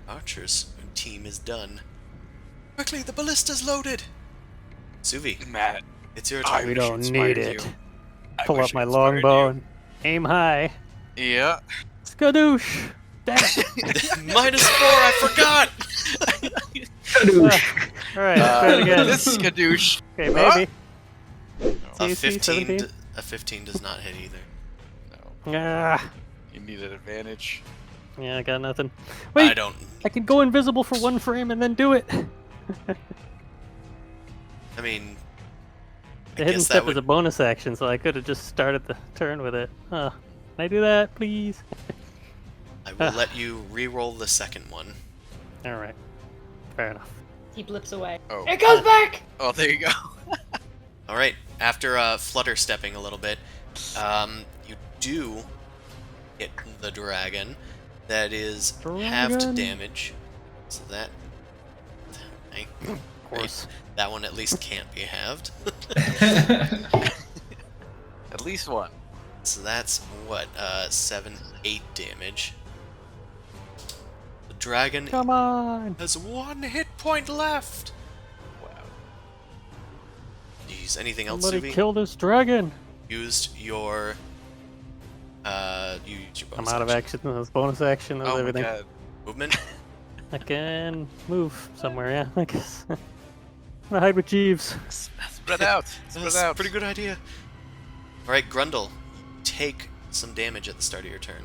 Archer's team is done. Quickly, the ballista's loaded! Suvi, Matt, it's your I turn. We wish don't inspired need it. you. I Pull wish up my it inspired longbow and aim high. you. Yeah. Skadoosh! Damn it. -4, I forgot! Alright, let's try it again. This skadoosh. Okay, maybe. A CC 15, 17? a 15 does not hit either. No, Ah, you need an advantage. yeah, I got nothing. I Wait, don't. I can go invisible for 1 frame and then do it. I mean, The I hidden guess step that is a would. bonus action, so I could have just started the turn with it. Huh. Can I do that, please? I will let you re-roll the second one. Alright. Fair enough. He blips away. Oh. It goes back! Oh, there you go. All right. After flutter stepping a little bit, you do hit the dragon. That is halved Dragon. damage. So that. Of course. That one at least can't be halved. At least one. So that's what 7, 8 damage. The dragon Come on! has 1 hit point left. Wow. Jeez, anything else, Somebody Suvi? kill this dragon! Used your you used your I'm bonus out of action. That's bonus action. That's Oh everything. my god. movement. I can move somewhere, yeah, I guess. I'm gonna hide with Jeeves. Spread out. Spread That's out. a pretty good idea. All right, Grundle, take some damage at the start of your turn.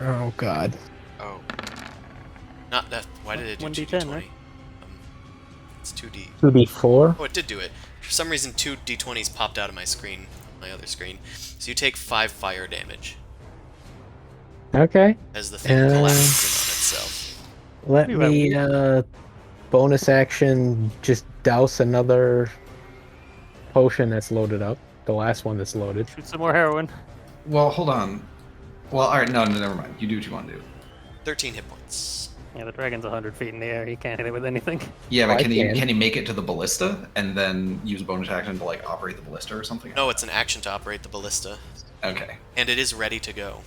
Oh god. Oh. Not that. Why did it do 1d10, 2d20? right? It's 2d. 2d4. Oh, it did do it. For some reason, 2 d20s popped out of my screen, my other screen. So you take 5 fire damage Okay. as the thing collapses in on itself. Let You me bonus action just douse another potion that's loaded up. The last one that's loaded. Shoot some more heroin. Well, hold on. Well, all right, no, never mind. You do what you want to do. 13 hit points. Yeah, the dragon's 100 feet in the air. He can't hit it with anything. Yeah, but I can he can. can he make it to the ballista and then use a bonus action to like operate the ballista or something? No, it's an action to operate the ballista, Okay. and it is ready to go.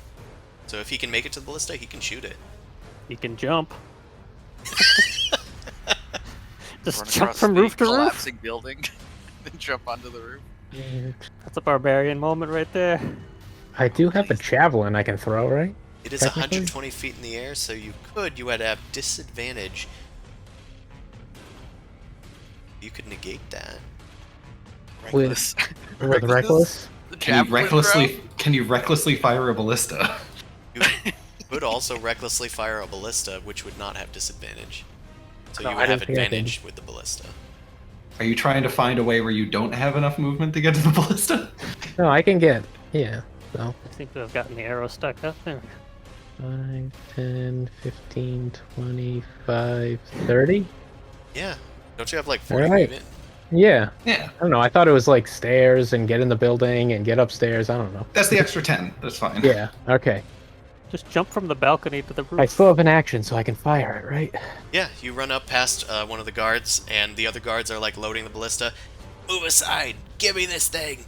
So if he can make it to the ballista, he can shoot it. He can jump. Just Run jump across from the roof to roof. collapsing building, then jump onto the roof. That's a barbarian moment right there. I do have a javelin I can throw, right? It is Technically? 120 feet in the air, so you would have disadvantage. You could negate that. Reckless. With reckless? The Can you javelin recklessly fire a ballista? You could also recklessly fire a ballista, which would not have disadvantage. So No, you I would have didn't think I could. advantage with the ballista. Are you trying to find a way where you don't have enough movement to get to the ballista? No, I can get. Yeah. So I seem to have gotten the arrow stuck up there. 5, 10, 15, 25, 30? Yeah. Don't you have like 40 Alright. movement? Yeah. Yeah, I don't know. I thought it was like stairs and get in the building and get upstairs. I don't know. that's the extra 10. That's fine. Yeah. Okay. Just jump from the balcony to the roof. I still have an action, so I can fire it, right? Yeah, you run up past one of the guards, and the other guards are like loading the ballista. Move aside! Give me this thing!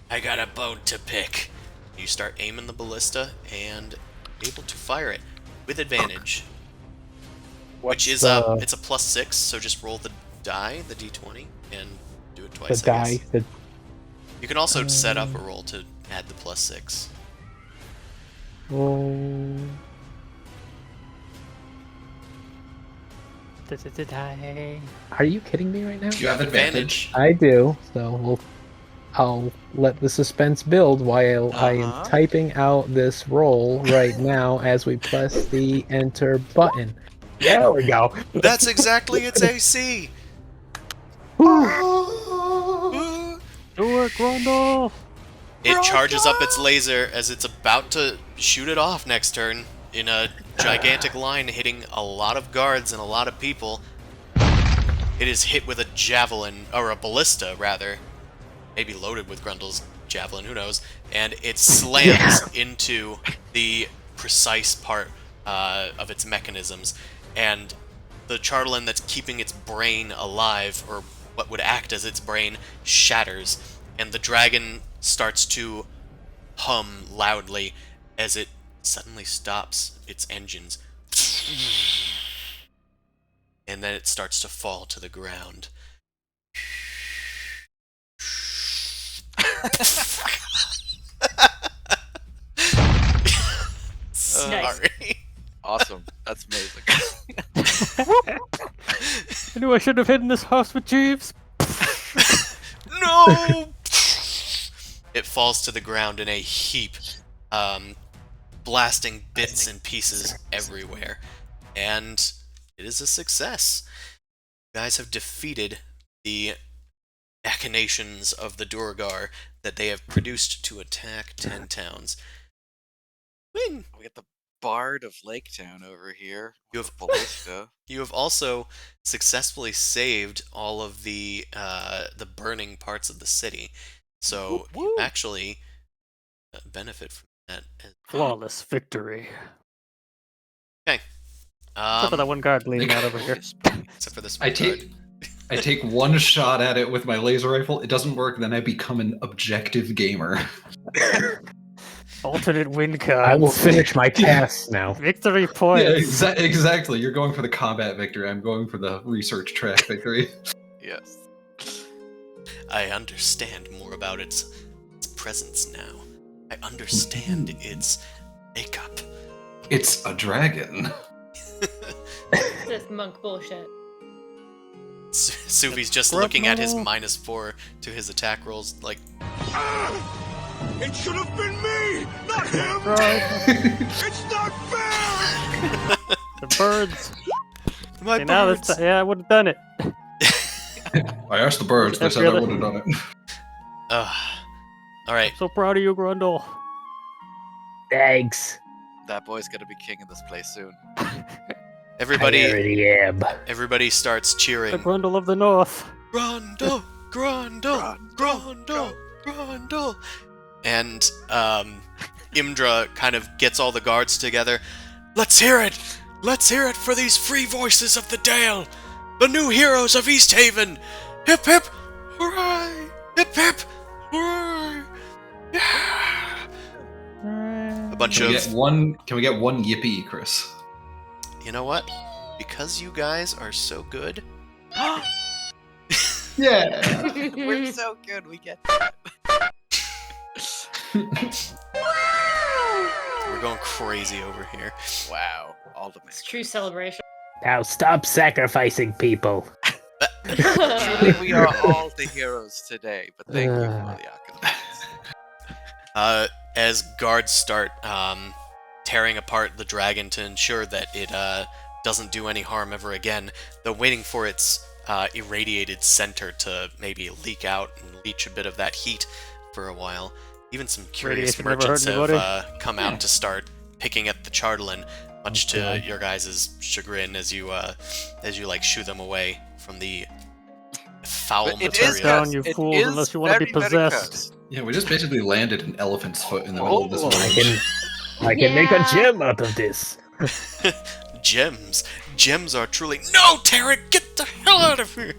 I got a bone to pick. You start aiming the ballista and able to fire it with advantage. Which is it's a +6, so just roll the die, the d20, and do it The twice. I die. guess. The, You can also set up a roll to add the +6. roll. Are you kidding me right now? You have advantage. I do. So I'll let the suspense build while I am Uh-huh. typing out this roll right now as we press the enter button. There we go. That's exactly its AC! Do it, Grundle! It charges up its laser as it's about to shoot it off next turn in a gigantic line, hitting a lot of guards and a lot of people. It is hit with a javelin, or a ballista, rather. Maybe loaded with Grundle's javelin, who knows. And it slams into the precise part of its mechanisms. And the Charlatan that's keeping its brain alive, or what would act as its brain, shatters. And the dragon starts to hum loudly as it suddenly stops its engines. And then it starts to fall to the ground. Sorry. Awesome. That's amazing. I knew I should have hidden this house with Jeeves. No! It falls to the ground in a heap, blasting bits and pieces everywhere. And it is a success. You guys have defeated the machinations of the Durgar that they have produced to attack 10 towns. Win! We got the Bard of Lake Town over here. You with have- a ballista. You have also successfully saved all of the burning parts of the city, so Woo, you woo. actually benefit from that. Flawless victory. Okay. Except for that one guard bleeding out over here. Except for this I one card. take one shot at it with my laser rifle. It doesn't work. Then I become an objective gamer. Alternate win cards. I will finish my task now. Victory Yeah, points. exactly. You're going for the combat victory. I'm going for the research track victory. Yes. I understand more about its presence now. I understand its makeup. It's a dragon. This monk bullshit. Suvi's just looking at his -4 to his attack rolls, like, It should have been me, not him! Right. It's not fair! The birds. my See, now birds! this yeah, I would have done it. I asked the birds. They said I would have done it. Alright, So proud of you, Grundle. Thanks. That boy's gonna be king of this place soon. Everybody, I already am. everybody starts The cheering. Grundle of the North. Grundle, Grundle, Grundle, Grundle. And Imdra kind of gets all the guards together. Let's hear it! Let's hear it for these free voices of the Dale! The new heroes of East Haven! Hip hip! Hooray! Hip hip! Hooray! Yeah! A bunch Can we of... get one? Can we get one yippee, Chris? You know what? Because you guys are so good, Yeah. We're so good, we get we're going crazy over here. wow. All the It's true celebration. Now stop sacrificing people. Truly, we are all the heroes today, but thank you for the accolades. As guards start tearing apart the dragon to ensure that it doesn't do any harm ever again, they're waiting for its irradiated center to maybe leak out and leach a bit of that heat for a while. Even some curious Radiation never merchants hurt have anybody. come out to start picking at the Chardalin, much to God. your guys' chagrin as you like shoo them away from the foul But it material. is Down, cursed. you It fools, is unless you wanna be very, very possessed. cursed. Yeah, we just basically landed an elephant's foot in the middle of this I village. can make a Yeah. gem out of this. Gems. Gems are truly... No, Tarek! Get the hell out of here!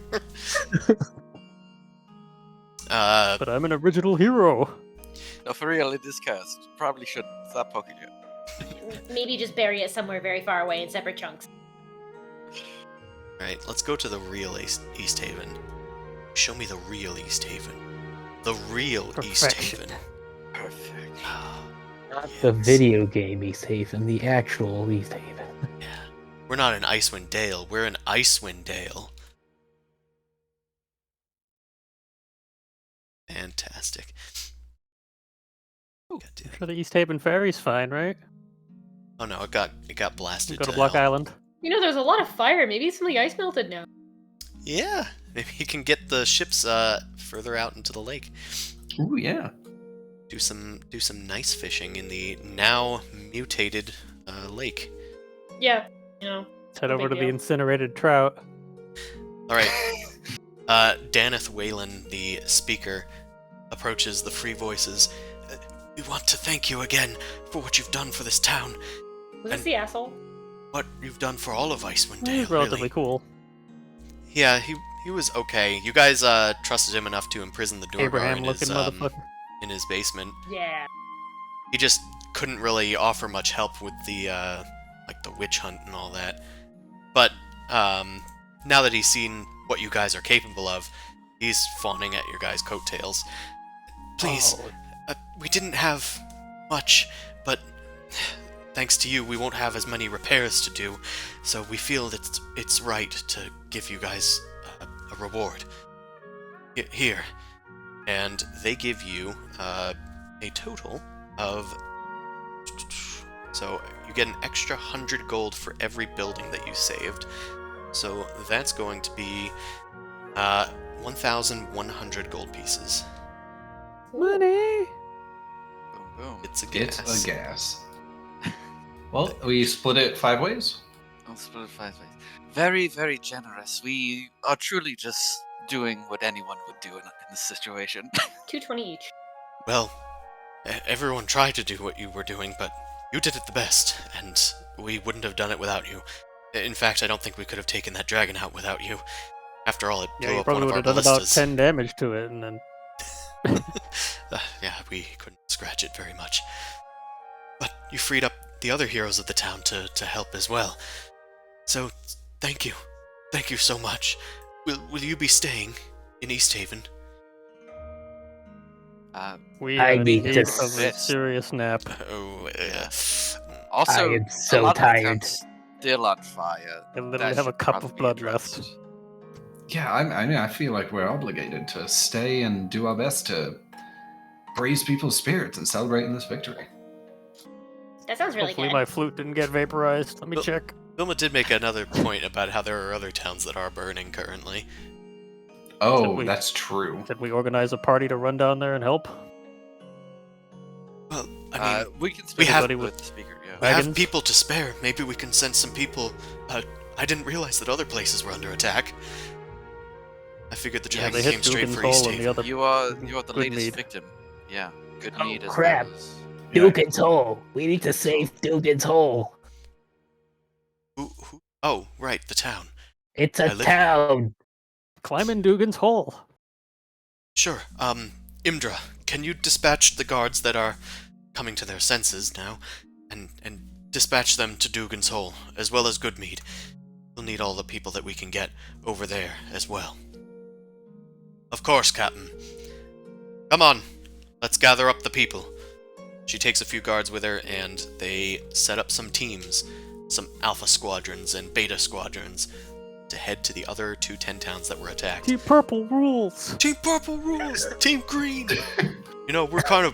But I'm an original hero. No, for real, it is cursed. Probably shouldn't. Stop poking it. Maybe just bury it somewhere very far away in separate chunks. Alright, let's go to the real East Haven. Show me the real East Haven. The real East Perfection. Haven. Perfect. Not the Yes. video game East Haven, the actual East Haven. Yeah. We're not in Icewind Dale, we're in Icewind Dale. Fantastic. God damn. I'm sure the East Haven Ferry's fine, right? Oh no, it got blasted. Go to Block hell. Island. You know, there's a lot of fire. Maybe some of the ice melted now. Yeah, maybe you can get the ships further out into the lake. Ooh, yeah. Do some nice fishing in the now mutated lake. Yeah, you know. Let's head No over big to the deal. incinerated trout. All right. Daneth Whalen, the speaker, approaches the free voices. We want to thank you again for what you've done for this town. Was this And- the asshole? What you've done for all of Icewind Dale, He's relatively really. cool. Yeah, he was okay. You guys trusted him enough to imprison the Dorgar Abraham-looking motherfucker. in his basement. Yeah. He just couldn't really offer much help with the like the witch hunt and all that. But now that he's seen what you guys are capable of, he's fawning at your guys' coattails. Please, we didn't have much, but thanks to you, we won't have as many repairs to do. So we feel that it's right to give you guys a reward. Here, and they give you a total of. So you get an extra 100 gold for every building that you saved. So that's going to be 1,100 gold pieces. Money! Boom, boom. It's a gas. It's a gas. Well, we split it 5 ways. I'll split it 5 ways. Very, very generous. We are truly just doing what anyone would do in this situation. 220 each. Well, everyone tried to do what you were doing, but you did it the best, and we wouldn't have done it without you. In fact, I don't think we could have taken that dragon out without you. After all, it Yeah, blew you up one probably of would our have done about ballistas. 10 damage to it, and then Yeah, we couldn't scratch it very much. But you freed up the other heroes of the town to help as well. So, thank you. Thank you so much. Will you be staying in East Haven? we I are in need need to of a sit. serious nap. Oh, Also, I am a so lot of the tired. town's still on fire. I literally That have a should cup probably of be blood addressed. left. Yeah, I mean, I feel like we're obligated to stay and do our best to raise people's spirits and celebrate in this victory. That sounds really Hopefully good. my flute didn't get vaporized. Let me Well- check. Vilma did make another point about how there are other towns that are burning currently. Oh, we- that's true. Did we organize a party to run down there and help? Well, I mean, we can we speak have- with the speaker. Yeah. we have wagons? people to spare. Maybe we can send some people. I didn't realize that other places were under attack. I figured the Yeah, dragon they came hit straight Dugan's for East Hole and the Haven. other. You are the Good latest mead. victim. Yeah, good Oh, mead. crap. Yeah. Dugan's Hole. We need to save Dugan's Hole. Who? Oh, right, the town. It's I a live- town. Climb in Dugan's Hole. Sure. Imdra, can you dispatch the guards that are coming to their senses now, and dispatch them to Dugan's Hole, as well as Goodmead? We'll need all the people that we can get over there as well. Of course, Captain. Come on, let's gather up the people. She takes a few guards with her, and they set up some teams, some Alpha squadrons and Beta squadrons, to head to the other 2 10 towns that were attacked. Team Purple rules. Team Purple rules! Team Green! You know, we're probably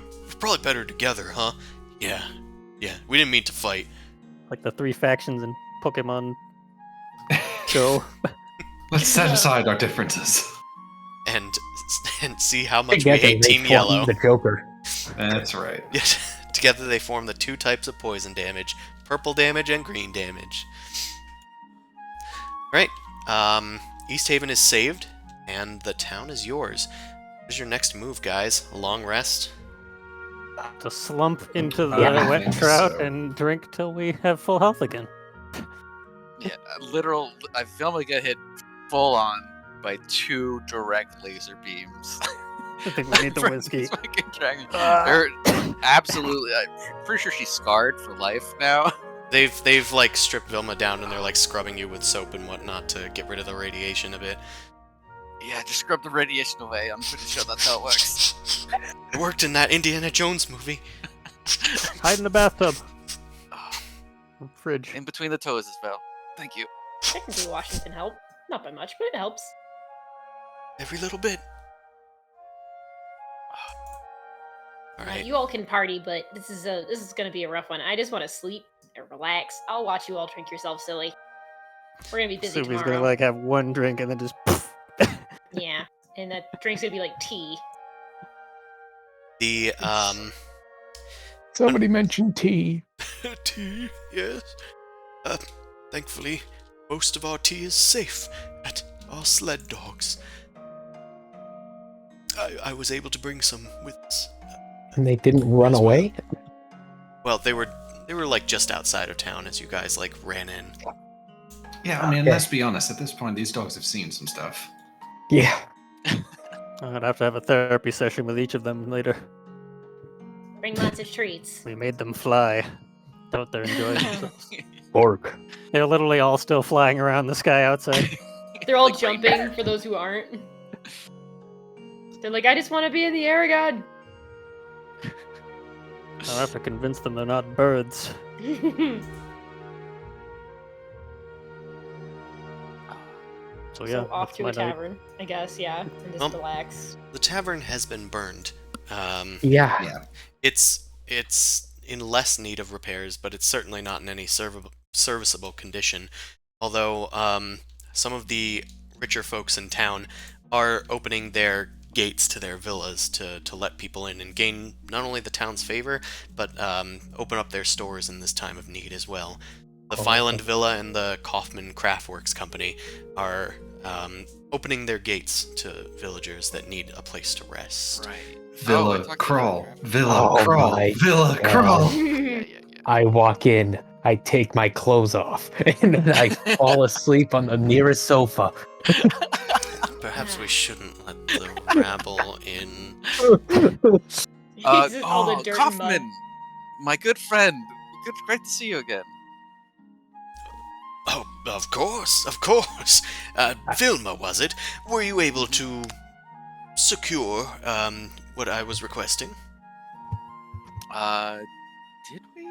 better together, huh? Yeah. Yeah, we didn't mean to fight. Like the 3 factions in Pokemon Go. Let's set aside our differences. And see how much we Together, hate they Team form Yellow. The Joker. That's right. Yet, together they form the 2 types of poison damage, purple damage and green damage. Right. East Haven is saved, and the town is yours. What's your next move, guys? A long rest? To slump into the Yeah, I wet think trout so. and drink till we have full health again. Yeah, I feel like I get hit full on by 2 direct laser beams. I think we need the from whiskey. this fucking dragon. They're absolutely. I'm pretty sure she's scarred for life now. They've like stripped Vilma down, and they're like scrubbing you with soap and whatnot to get rid of the radiation a bit. Yeah, just scrub the radiation away. I'm pretty sure that's how it works. It worked in that Indiana Jones movie. Hide in the bathtub. Fridge. In between the toes as well. Thank you. Technically, Washington helped. Not by much, but it helps. Every little bit. Alright. You all can party, but this is gonna be a rough one. I just want to sleep and relax. I'll watch you all drink yourself silly. We're gonna be busy Suvi's tomorrow. gonna like have one drink and then just. Yeah, and that drink's gonna be like tea. The, Somebody mentioned tea. tea, yes. Thankfully, most of our tea is safe at our sled dogs. I was able to bring some with us. And they didn't run As well. away? Well, they were like just outside of town as you guys like ran in. Yeah, I mean, Okay. let's be honest. At this point, these dogs have seen some stuff. Yeah. I'm gonna have to have a therapy session with each of them later. Bring lots of treats. We made them fly. Out there enjoying themselves. Orc. They're literally all still flying around the sky outside. They're all Like Rime. jumping for those who aren't. They're like, I just want to be in the air again. I'll have to convince them they're not birds. So yeah, So off that's to my a night. tavern, I guess, yeah, and just relax. The tavern has been burned. Yeah. Yeah. It's in less need of repairs, but it's certainly not in any serviceable condition. Although some of the richer folks in town are opening their gates to their villas to let people in and gain not only the town's favor, but open up their stores in this time of need as well. The Fyland Villa and the Kaufman Craftworks Company are opening their gates to villagers that need a place to rest. Right. Villa I talked crawl. about that. Villa Oh crawl. my Villa God. crawl. Yeah. I walk in, I take my clothes off, and then I fall asleep on the nearest sofa. Perhaps we shouldn't let the rabble in. Jesus, all the dirt and Kaufman, mud. my good friend. Great to see you again. Oh, of course. Vilma, was it? Were you able to secure what I was requesting? Did we?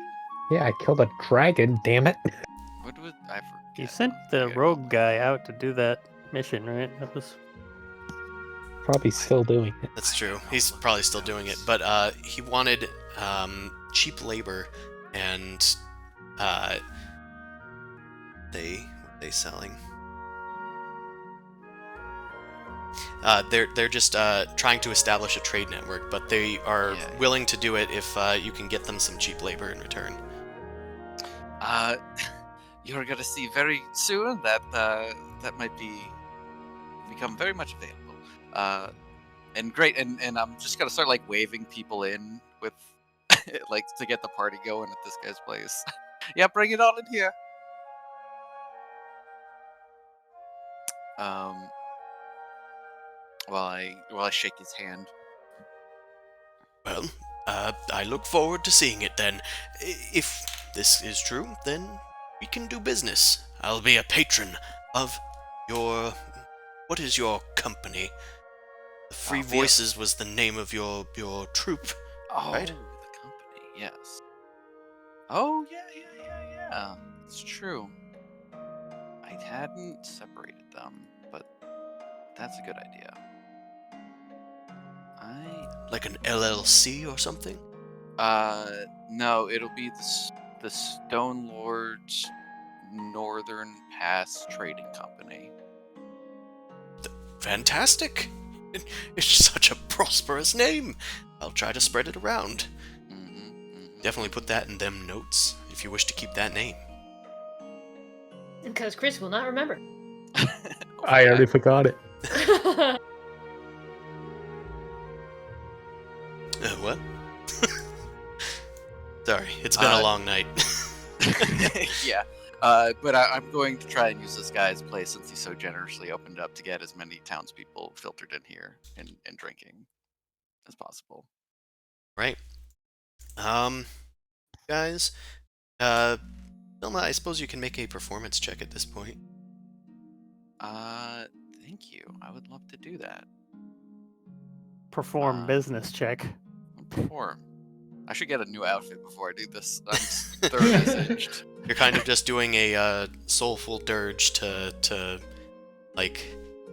Yeah, I killed a dragon, damn it. What was I forget? You sent the Okay. rogue guy out to do that mission, right? That was Probably still doing it. That's true. He's probably still doing it, but he wanted cheap labor, and what are they selling? They're just trying to establish a trade network, but they are Yeah. willing to do it if you can get them some cheap labor in return. You're gonna see very soon that that might become very much available. And great, and I'm just gonna start like waving people in with like to get the party going at this guy's place. Yeah, bring it on in here. Um, while I shake his hand. Well, I look forward to seeing it then. If this is true, then we can do business. I'll be a patron of your... What is your company? The Free We have- Voices was the name of your troupe. Oh, Right? the company, yes. Oh yeah. It's true. I hadn't separated them, but that's a good idea. Like an LLC or something? No, it'll be the Stone Lords Northern Pass Trading Company. Fantastic! It's such a prosperous name. I'll try to spread it around. Definitely put that in them notes if you wish to keep that name. Because Chris will not remember. I already forgot it. What? Sorry, it's been a long night. Yeah. But I'm going to try and use this guy's place since he so generously opened up to get as many townspeople filtered in here and drinking as possible. Right. Guys, Wilma, I suppose you can make a performance check at this point. Thank you. I would love to do that. Perform business check. Perform. I should get a new outfit before I do this. I'm thoroughly aged. You're kind of just doing a soulful dirge to like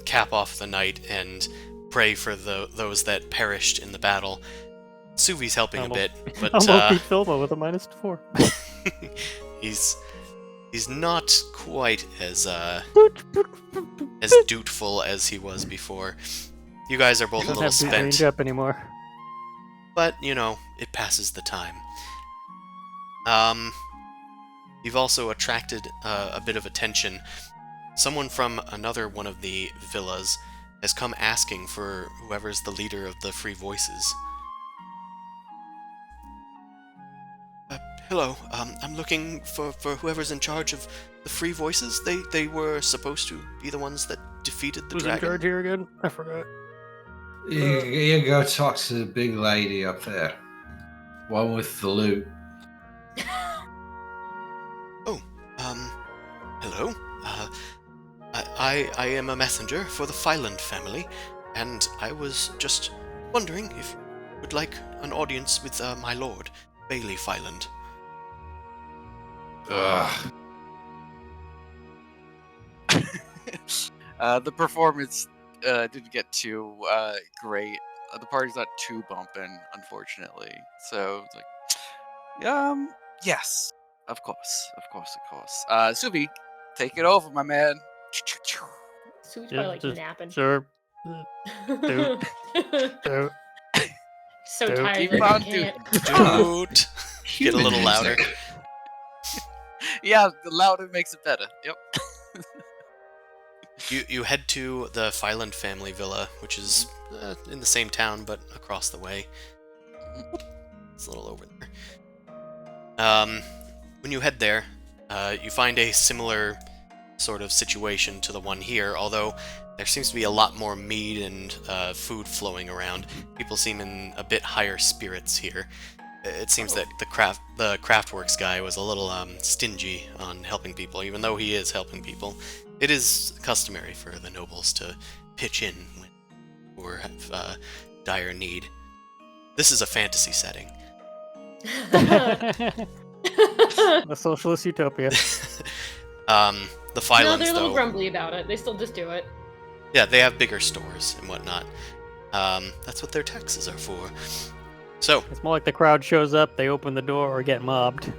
cap off the night and pray for those that perished in the battle. Suvi's helping a bit, but Almost beat Filma with a -4. he's not quite as dutiful as he was before. You guys are both a Doesn't little have to spent, range up anymore. but you know it passes the time. You've also attracted a bit of attention. Someone from another one of the villas has come asking for whoever's the leader of the Free Voices. Hello, I'm looking for whoever's in charge of the Free Voices. They were supposed to be the ones that defeated the Who's dragon. in charge here again? I forgot. You go talk to the big lady up there. One with the loot. Hello. I am a messenger for the Fyland family, and I was just wondering if you would like an audience with my lord, Bailey Fyland. Ugh. The performance didn't get too great. The party's not too bumping, unfortunately. So it's like, yes, of course. Subi, take it over, my man. Sue's Yeah, probably like just- napping. Sure. so Dude, tired keep that on he can't. Dude, get a little louder. Yeah, the louder makes it better. Yep. You head to the Fyland family villa, which is in the same town but across the way. It's a little over there. When you head there, you find a similar sort of situation to the one here, although there seems to be a lot more mead and food flowing around. People seem in a bit higher spirits here. It seems that the Craftworks guy was a little stingy on helping people, even though he is helping people. It is customary for the nobles to pitch in when or have dire need. This is a fantasy setting. A socialist utopia. The Fylands, No, they're a little though, grumbly about it. They still just do it. yeah, they have bigger stores and whatnot. That's what their taxes are for. So, It's more like the crowd shows up, they open the door, or get mobbed.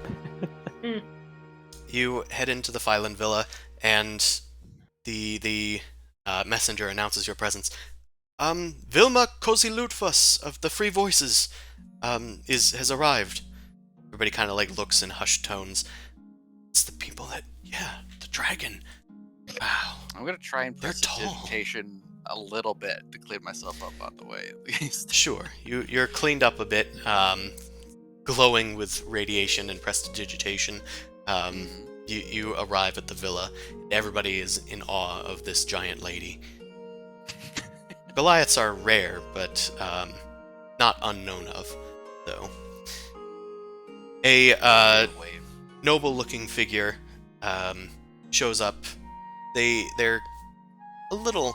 you head into the Fyland villa, and the messenger announces your presence. Vilma Kozilutfus of the Free Voices has arrived. Everybody kind of like looks in hushed tones. It's the people the dragon. Wow. I'm gonna try and They're prestidigitation a little bit to clean myself up on the way, at least. Sure, you're cleaned up a bit, glowing with radiation and prestidigitation. You arrive at the villa. Everybody is in awe of this giant lady. Goliaths are rare, but not unknown of, though. A noble-looking figure shows up. They're a little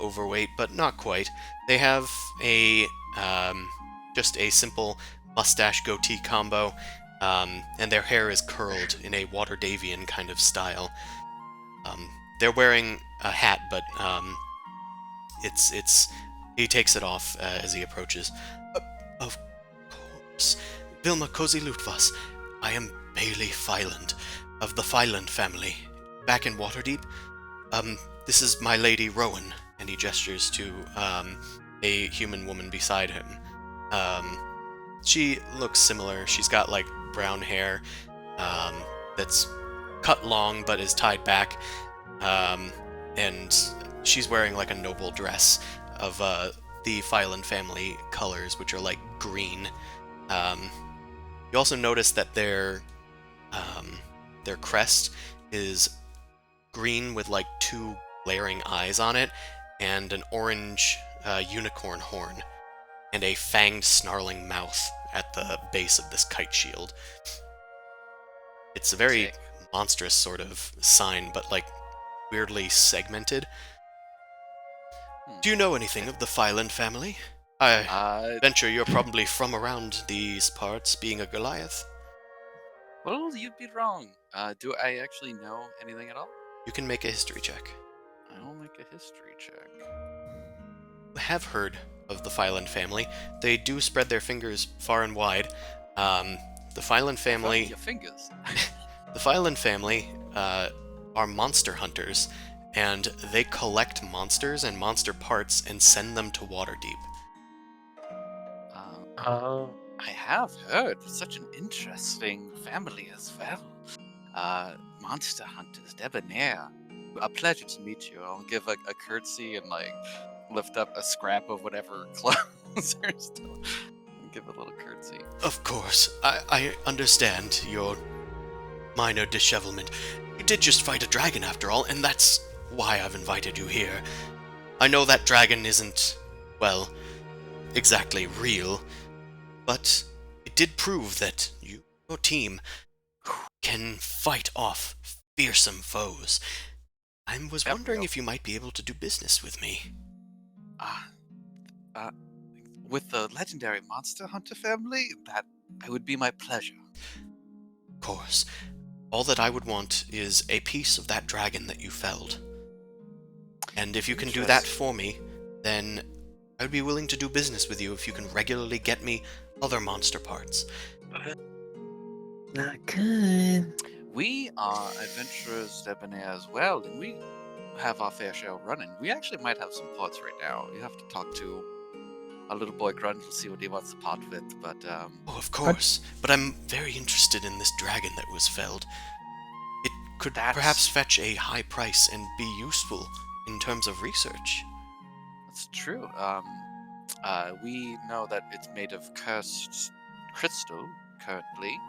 overweight, but not quite. They have just a simple mustache goatee combo, and their hair is curled in a Waterdavian kind of style. They're wearing a hat, but he takes it off as he approaches. Of course, Vilma Kozilutfas. I am Bailey Fyland of the Fyland family, back in Waterdeep. This is my lady Rowan, and he gestures to a human woman beside him. She looks similar. She's got like brown hair that's cut long but is tied back, and she's wearing like a noble dress of the Fyland family colors, which are like green. You also notice that their crest is green with like two glaring eyes on it, and an orange unicorn horn, and a fanged, snarling mouth at the base of this kite shield. It's a very monstrous sort of sign, but like weirdly segmented. Do you know anything of the Fyland family? I venture you're probably from around these parts, being a Goliath. Well, you'd be wrong. Do I actually know anything at all? You can make a history check. I'll make a history check. I have heard of the Fyland family. They do spread their fingers far and wide. The Fyland family... Your fingers. The Fyland family are monster hunters, and they collect monsters and monster parts and send them to Waterdeep. I have heard. It's such an interesting family as well. Monster hunters, debonair. A pleasure to meet you. I'll give a curtsy and like lift up a scrap of whatever clothes are still. And give a little curtsy. Of course, I understand your minor dishevelment. You did just fight a dragon after all, and that's why I've invited you here. I know that dragon isn't, well, exactly real, but it did prove that your team can fight off fearsome foes. I was wondering if you might be able to do business with me. With the legendary monster hunter family, that would be my pleasure. Of course. All that I would want is a piece of that dragon that you felled. And if you can do that for me, then I would be willing to do business with you if you can regularly get me other monster parts. Not good. We are adventurers debonair as well, and we have our fair share running. We actually might have some parts right now. You have to talk to a little boy Grunt to see what he wants to part with, but Oh, of course. But I'm very interested in this dragon that was felled. It could perhaps fetch a high price and be useful in terms of research. That's true. We know that it's made of cursed crystal currently.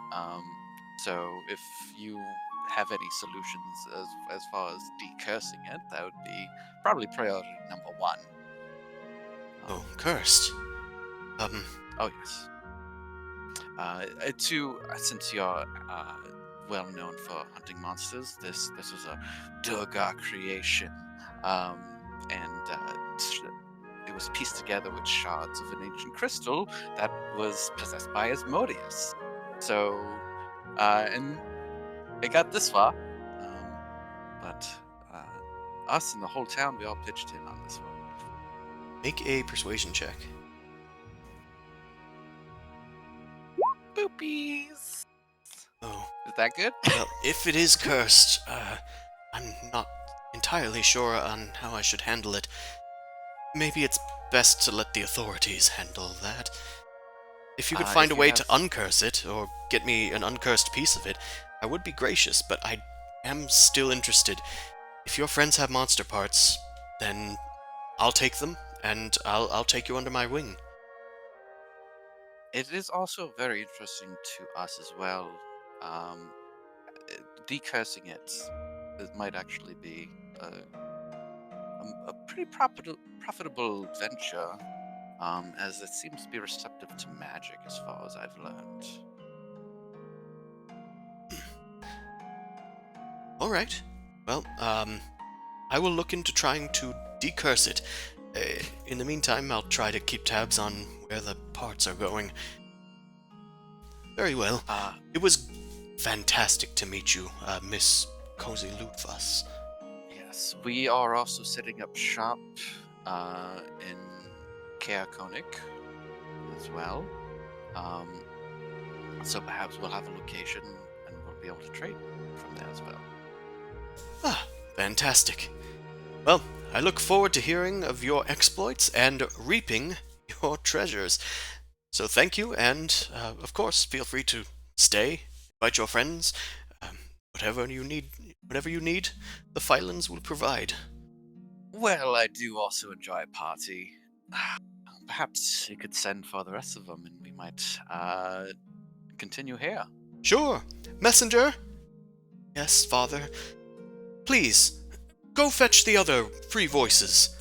So if you have any solutions as far as decursing it, that would be probably priority number one. Oh, cursed. Oh yes. Since you're well known for hunting monsters, this was a Durgar creation, and it was pieced together with shards of an ancient crystal that was possessed by Asmodeus. So, and it got this far, but us and the whole town, we all pitched in on this one. Make a persuasion check. Boopies. Oh. Is that good? Well, if it is cursed, I'm not entirely sure on how I should handle it. Maybe it's best to let the authorities handle that. If you could find a way to uncurse it, or get me an uncursed piece of it, I would be gracious, but I am still interested. If your friends have monster parts, then I'll take them, and I'll take you under my wing. It is also very interesting to us as well. Um, Decursing it might actually be a pretty profitable venture, as it seems to be receptive to magic as far as I've learned. Alright. Well, I will look into trying to decurse it. In the meantime, I'll try to keep tabs on where the parts are going. Very well. It was fantastic to meet you, Miss Cozy Lootfuss. Yes, we are also setting up shop in Kaerkonig as well. So perhaps we'll have a location and we'll be able to trade from there as well. Ah, fantastic. Well, I look forward to hearing of your exploits and reaping your treasures. So thank you, and of course, feel free to stay, invite your friends, whatever you need. The Phylands will provide. Well, I do also enjoy a party. Perhaps you could send for the rest of them, and we might continue here. Sure, messenger. Yes, father. Please, go fetch the other free voices.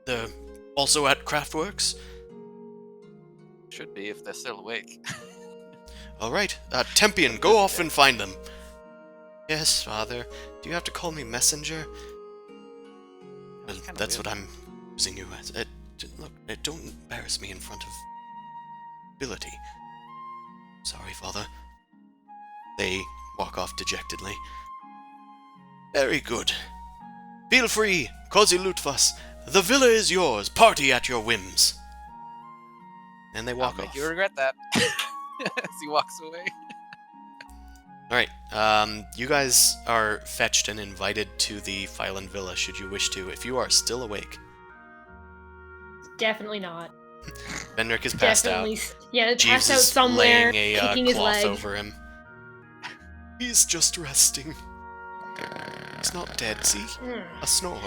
They're also at Craftworks? Should be if they're still awake. Alright, Tempian, go off and find them. Yes, father. Do you have to call me messenger? Well, that's what I'm using you as. Look, don't embarrass me in front of ability. Sorry, father. They walk off dejectedly. Very good. Feel free, Cozy Lootfuss. The villa is yours. Party at your whims. And they walk I'll make off. you regret that. As he walks away. Alright, you guys are fetched and invited to the Phylan Villa, should you wish to, if you are still awake. Definitely not. Benrick is passed Definitely, out. yeah, Jeeves passed out is somewhere, laying a kicking his cloth leg. over him. He's just resting. He's not dead, see? A snore.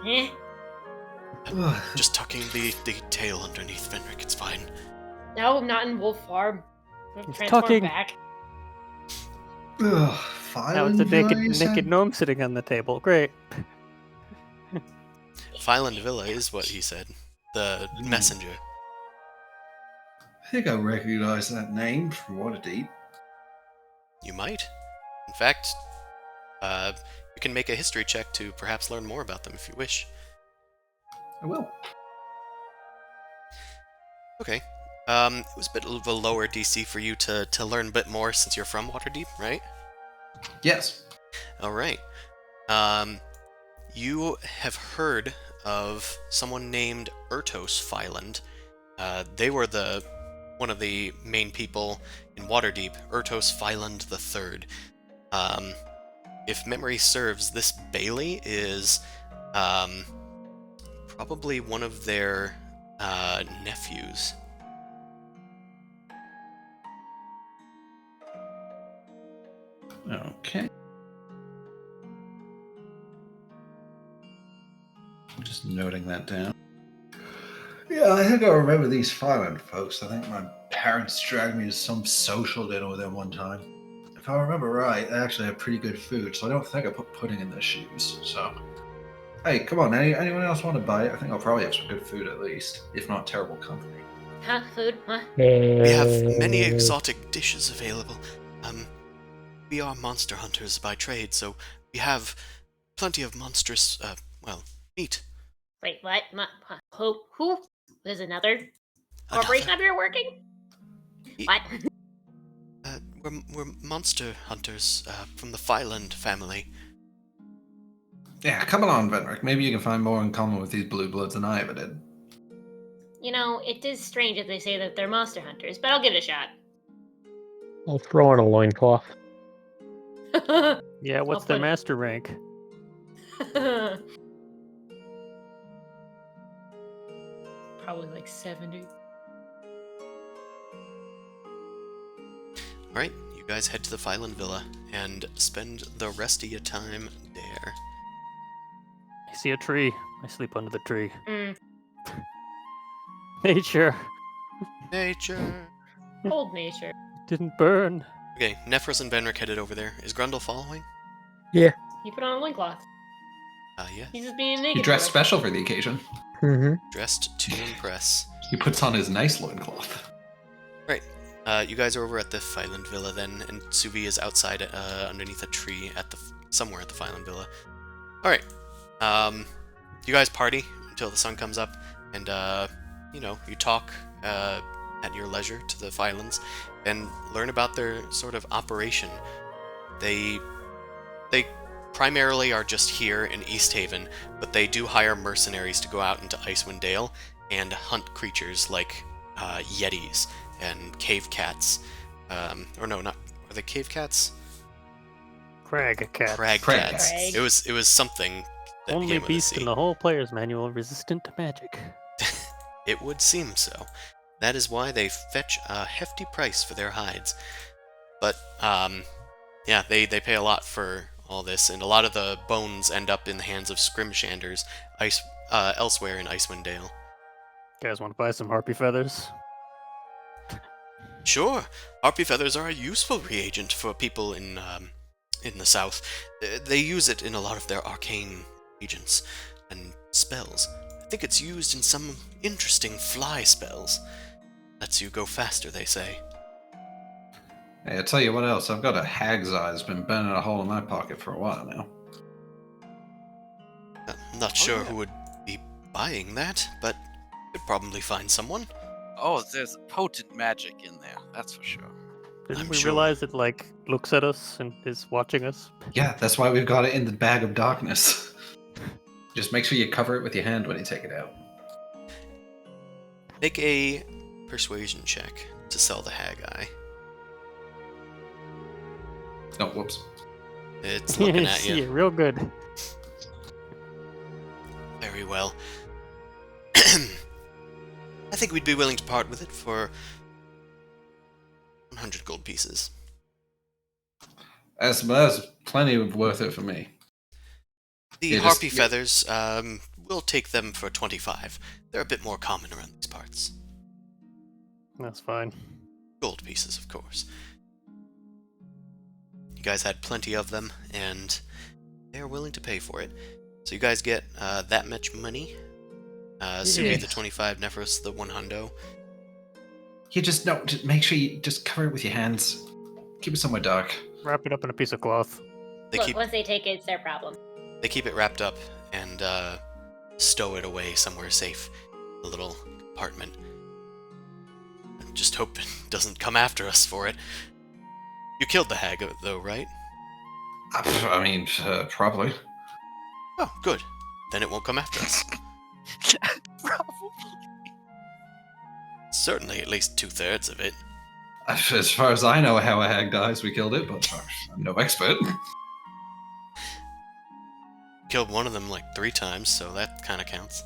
Eh? Just tucking the tail underneath Benrick, it's fine. No, I'm not in wolf form. I'm He's transformed talking. back. Ugh, Now it's a naked gnome sitting on the table. Great. Phylan Villa is what he said. The messenger. I think I recognize that name from Waterdeep. You might. In fact, you can make a history check to perhaps learn more about them if you wish. I will. Okay. It was a bit of a lower DC for you to learn a bit more since you're from Waterdeep, right? Yes. Alright. You have heard of someone named Ertos Phyland. They were one of the main people in Waterdeep, Ertos Phyland III. If memory serves, this Bailey is probably one of their nephews. Okay. I'm just noting that down. Yeah, I think I remember these Finland folks. I think my parents dragged me to some social dinner with them one time. If I remember right, they actually had pretty good food, so I don't think I put pudding in their shoes. So, hey, come on, anyone else want to bite? I think I'll probably have some good food at least, if not terrible company. Huh? Food? Huh? We have many exotic dishes available. We are monster hunters by trade, so we have plenty of monstrous, meat. Wait, what? Who? There's another corporation up here working? What? We're monster hunters from the Phyland family. Yeah, come along, Venric. Maybe you can find more in common with these blue bloods than I ever did. You know, it is strange that they say that they're monster hunters, but I'll give it a shot. I'll throw in a loincloth. Yeah, what's I'll their put- master rank? Probably like 70. Alright, you guys head to the Phylan Villa and spend the rest of your time there. I see a tree. I sleep under the tree. Mm, Nature. Nature! cold nature. It didn't burn. Okay, Nephros and Venric headed over there. Is Grundle following? Yeah. He put on a loincloth. Yes. He's just being naked. He dressed for us. special for the occasion. Mm-hmm. Dressed to impress. He puts on his nice loincloth. Right. You guys are over at the Phyland Villa then, and Suvi is outside underneath a tree at somewhere at the Phyland Villa. Alright. You guys party until the sun comes up, and you talk at your leisure to the Phylands and learn about their sort of operation. They primarily are just here in East Haven, but they do hire mercenaries to go out into Icewind Dale and hunt creatures like yetis and cave cats. Or no, not are they cave cats? Crag cat. Crag Crag cats. cats. It was something that Only began with a beast C. in the whole player's manual resistant to magic. It would seem so. That is why they fetch a hefty price for their hides. But yeah, they pay a lot for all this, and a lot of the bones end up in the hands of scrimshanders elsewhere in Icewind Dale. Guys want to buy some harpy feathers? Sure, harpy feathers are a useful reagent for people in the south. They use it in a lot of their arcane agents and spells. I think it's used in some interesting fly spells. Lets you go faster, they say. Hey, I'll tell you what else. I've got a hag's eye that's been burning a hole in my pocket for a while now. I'm not sure who would be buying that, but could probably find someone. Oh, there's potent magic in there. That's for sure. Didn't I'm we sure. realize it looks at us and is watching us? Yeah, that's why we've got it in the bag of darkness. Just make sure you cover it with your hand when you take it out. Make a persuasion check to sell the hag eye. No, whoops. It's looking at See you. it real good. Very well. I think we'd be willing to part with it for 100 gold pieces. That's plenty of worth it for me. The Yeah, harpy just- feathers, we'll take them for 25. They're a bit more common around these parts. That's fine. Gold pieces, of course. You guys had plenty of them, and they're willing to pay for it. So you guys get that much money. Suvi the 25, Nephros the 100. You just make sure you just cover it with your hands. Keep it somewhere dark. Wrap it up in a piece of cloth. They Look, keep once they take it, it's their problem. They keep it wrapped up and stow it away somewhere safe. A little compartment. Just hope it doesn't come after us for it. You killed the hag, though, right? I mean, probably. Oh, good. Then it won't come after us. Probably. Certainly at least 2/3 of it. As far as I know how a hag dies, we killed it, but I'm no expert. Killed one of them like 3 times, so that kind of counts.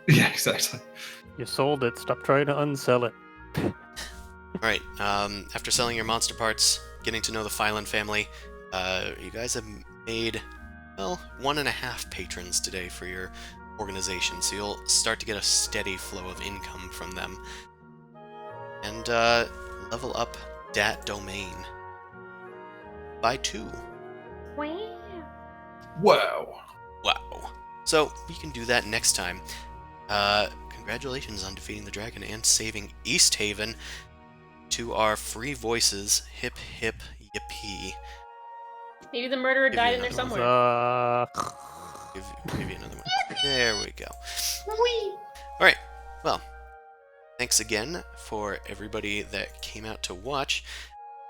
Yeah, exactly. You sold it. Stop trying to unsell it. Alright, after selling your monster parts, getting to know the Phylan family, you guys have made, well, 1.5 patrons today for your organization, so you'll start to get a steady flow of income from them. And level up that domain by 2. Wow. Wow. Wow. So, we can do that next time. Congratulations on defeating the dragon and saving East Haven. To our free voices, hip hip yippee. Maybe the murderer Give died you in there another somewhere. Give you another one. There we go. Alright, well, thanks again for everybody that came out to watch.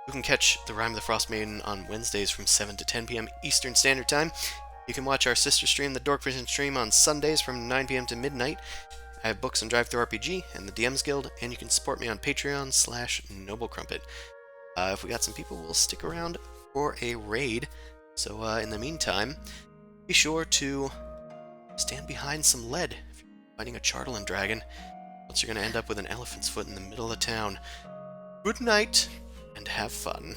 You can catch the Rime of the Frostmaiden on Wednesdays from 7 to 10 p.m. Eastern Standard Time. You can watch our sister stream, the Dork Vision stream, on Sundays from 9 p.m. to midnight. I have books on DriveThruRPG and the DM's Guild, and you can support me on Patreon /NobleCrumpet. If we got some people, we'll stick around for a raid. So in the meantime, be sure to stand behind some lead if you're fighting a Chartland dragon, else you're going to end up with an elephant's foot in the middle of town. Good night, and have fun.